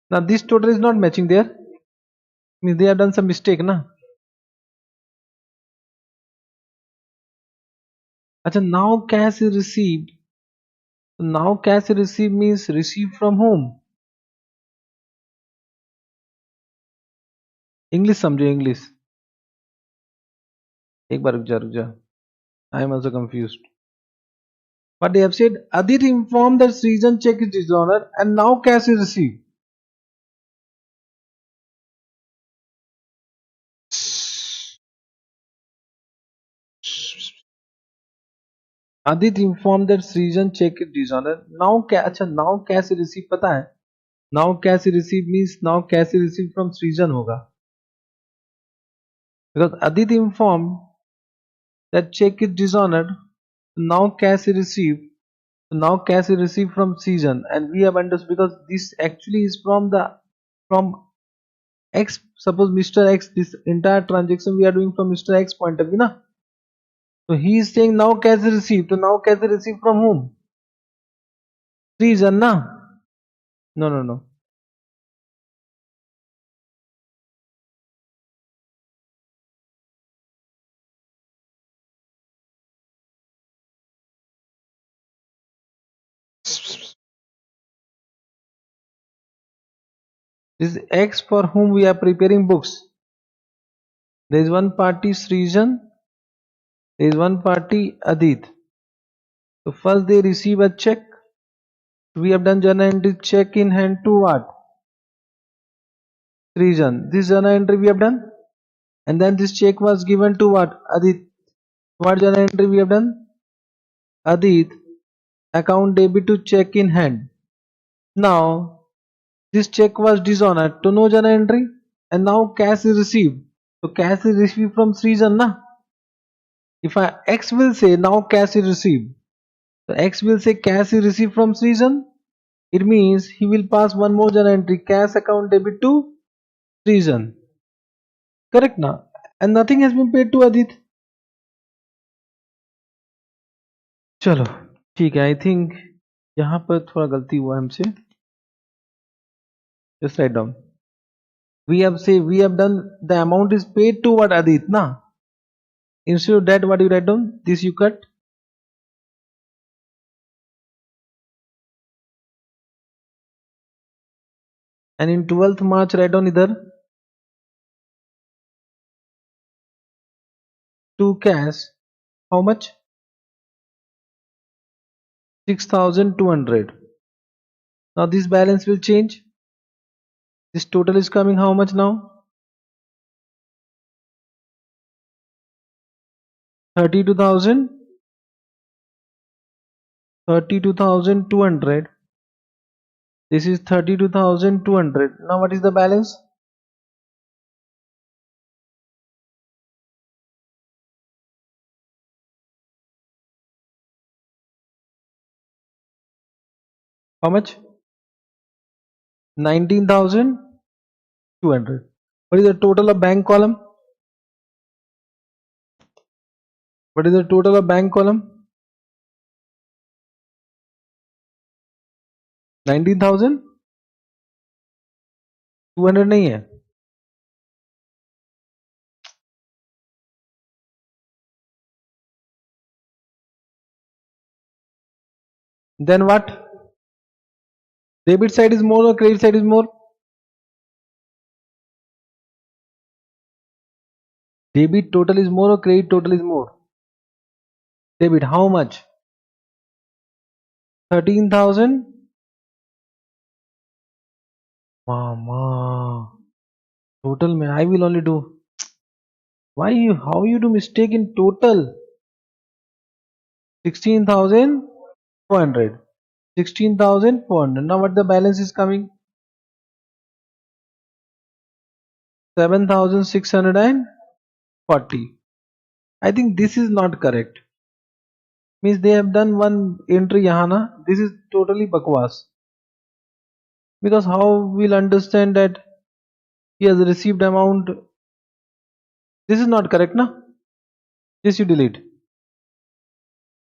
Now this total is not matching there. Means they have done some mistake na. अच्छा, now cash is received. So now cash is received means received from whom? English समझो English. एक बार रुक जा. I am also confused. But they have said Adit informed that Srijan check is dishonored and now cash is received. Adit informed that Srijan check is dishonored. Now अच्छा now cash is received पता है? Now cash is received means now cash is received from Srijan होगा. Because Adit informed that check is dishonored. Now cash is received. Now cash is received from Srijan, and we have understood because this actually is from X. Suppose Mr. X, this entire transaction we are doing from Mr. X point of view, na? So he is saying now cash is received. So now cash is received from whom? Srijan, na? No, no, no. This is X for whom we are preparing books. There is one party Srijan, there is one party Adit. So first they receive a check. We have done journal entry check in hand to what? Srijan. This journal entry we have done. And then this check was given to what? Adit. What journal entry we have done? Adit. Account debit to check in hand. Now this check was dishonored to no journal entry. And now cash is received. So cash is received from Srijan, na? If I X will say now cash is received. So X will say cash is received from Srijan. It means he will pass one more journal entry, cash account debit to Srijan. Correct now? And nothing has been paid to Adit. चलो ठीक है. I think यहाँ पर थोड़ा गलती हुआ हमसे. Just write down. We have done the amount is paid to what Adit na. Instead of that, what you write down? This you cut. And in 12th March write down either to cash. How much? 6,200. Now this balance will change. This total is coming how much now? 32,000. 32,200. This is 32,200. Now what is the balance? How much? 19,200. What is the total of bank column? What is the total of bank column? 19,200 नहीं है. Then what? Debit side is more or credit side is more? Debit total is more or credit total is more? Debit how much? 13,000. Mama. Total में I will only do. Why you? How you do mistake in total? 16,400. 16,400. Now what the balance is coming? 7,640. I think this is not correct. Means they have done one entry यहाँ ना. This is totally bakwas. Because how we'll understand that he has received amount? This is not correct, na? This you delete.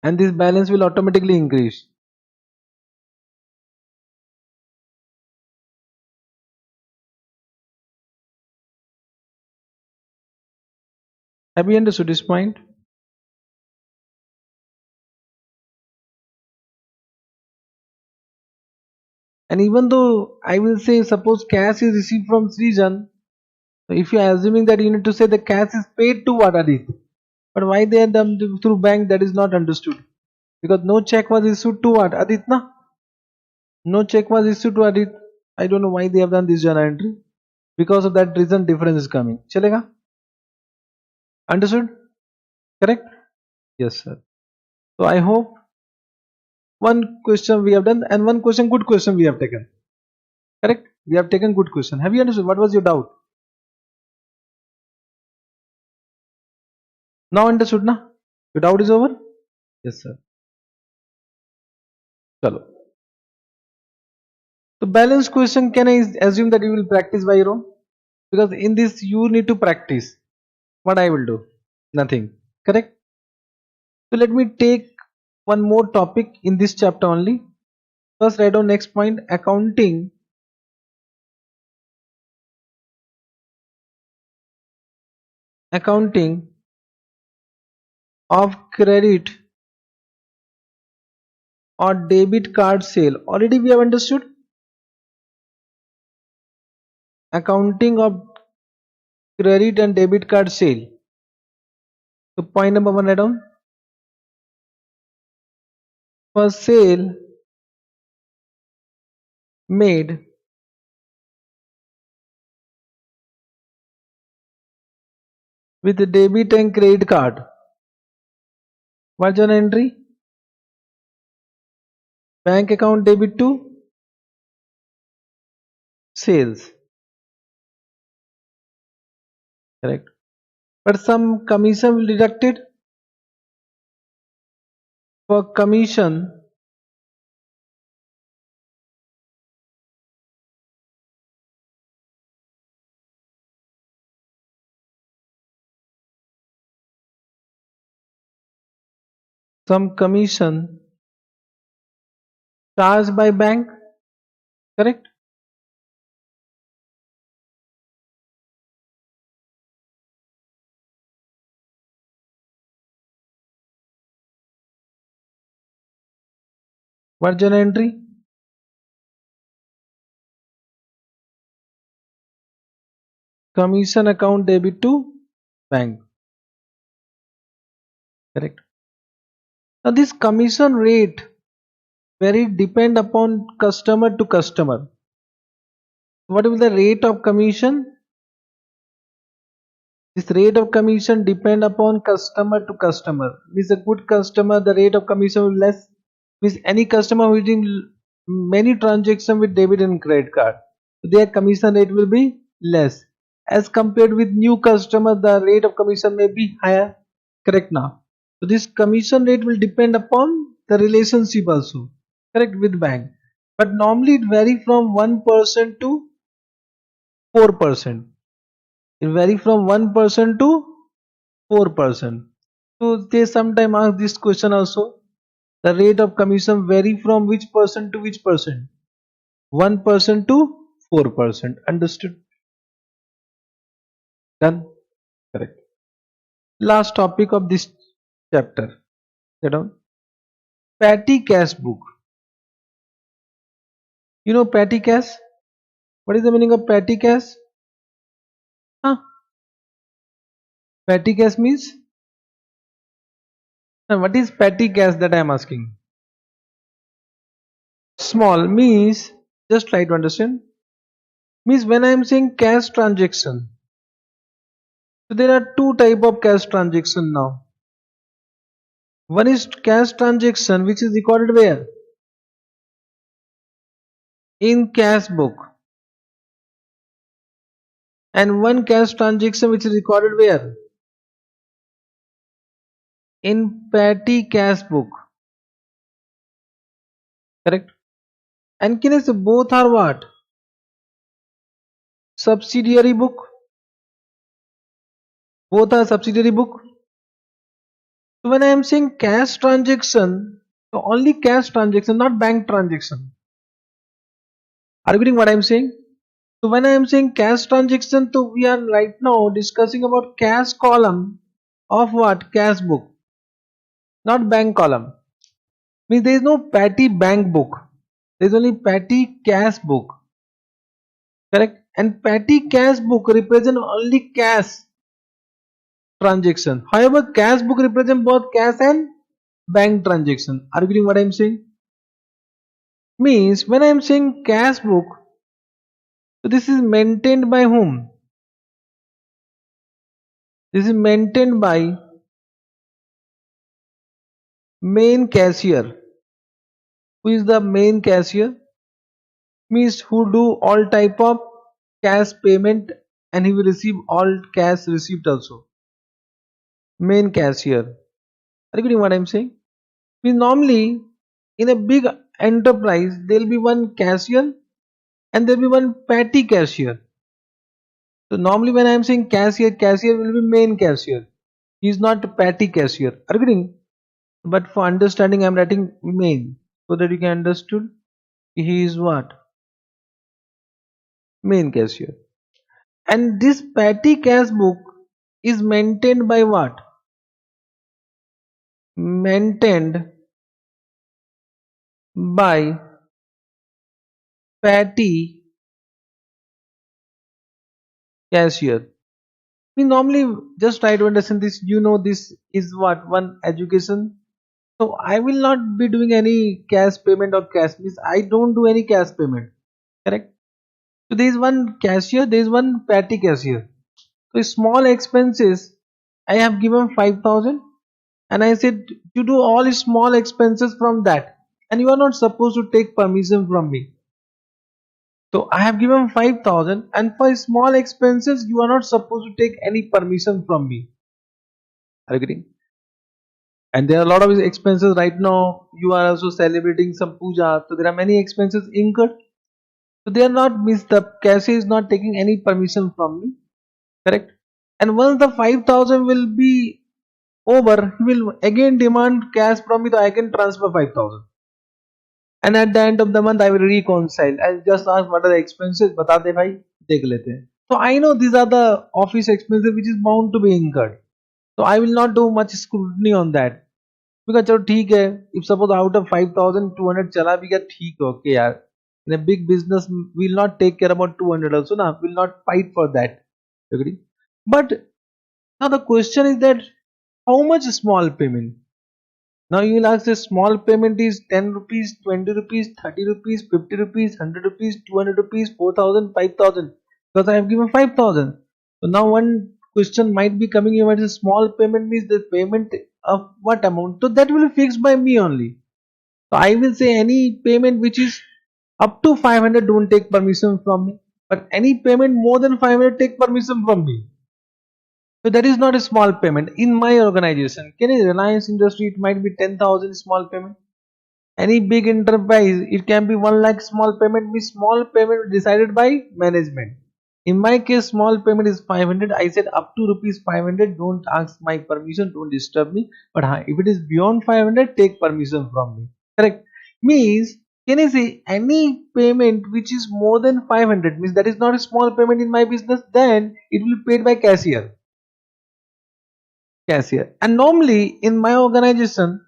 And this balance will automatically increase. Have you understood this point? And even though I will say, suppose cash is received from Srijan, so if you are assuming that, you need to say the cash is paid to what, Adit? But why they are done through bank, that is not understood. Because no check was issued to what, Adit, na? No check was issued to Adit. I don't know why they have done this journal entry. Because of that reason, difference is coming. Chalega? Understood? Correct? Yes, sir. So I hope one question we have done, and one question, good question we have taken. Correct? We have taken good question. Have you understood? What was your doubt? Now understood, na? Your doubt is over? Yes, sir. Chalo. So balance question, can I assume that you will practice by your own? Because in this you need to practice. What I will do? Nothing. Correct? So let me take one more topic in this chapter only. First write down next point, accounting of credit or debit card sale. Already we have understood accounting of credit and debit card sale. So point number one, write down, for sale made with debit and credit card. What's your entry? Bank account debit to sales. Correct. But some commission will deducted. For commission, some commission charged by bank. Correct. What's your entry? Commission account debit to bank. Correct. Now this commission rate very depend upon customer to customer. What will the rate of commission? This rate of commission depend upon customer to customer. Means a good customer, the rate of commission will less. Means any customer who is doing many transactions with debit and credit card, their commission rate will be less. As compared with new customer, the rate of commission may be higher. Correct now. So this commission rate will depend upon the relationship also. Correct, with bank. But normally it vary from 1% to 4%. It vary from 1% to 4%. So they sometimes ask this question also. The rate of commission vary from which percent to which percent? 1% to 4%. Understood? Done? Correct. Last topic of this chapter. Get on. Petty cash book. You know petty cash? What is the meaning of petty cash? Huh? Petty cash means? What is petty cash that I am asking? Small means, just try to understand. Means when I am saying cash transaction, so there are two type of cash transaction now. One is cash transaction which is recorded where? In cash book. And one cash transaction which is recorded where? In petty cash book. Correct? And can I say both are what? Subsidiary book. Both are subsidiary book. So when I am saying cash transaction, so only cash transaction, not bank transaction. Are you getting what I am saying? So when I am saying cash transaction, so we are right now discussing about cash column of what? Cash book, not bank column. Means there is no petty bank book. There is only petty cash book, correct? And petty cash book represent only cash transaction. However, cash book represent both cash and bank transaction. Are you getting what I'm saying? Means when I'm saying cash book, so this is maintained by whom? This is maintained by main cashier. Who is the main cashier? Means who do all type of cash payment and he will receive all cash receipt also. Main cashier. Are you getting what I'm saying? Means normally in a big enterprise there will be one cashier and there will be one petty cashier. So normally when I am saying cashier, cashier will be main cashier. He is not petty cashier. Are you getting? But for understanding I am writing main so that you can understood he is what? Main cashier. And this petty cash book is maintained by what? Maintained by petty cashier. We normally just try to understand this. You know, this is what one education. So I will not be doing any cash payment or cash. Means I don't do any cash payment. Correct. So there is one cashier. There is one petty cashier. So small expenses. I have given 5,000, and I said you do all small expenses from that, and you are not supposed to take permission from me. So I have given 5,000 and for small expenses you are not supposed to take any permission from me. Agree? And there are a lot of expenses right now. You are also celebrating some puja. So there are many expenses incurred. So they are not missed. The cashier is not taking any permission from me. Correct? And once the 5,000 will be over, he will again demand cash from me so I can transfer 5,000. And at the end of the month I will reconcile. I'll just ask what are the expenses, बता दे भाई देख लेते हैं. So I know these are the office expenses which is bound to be incurred. So I will not do much scrutiny on that. Because चलो ठीक है, if suppose out of 5,200 चला भी गया ठीक है, okay यार. In a big business we will not take care about 200 also ना, we will not fight for that. Agree? But now the question is that how much small payment? Now you will ask the small payment is 10 rupees, 20 rupees, 30 rupees, 50 rupees, 100 rupees, 200 rupees, 4,000, 5,000. Because I have given 5,000. So now one question might be coming here, what is small payment means the payment of what amount? So that will be fixed by me only. So I will say any payment which is up to 500 don't take permission from me. But any payment more than 500 take permission from me. So that is not a small payment in my organization. Can a Reliance industry it might be 10,000 small payment. Any big enterprise it can be 1 lakh small payment. Be small payment decided by management. In my case small payment is 500. I said up to rupees 500 don't ask my permission, don't disturb me. But if it is beyond 500 take permission from me. Correct. Means can I say any payment which is more than 500 means that is not a small payment in my business, then it will be paid by cashier. And normally in my organization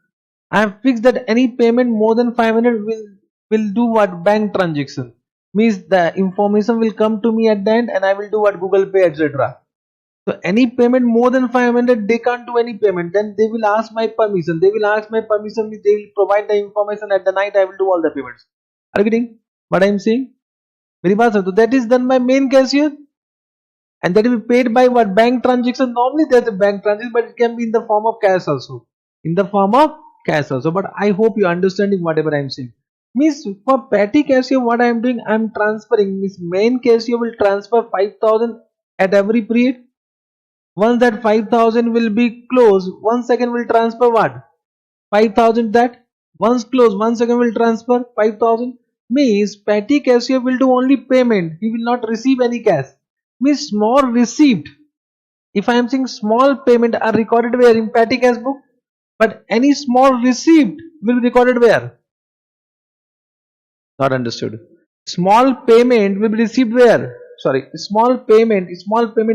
I have fixed that any payment more than 500 will do what? Bank transaction. Means the information will come to me at the end and I will do what? Google Pay, etc. So any payment more than 500 they can't do any payment, then they will ask my permission. They will ask my permission, they will provide the information at the night I will do all the payments. Are you getting what I am saying? Very बात है. So that is done by main cashier. And that will be paid by what? Bank transaction. Normally there's a bank transaction, but it can be in the form of cash also. In the form of cash also. But I hope you're understanding whatever I'm saying. Means for petty cashier, what I'm doing, I'm transferring. Means main cashier will transfer 5,000 at every period. Once that 5,000 will be closed, 1 second will transfer what? 5,000 that. Once closed, 1 second will transfer 5,000. Means petty cashier will do only payment. He will not receive any cash. Means small receipt. If I am saying small payment are recorded where? In petty cash book. But any small receipt will be recorded where? Not understood. Small payment will be received where? Sorry, small payment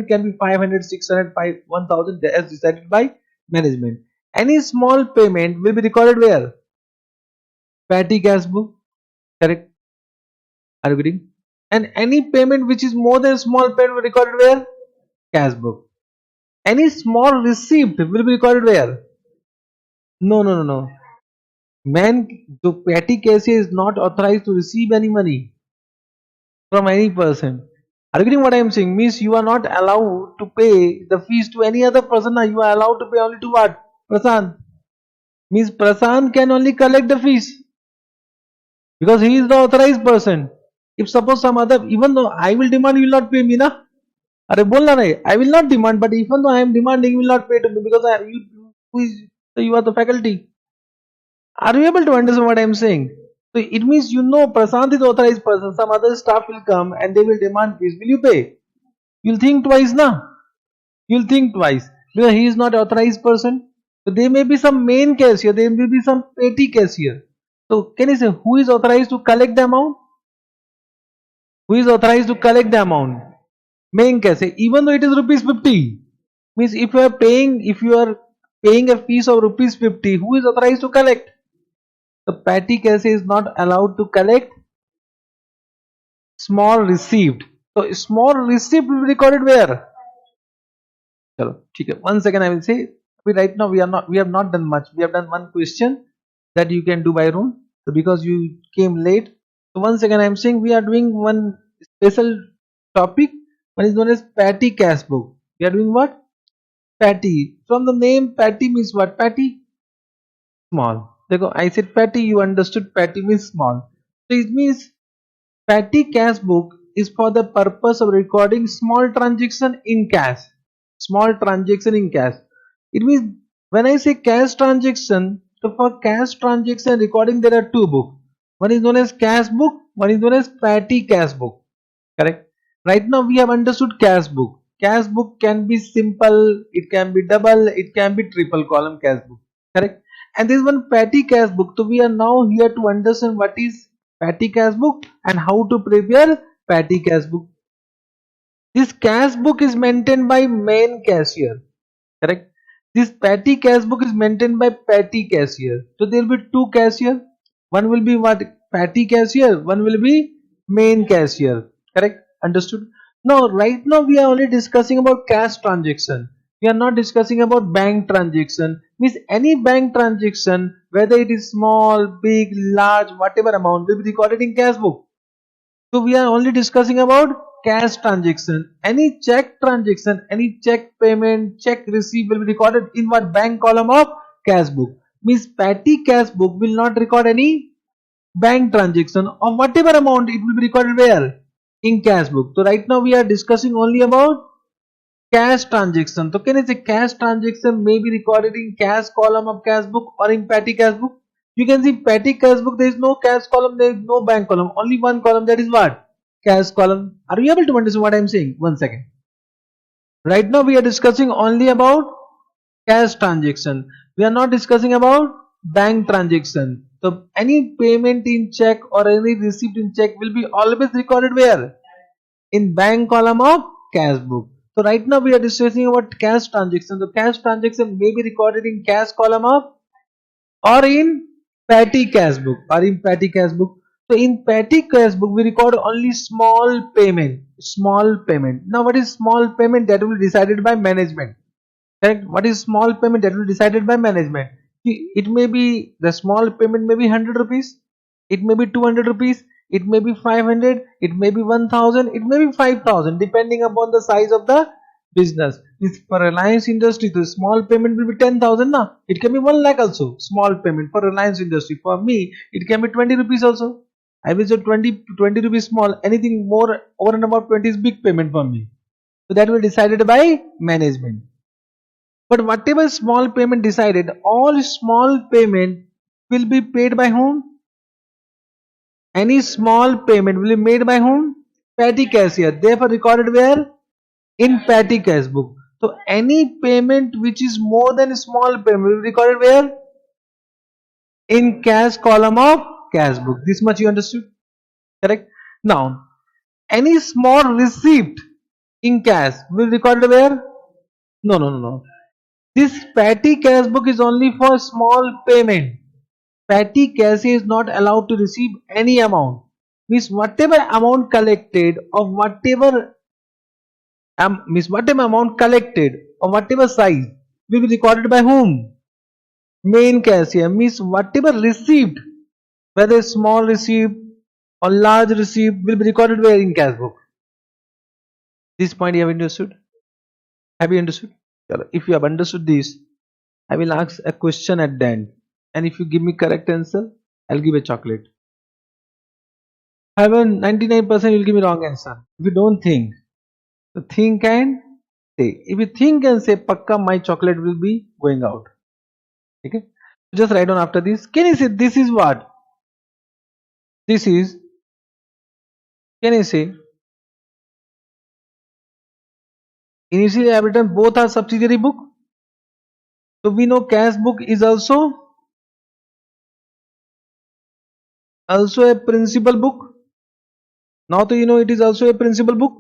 can be 500, 600, 1,000 as decided by management. Any small payment will be recorded where? Petty cash book. Correct? Are you getting? And any payment which is more than small payment will be recorded where? Cash book. Any small receipt will be recorded where? No, no, no, no. Man, the petty cashier is not authorized to receive any money from any person. Are you getting what I am saying? Means you are not allowed to pay the fees to any other person. Now you are allowed to pay only to what? Prasan. Means Prasan can only collect the fees because he is the authorized person. If suppose some other, even though I will demand, you will not pay me, na? अरे बोलना नहीं, I will not demand, but even though I am demanding, you will not pay to me because you are the faculty. Are you able to understand what I am saying? So it means Prasant is authorized person. Some other staff will come and they will demand fees. Will you pay? You'll think twice, na? You'll think twice because he is not authorized person. So there may be some main cashier, there may be some petty cashier. So can you say who is authorized to collect the amount? Who is authorized to collect the amount? Main cashier, even though it is rupees 50. Means if you are paying a fees of rupees 50, who is authorized to collect? The petty cashier is not allowed to collect small received. So small receipt will be recorded where? चलो ठीक है. One second, I will say. Right now we have not done much. We have done one question that you can do by your own. So because you came late, so once again I am saying we are doing one special topic. One is known as petty cash book. We are doing what? Petty. From the name, petty means what? Petty, small. देखो, I said petty, you understood petty means small. So it means petty cash book is for the purpose of recording small transaction in cash. Small transaction in cash. It means when I say cash transaction, so for cash transaction recording there are two books. One is known as cash book, one is known as petty cash book. Correct? Right now we have understood cash book. Cash book can be simple, it can be double, it can be triple column cash book. Correct? And this is one petty cash book. So we are now here to understand what is petty cash book and how to prepare petty cash book. This cash book is maintained by main cashier. Correct? This petty cash book is maintained by petty cashier. So there will be two cashier. One will be what? Petty cashier. One will be main cashier. Correct? Understood? Now, right now we are only discussing about cash transaction. We are not discussing about bank transaction. Means any bank transaction, whether it is small, big, large, whatever amount, will be recorded in cash book. So we are only discussing about cash transaction. Any check transaction, any check payment, check receipt will be recorded in what? Bank column of cash book. Means petty cash book will not record any bank transaction of whatever amount. It will be recorded where? In cash book. So right now we are discussing only about cash transaction. So can I say cash transaction may be recorded in cash column of cash book or in petty cash book? You can see petty cash book, there is no cash column, there is no bank column, only one column, that is what? Cash column. Are you able to understand what I am saying? One second. Right now we are discussing only about cash transaction. We are not discussing about bank transaction. So any payment in check or any receipt in check will be always recorded where? In bank column of cash book. So right now we are discussing about cash transaction. The cash transaction may be recorded in cash column of or in petty cash book or in petty cash book. So in petty cash book we record only small payment. Small payment. Now what is small payment? That will be decided by management. Correct? What is small payment? That will be decided by management. It may be, the small payment may be 100 rupees. It may be 200 rupees. It may be 500. It may be 1000. It may be 5000 depending upon the size of the business. If for Reliance Industry, the small payment will be 10,000. Na? It can be 1 lakh also. Small payment for Reliance Industry. For me, it can be 20 rupees also. I will say 20 rupees small. Anything more over and above 20 is big payment for me. So that will be decided by management. But whatever small payment decided, all small payment will be paid by whom? Any small payment will be made by whom? Petty cashier. Therefore recorded where? In petty cash book. So any payment which is more than small payment will be recorded where? In cash column of cash book. This much you understood? Correct? Now, any small receipt in cash will be recorded where? No. This petty cash book is only for small payment. petty cash is not allowed to receive any amount. Means whatever amount collected or whatever amount collected or whatever size will be recorded by whom? Main cashier. Means whatever received, whether small receipt or large receipt, will be recorded where in cash book. This point you have understood? Have you understood? Chalo, if you have understood this, I will ask a question at the end, and if you give me correct answer, I'll give a chocolate. However, 99% you'll give me wrong answer. If you don't think, so think and say. If you think and say, Pakka, my chocolate will be going out. Okay? Just write down after this. Can you say this is what? This is, can you say, initially I have written both are subsidiary book. So we know cash book is also a principal book. Now do you know it is also a principal book.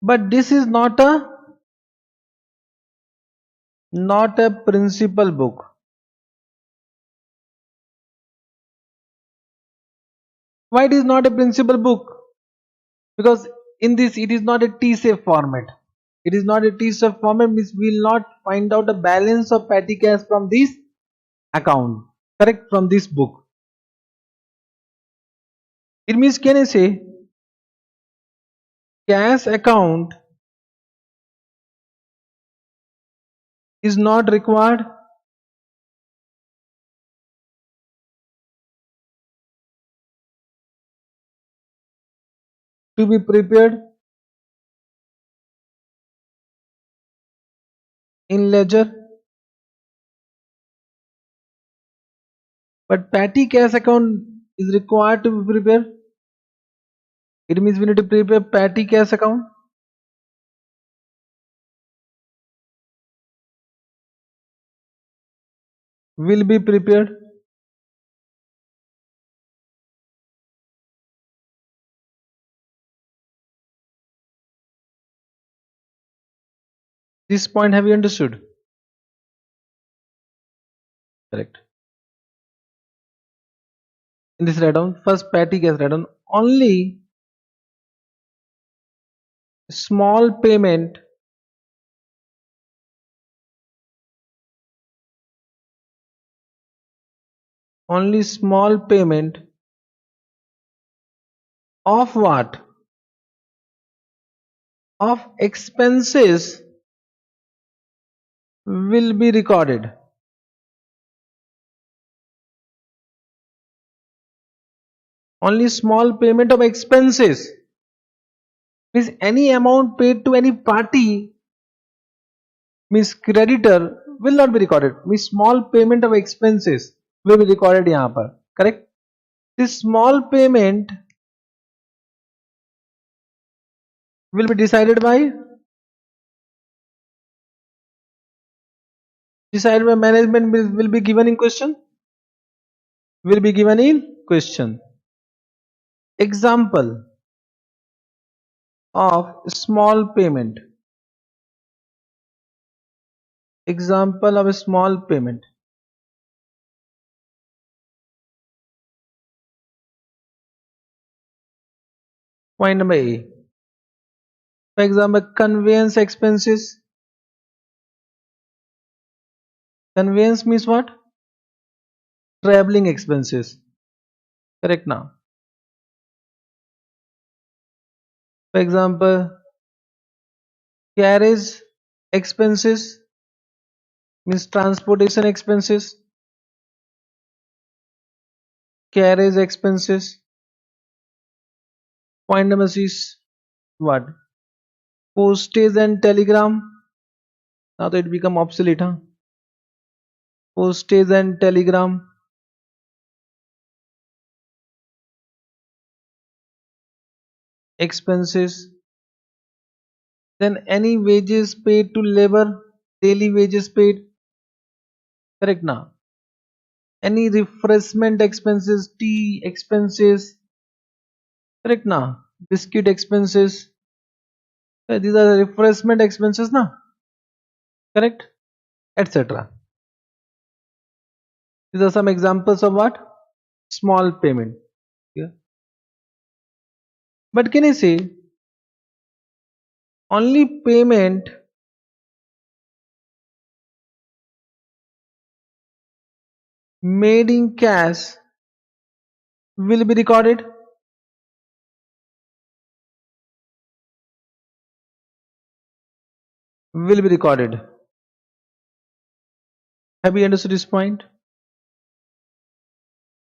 But this is not a principal book. Why it is not a principal book? Because in this it is not a T-safe format. It is not a T-safe format, means we will not find out the balance of petty cash from this account. Correct, from this book. It means, can I say, cash account is not required to be prepared in ledger, but petty cash account is required to be prepared. It means we need to prepare petty cash account. Will be prepared. This point have you understood? Correct. In this write down, first petty cash write down, only small payment of what? Of expenses will be recorded. Only small payment of expenses, means any amount paid to any party, means creditor, will not be recorded. Means small payment of expenses will be recorded यहाँ पर. Correct? This small payment will be decided by management, will be given in question. Will be given in question. Example of small payment. Example of a small payment. Point number A. For example, conveyance expenses. Conveyance means what? Traveling expenses. Correct now. For example, carriage expenses means transportation expenses. Carriage expenses. Point number C is what? Postage and telegram. Now that it become obsolete, huh? Postage and telegram expenses. Then any wages paid to labor, daily wages paid. Correct now. Any refreshment expenses, tea expenses. Correct now. Biscuit expenses. These are refreshment expenses, na? Correct? Etc. These are some examples of what? Small payment. Yeah. But can I say only payment made in cash will be recorded? Will be recorded. Have you understood this point?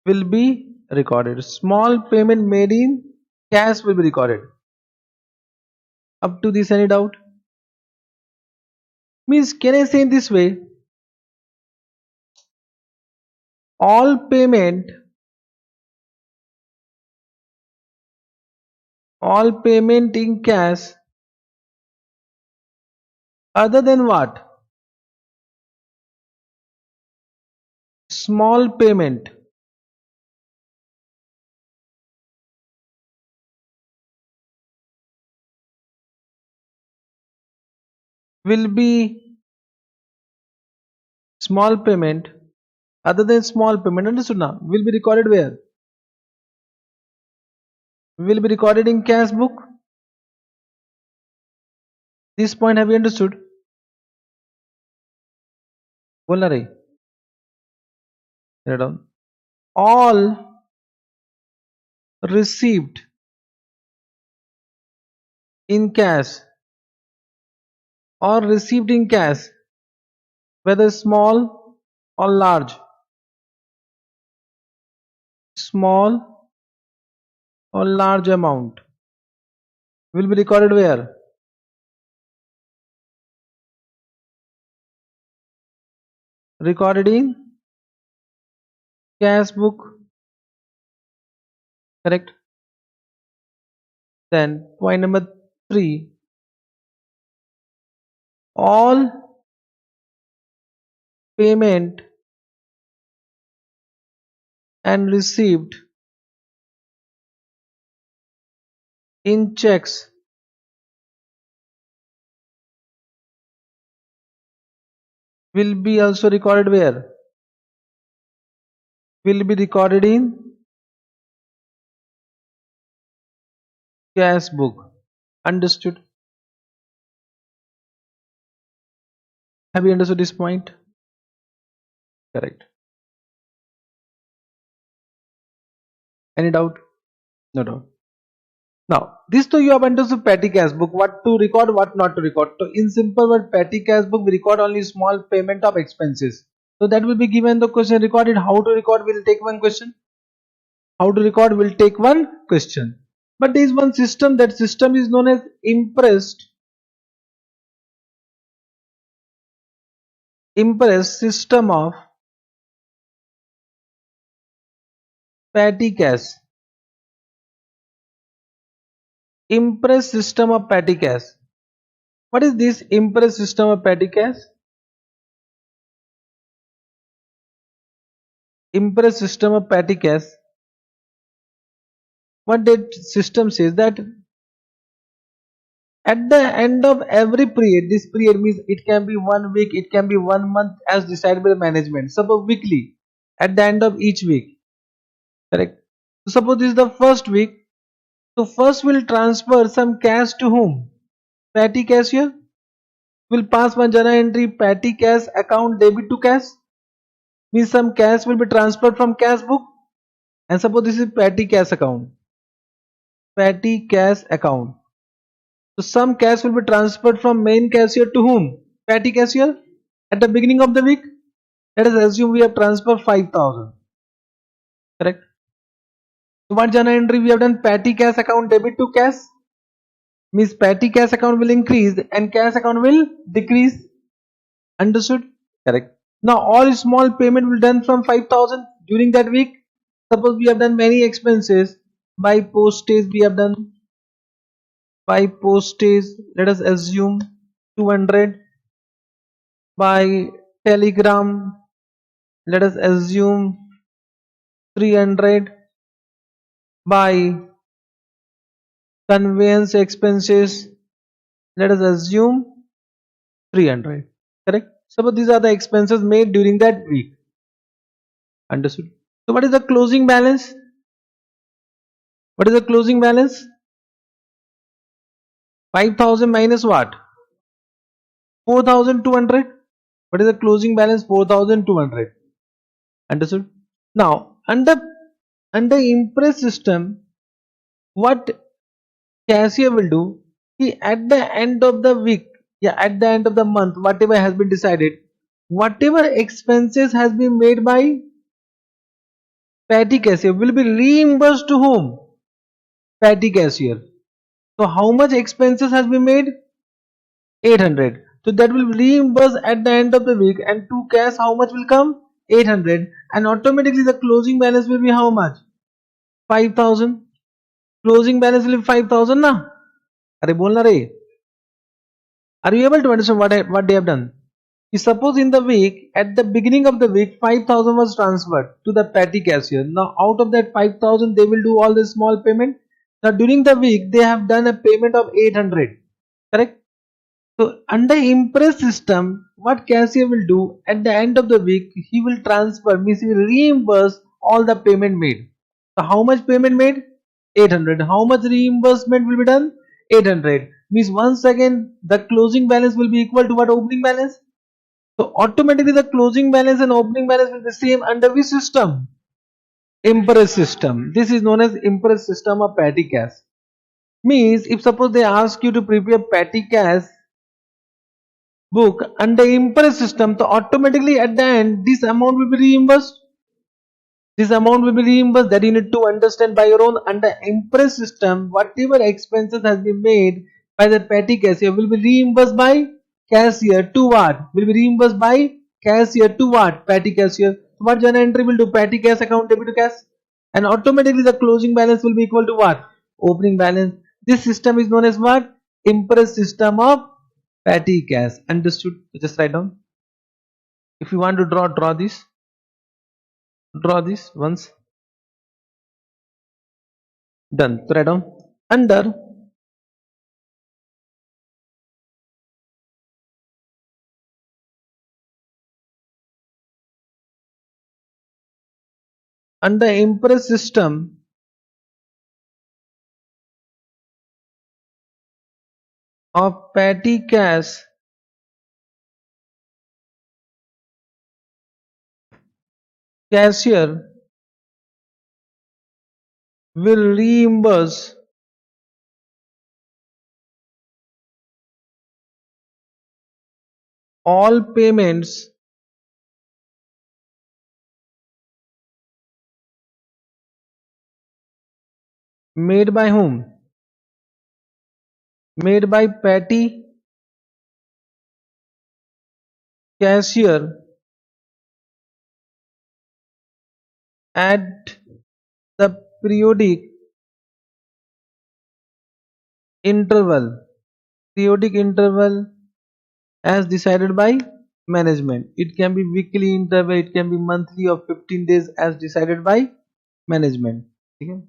Will be recorded. Small payment made in cash will be recorded. Up to this, any doubt? Means, can I say in this way? All payment, all payment in cash, other than what? Small payment will be small payment. Other than small payment, understood now? Will be recorded where? Will be recorded in cash book. This point have you understood? बोलना रही. Write down. All received in cash or received in cash, whether small or large, small or large amount, will be recorded where? Recorded in cash book. Correct? Then point number 3, all payment and received in checks will be also recorded where? Will be recorded in cash book. Understood? Have you understood this point? Correct. Any doubt? No doubt. Now, this to you have understood petty cash book, what to record, what not to record. So, in simple word, petty cash book, we record only small payment of expenses. So, that will be given the question recorded. How to record will take one question. How to record will take one question. But there is one system, that system is known as Impress system of petty cash. Impress system of petty cash. What is this Impress system of petty cash? Impress system of petty cash. What that system says that at the end of every period, this period means it can be 1 week, it can be 1 month as decided by management. Suppose weekly, at the end of each week, correct? So suppose this is the first week. So first we'll transfer some cash to whom? Petty cash here. We'll pass one journal entry, petty cash account debit to cash. Means some cash will be transferred from cash book. And suppose this is petty cash account. Petty cash account. So some cash will be transferred from main cashier to whom? Petty cashier. At the beginning of the week, let us assume we have transferred 5,000. Correct? So what journal entry we have done? Petty cash account debit to cash. Means petty cash account will increase and cash account will decrease. Understood? Correct. Now all small payment will done from 5,000 during that week. Suppose we have done many expenses. By postage we have done. By postage, let us assume 200. By telegram, let us assume 300. By conveyance expenses, Let us assume 300. Correct? Suppose these are the expenses made during that week. Understood? So what is the closing balance? What is the closing balance? 5000 minus what? 4200. What is the closing balance? 4200. Understood? Now, under Impress system, what cashier will do? He at the end of the week, yeah, at the end of the month, whatever has been decided, whatever expenses has been made by petty cashier will be reimbursed to whom? Petty cashier. So how much expenses has been made? 800. So that will reimburse at the end of the week, and to cash how much will come? 800, and automatically the closing balance will be how much? 5000. Closing balance will be 5000 na? अरे बोलना रे. Are you able to understand what they have done? Suppose in the week, at the beginning of the week, 5000 was transferred to the petty cashier. Now out of that 5000 they will do all the small payment. Now during the week they have done a payment of 800. Correct? So under Impress system, what cashier will do at the end of the week, he will transfer, means he will reimburse all the payment made. So how much payment made? 800. How much reimbursement will be done? 800. Means once again the closing balance will be equal to what? Opening balance. So automatically the closing balance and opening balance will be same under which system? Impress system. This is known as Impress system of petty cash. Means if suppose they ask you to prepare petty cash book under Impress system, so automatically at the end this amount will be reimbursed. This amount will be reimbursed. That you need to understand by your own. Under Impress system, whatever expenses has been made by the petty cashier will be reimbursed by cashier to what? Will be reimbursed by cashier to what? Petty cashier. So what journal entry will do? Petty cash account debit to cash, and automatically the closing balance will be equal to what? Opening balance. This system is known as what? Impress system of petty cash. Understood? So just write down. If you want to draw this. Draw this once. Done. So write down. Under Impress system, of petty cash, cashier will reimburse all payments made by whom? Made by petty cashier at the periodic interval. Periodic interval as decided by management. It can be weekly interval, it can be monthly or 15 days as decided by management. Okay.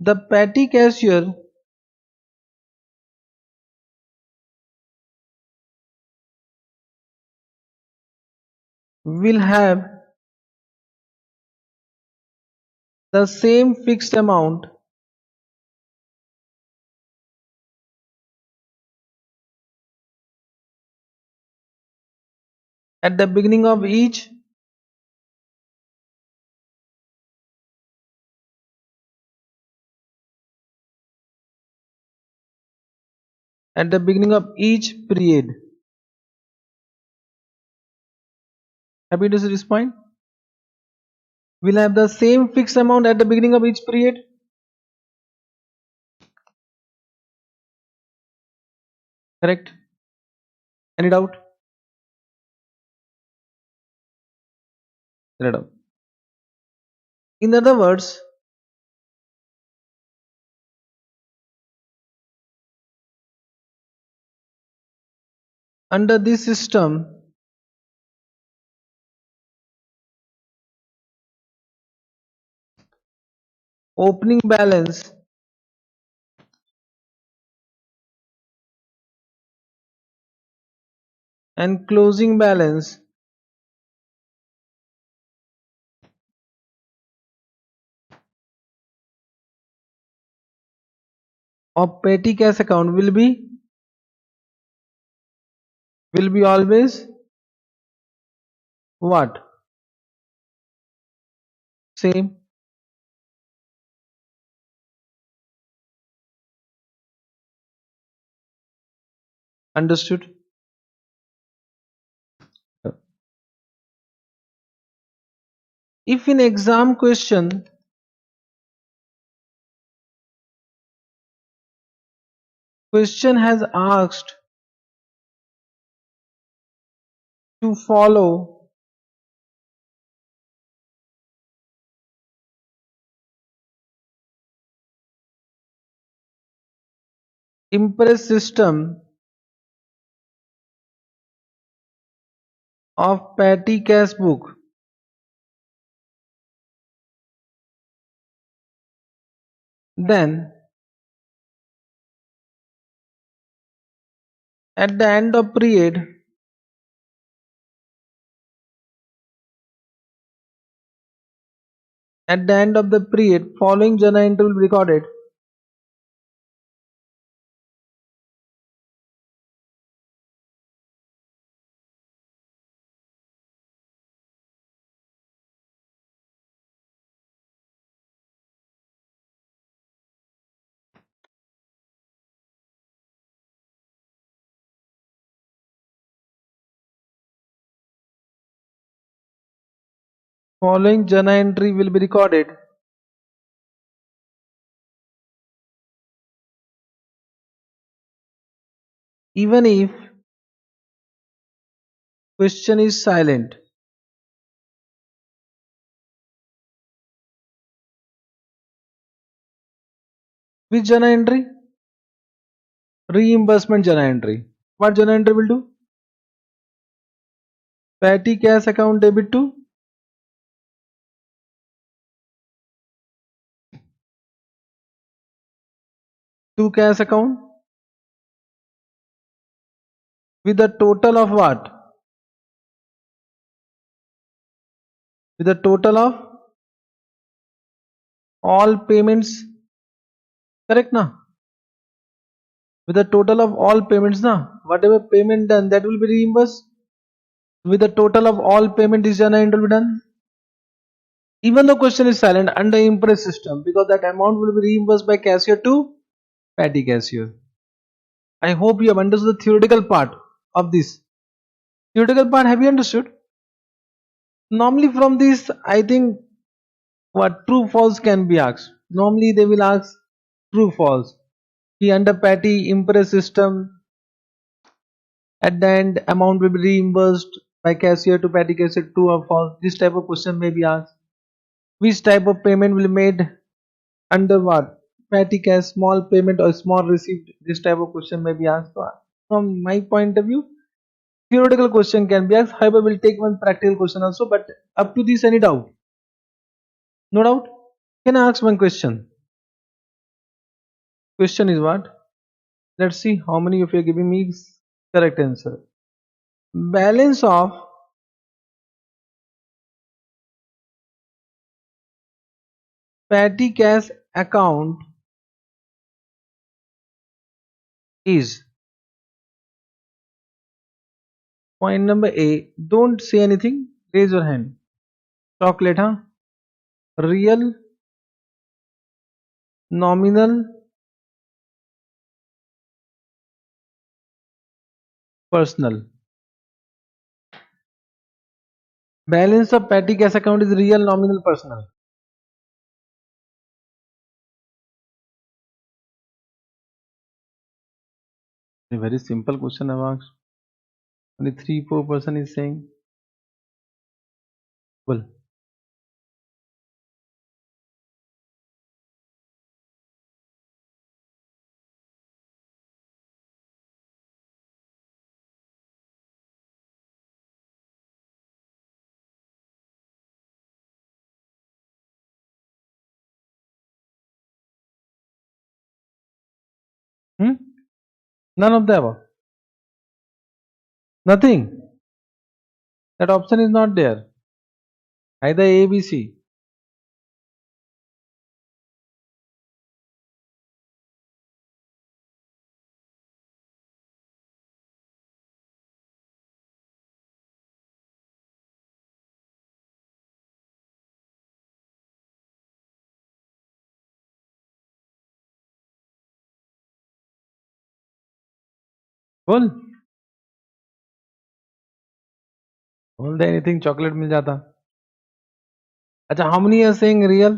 The petty cashier will have the same fixed amount at the beginning of each period. Happy to see this point? Will have the same fixed amount at the beginning of each period. Correct? Any doubt? Any doubt? In other words, under this system, opening balance and closing balance of petty cash account will be always what? Same. Understood? If in exam question has asked to follow impress system of petty cash book, then at the end of period at the end of the period following journal entry will be recorded. Following journal entry will be recorded even if question is silent. Which journal entry? Reimbursement journal entry. What journal entry will do? Petty cash account debit to cash account with a total of what? With a total of all payments, correct na? With a total of all payments na? Whatever payment done that will be reimbursed. With the total of all payment is journal entry will be done. Even though question is silent under impress system, because that amount will be reimbursed by cashier to petty cashier. I hope you have understood the theoretical part of this. Theoretical part have you understood? Normally from this I think what true false can be asked. Normally they will ask true false. He under petty impress system at the end amount will be reimbursed by cashier to petty cashier, true or false. This type of question may be asked. Which type of payment will be made under what? Petty cash, small payment or small receipt. This type of question may be asked. So, from my point of view, theoretical question can be asked. However, we'll take one practical question also. But up to this, any doubt? No doubt? Can I ask one question? Question is what? Let's see how many of you are giving me correct answer. Balance of petty cash account is point number A. Don't say anything. Raise your hand. Chocolate, huh? Real, nominal, personal. Balance of petty cash account is real, nominal, personal. A very simple question I've asked. Only 3-4% is saying. Well, hmm? None of the above. Nothing. That option is not there. Either A, B, C. बोल बोल दे anything chocolate मिल जाता. अच्छा, how many are saying real?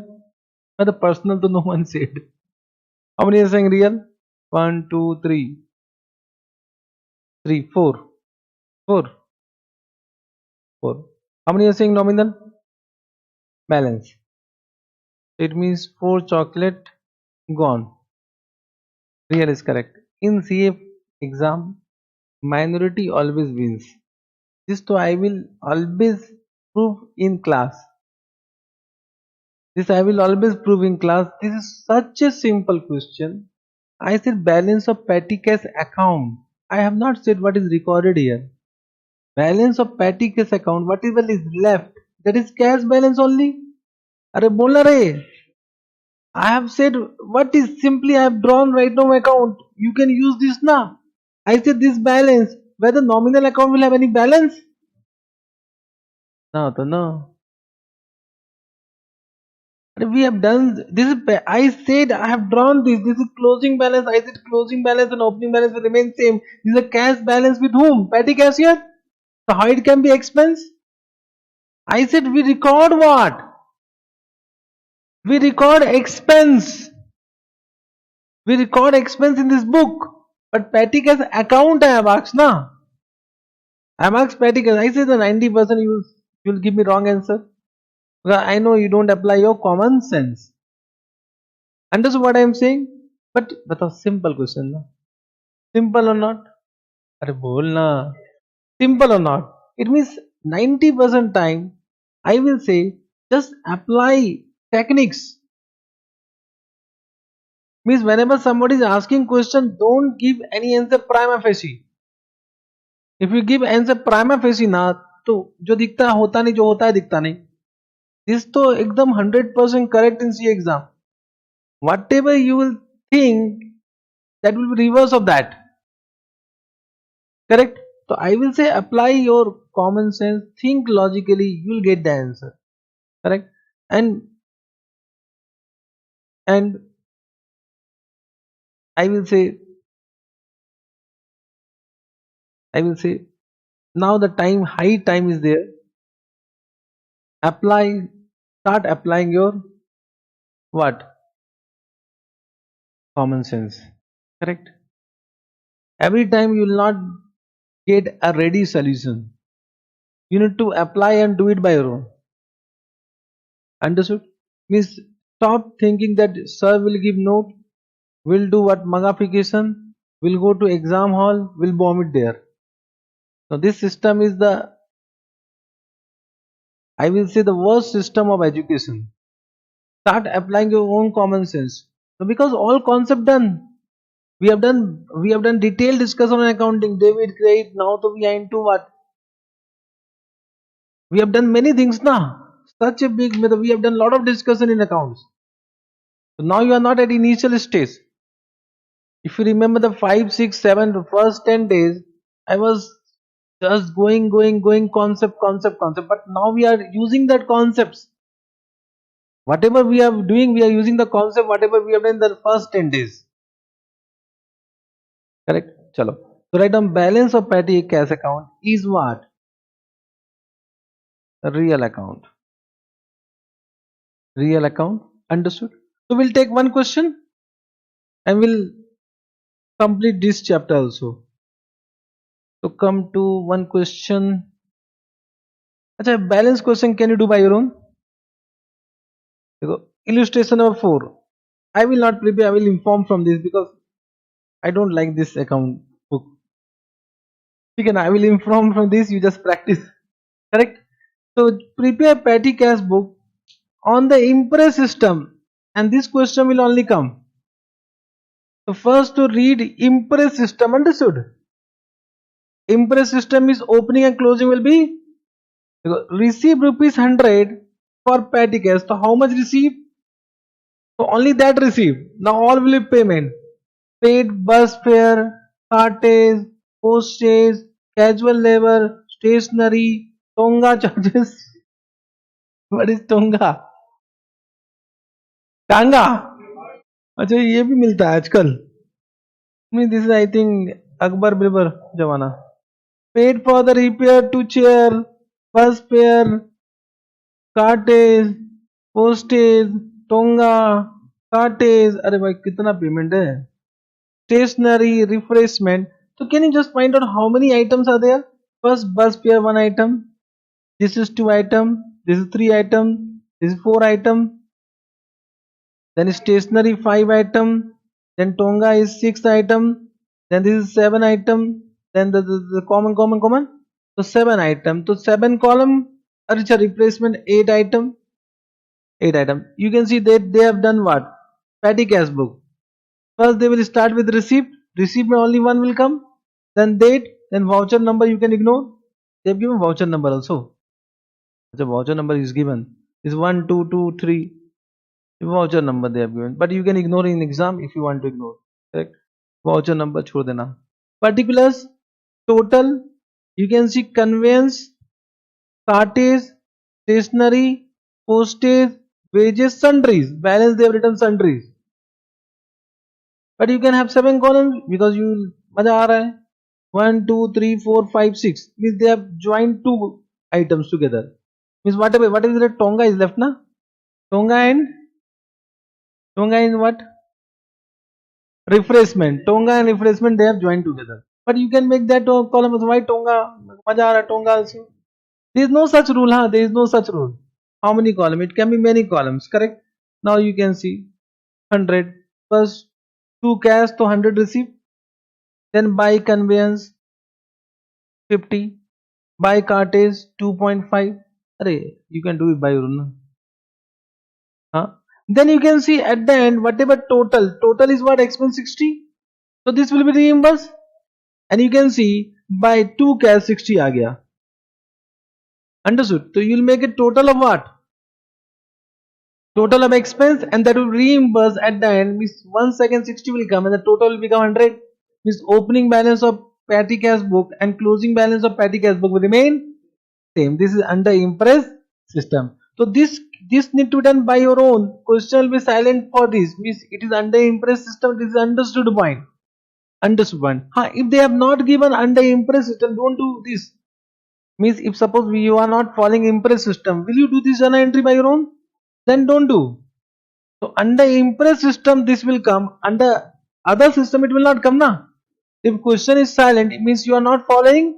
The personal to no one said. How many are saying real? One, two, three, four. How many are saying nominal? Balance. It means 4 chocolate gone. Real is correct. In CA exam, minority always wins. This to I will always prove in class. This I will always prove in class. This is such a simple question. I said balance of petty cash account. I have not said what is recorded here. Balance of petty cash account. Whatever is left, that is cash balance only. अरे बोल रे. I have said what is simply I have drawn right now account. You can use this now. I said this balance. Whether nominal account will have any balance? No, to no. We have done this. I said I have drawn this. This is closing balance. I said closing balance and opening balance will remain same. This is a cash balance with whom? Petty cash here. So how it can be expense? I said we record what? We record expense. We record expense in this book. But petty cash account I have asked na. I have asked petty cash. I said the 90% you will give me wrong answer. Because I know you don't apply your common sense. Understand what I am saying? But a simple question na. Simple or not? अरे बोल ना. Simple or not? It means 90% time I will say just apply techniques. Means whenever somebody is asking question, don't give any answer prima facie. If you give answer prima facie ना, तो जो दिखता है होता नहीं, जो होता है दिखता नहीं. This तो एकदम 100% correct in C exam. Whatever you will think, that will be reverse of that. Correct? So I will say apply your common sense, think logically, you will get the answer. Correct? And I will say now the time, high time is there. Start applying your what? Common sense. Correct? Every time you will not get a ready solution. You need to apply and do it by your own. Understood? Means stop thinking that sir will give note, will do what muggification, will go to exam hall, will bomb it there. So this system is the, I will say, the worst system of education. Start applying your own common sense. So because all concept done. We have done detailed discussion on accounting, debit, credit. Now to we are into what? We have done many things now. Such a big method. We have done lot of discussion in accounts. So now you are not at initial stage. If you remember the 5, 6, 7, the first 10 days, I was just going concept. But now we are using that concepts. Whatever we are doing, we are using the concept, whatever we have done in the first 10 days. Correct? Chalo. So write down balance of petty cash account is what? A real account. Real account. Understood? So we'll take one question and we'll complete this chapter also. So come to one question. Achha, balance question can you do by your own? Illustration number 4. I will not prepare, I will inform from this because I don't like this account book. Again, I will inform from this, you just practice. Correct? So prepare petty cash book on the Impress system and this question will only come. So first to read Impress system, understood? Impress system is opening and closing will be receive rupees 100 for petty cash. So how much receive? So only that receive. Now all will be payment. Paid bus fare, cartage, postage, casual labor, stationery, Tonga charges. What is Tonga? टांगा. अच्छा ये भी मिलता है आजकल. This is I think Akbar Birbal जमाना. Paid for the repair to chair, bus fare, cartage, postage, tonga, cartage. अरे भाई कितना पेमेंट है. Stationery, refreshment. So can you just find out how many items are there? First bus fare 1 item, this is 2 item, this is 3 item, this is 4 item, then stationery 5 item, then tonga is 6 item, then this is 7 item, then the common, so 7 item, so 7 column, अच्छा replacement 8 item, 8 item. You can see that they have done what? Petty cash book. First they will start with receipt. Receipt may only one will come, then date, then voucher number you can ignore. They have given voucher number also. The voucher number is given is 1 2 2 3. Voucher number they have given, but you can ignore in exam if you want to ignore. Correct. Voucher number छोड़ देना. Particulars, total, you can see conveyance, cartage, stationery, postage, wages, sundries. Balance they have written sundries. But you can have 7 columns because you मजा आ रहा है. 1 2 3 4 5 6 means they have joined 2 items together. Means whatever what is the tonga is left na. Tonga and what? Refreshment. Tonga and refreshment they have joined together. But you can make that column as why tonga. मजा आ रहा है tonga also. There is no such rule, huh? There is no such rule. How many columns? It can be many columns, correct? Now you can see 100 plus 2 cash, so 100 receive. Then by conveyance 50, by cartage 2.5. Array, you can do it by rule. Huh? Then you can see at the end whatever total is what? Expense 60. So this will be reimbursed. And you can see by 2 cash 60 आ गया. Understood? So you will make a total of what? Total of expense, and that will reimburse at the end. Means 1 second 60 will come and the total will become 100. Means opening balance of petty cash book and closing balance of petty cash book will remain same. This is under impress system. So this need to be done by your own. Question will be silent for this. Means it is under impress system. This is understood point. Understood point. If they have not given under impress system, don't do this. Means if suppose you are not following impress system, will you do this journal entry by your own? Then don't do. So under impress system this will come, under other system it will not come na. If question is silent, it means you are not following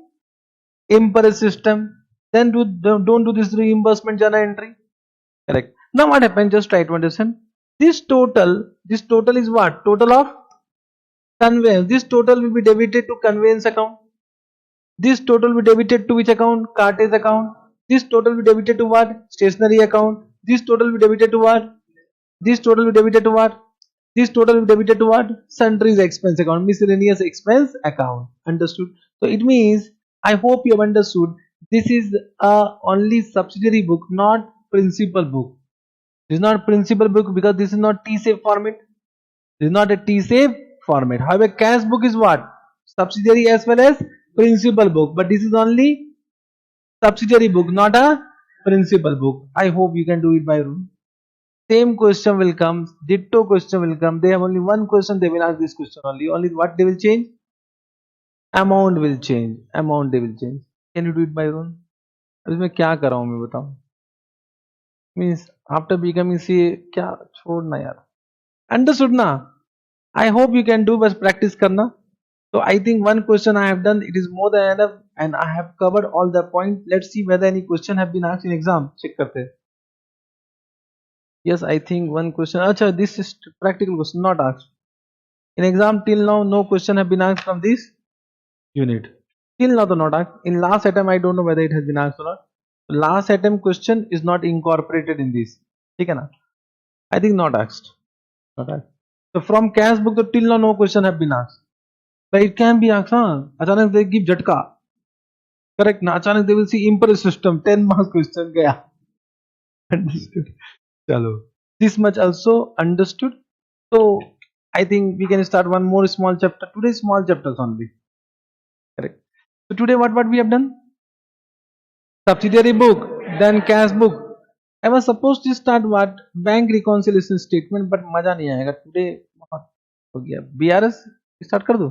impress system. Then don't do this reimbursement journal entry. Correct. Now what happened? Just try to understand. This total is what? Total of conveyance. This total will be debited to conveyance account. This total will be debited to which account? Cartage account. This total will be debited to what? Stationery account. This total will be debited to what? This total will be debited to what? This total will be debited to what? Sundries expense account, miscellaneous expense account. Understood? So it means, I hope you have understood, this is a only subsidiary book, not principal book. This is not principal book because this is not T-safe format. This is not a T-safe format. However, cash book is what? Subsidiary as well as principal book. But this is only subsidiary book, not a principal book. I hope you can do it by rule. Same question will come, ditto question will come. They have only one question, they will ask this question only. Only what they will change? Amount will change. Amount they will change. Can you do it by your own? अब इसमें क्या कर रहा हूँ मैं बताओ. Means after becoming CA क्या छोड़ना यार. Understood ना? I hope you can do, बस practice करना. So I think one question I have done, it is more than enough, and I have covered all the points. Let's see whether any question have been asked in exam. Check करते हैं. Yes, I think one question. Achha, this is practical question, not asked. In exam till now, no question have been asked from this unit. Till now, not asked. In last attempt, I don't know whether it has been asked or not. Last attempt question is not incorporated in this. Okay, na? I think not asked. Not asked. So from cash book to till now, no question have been asked. But it can be asked. Achanak they give jhatka. Correct ना, अचानक they will see impress system 10 marks question गया. Understood. चलो, this much also understood. So I think we can start one more small chapter today, small chapters only. Correct. So today what we have done? Subsidiary book, then cash book. I was supposed to start what bank reconciliation statement, but मजा नहीं आएगा today. बहुत हो गया. BRS start कर दूं?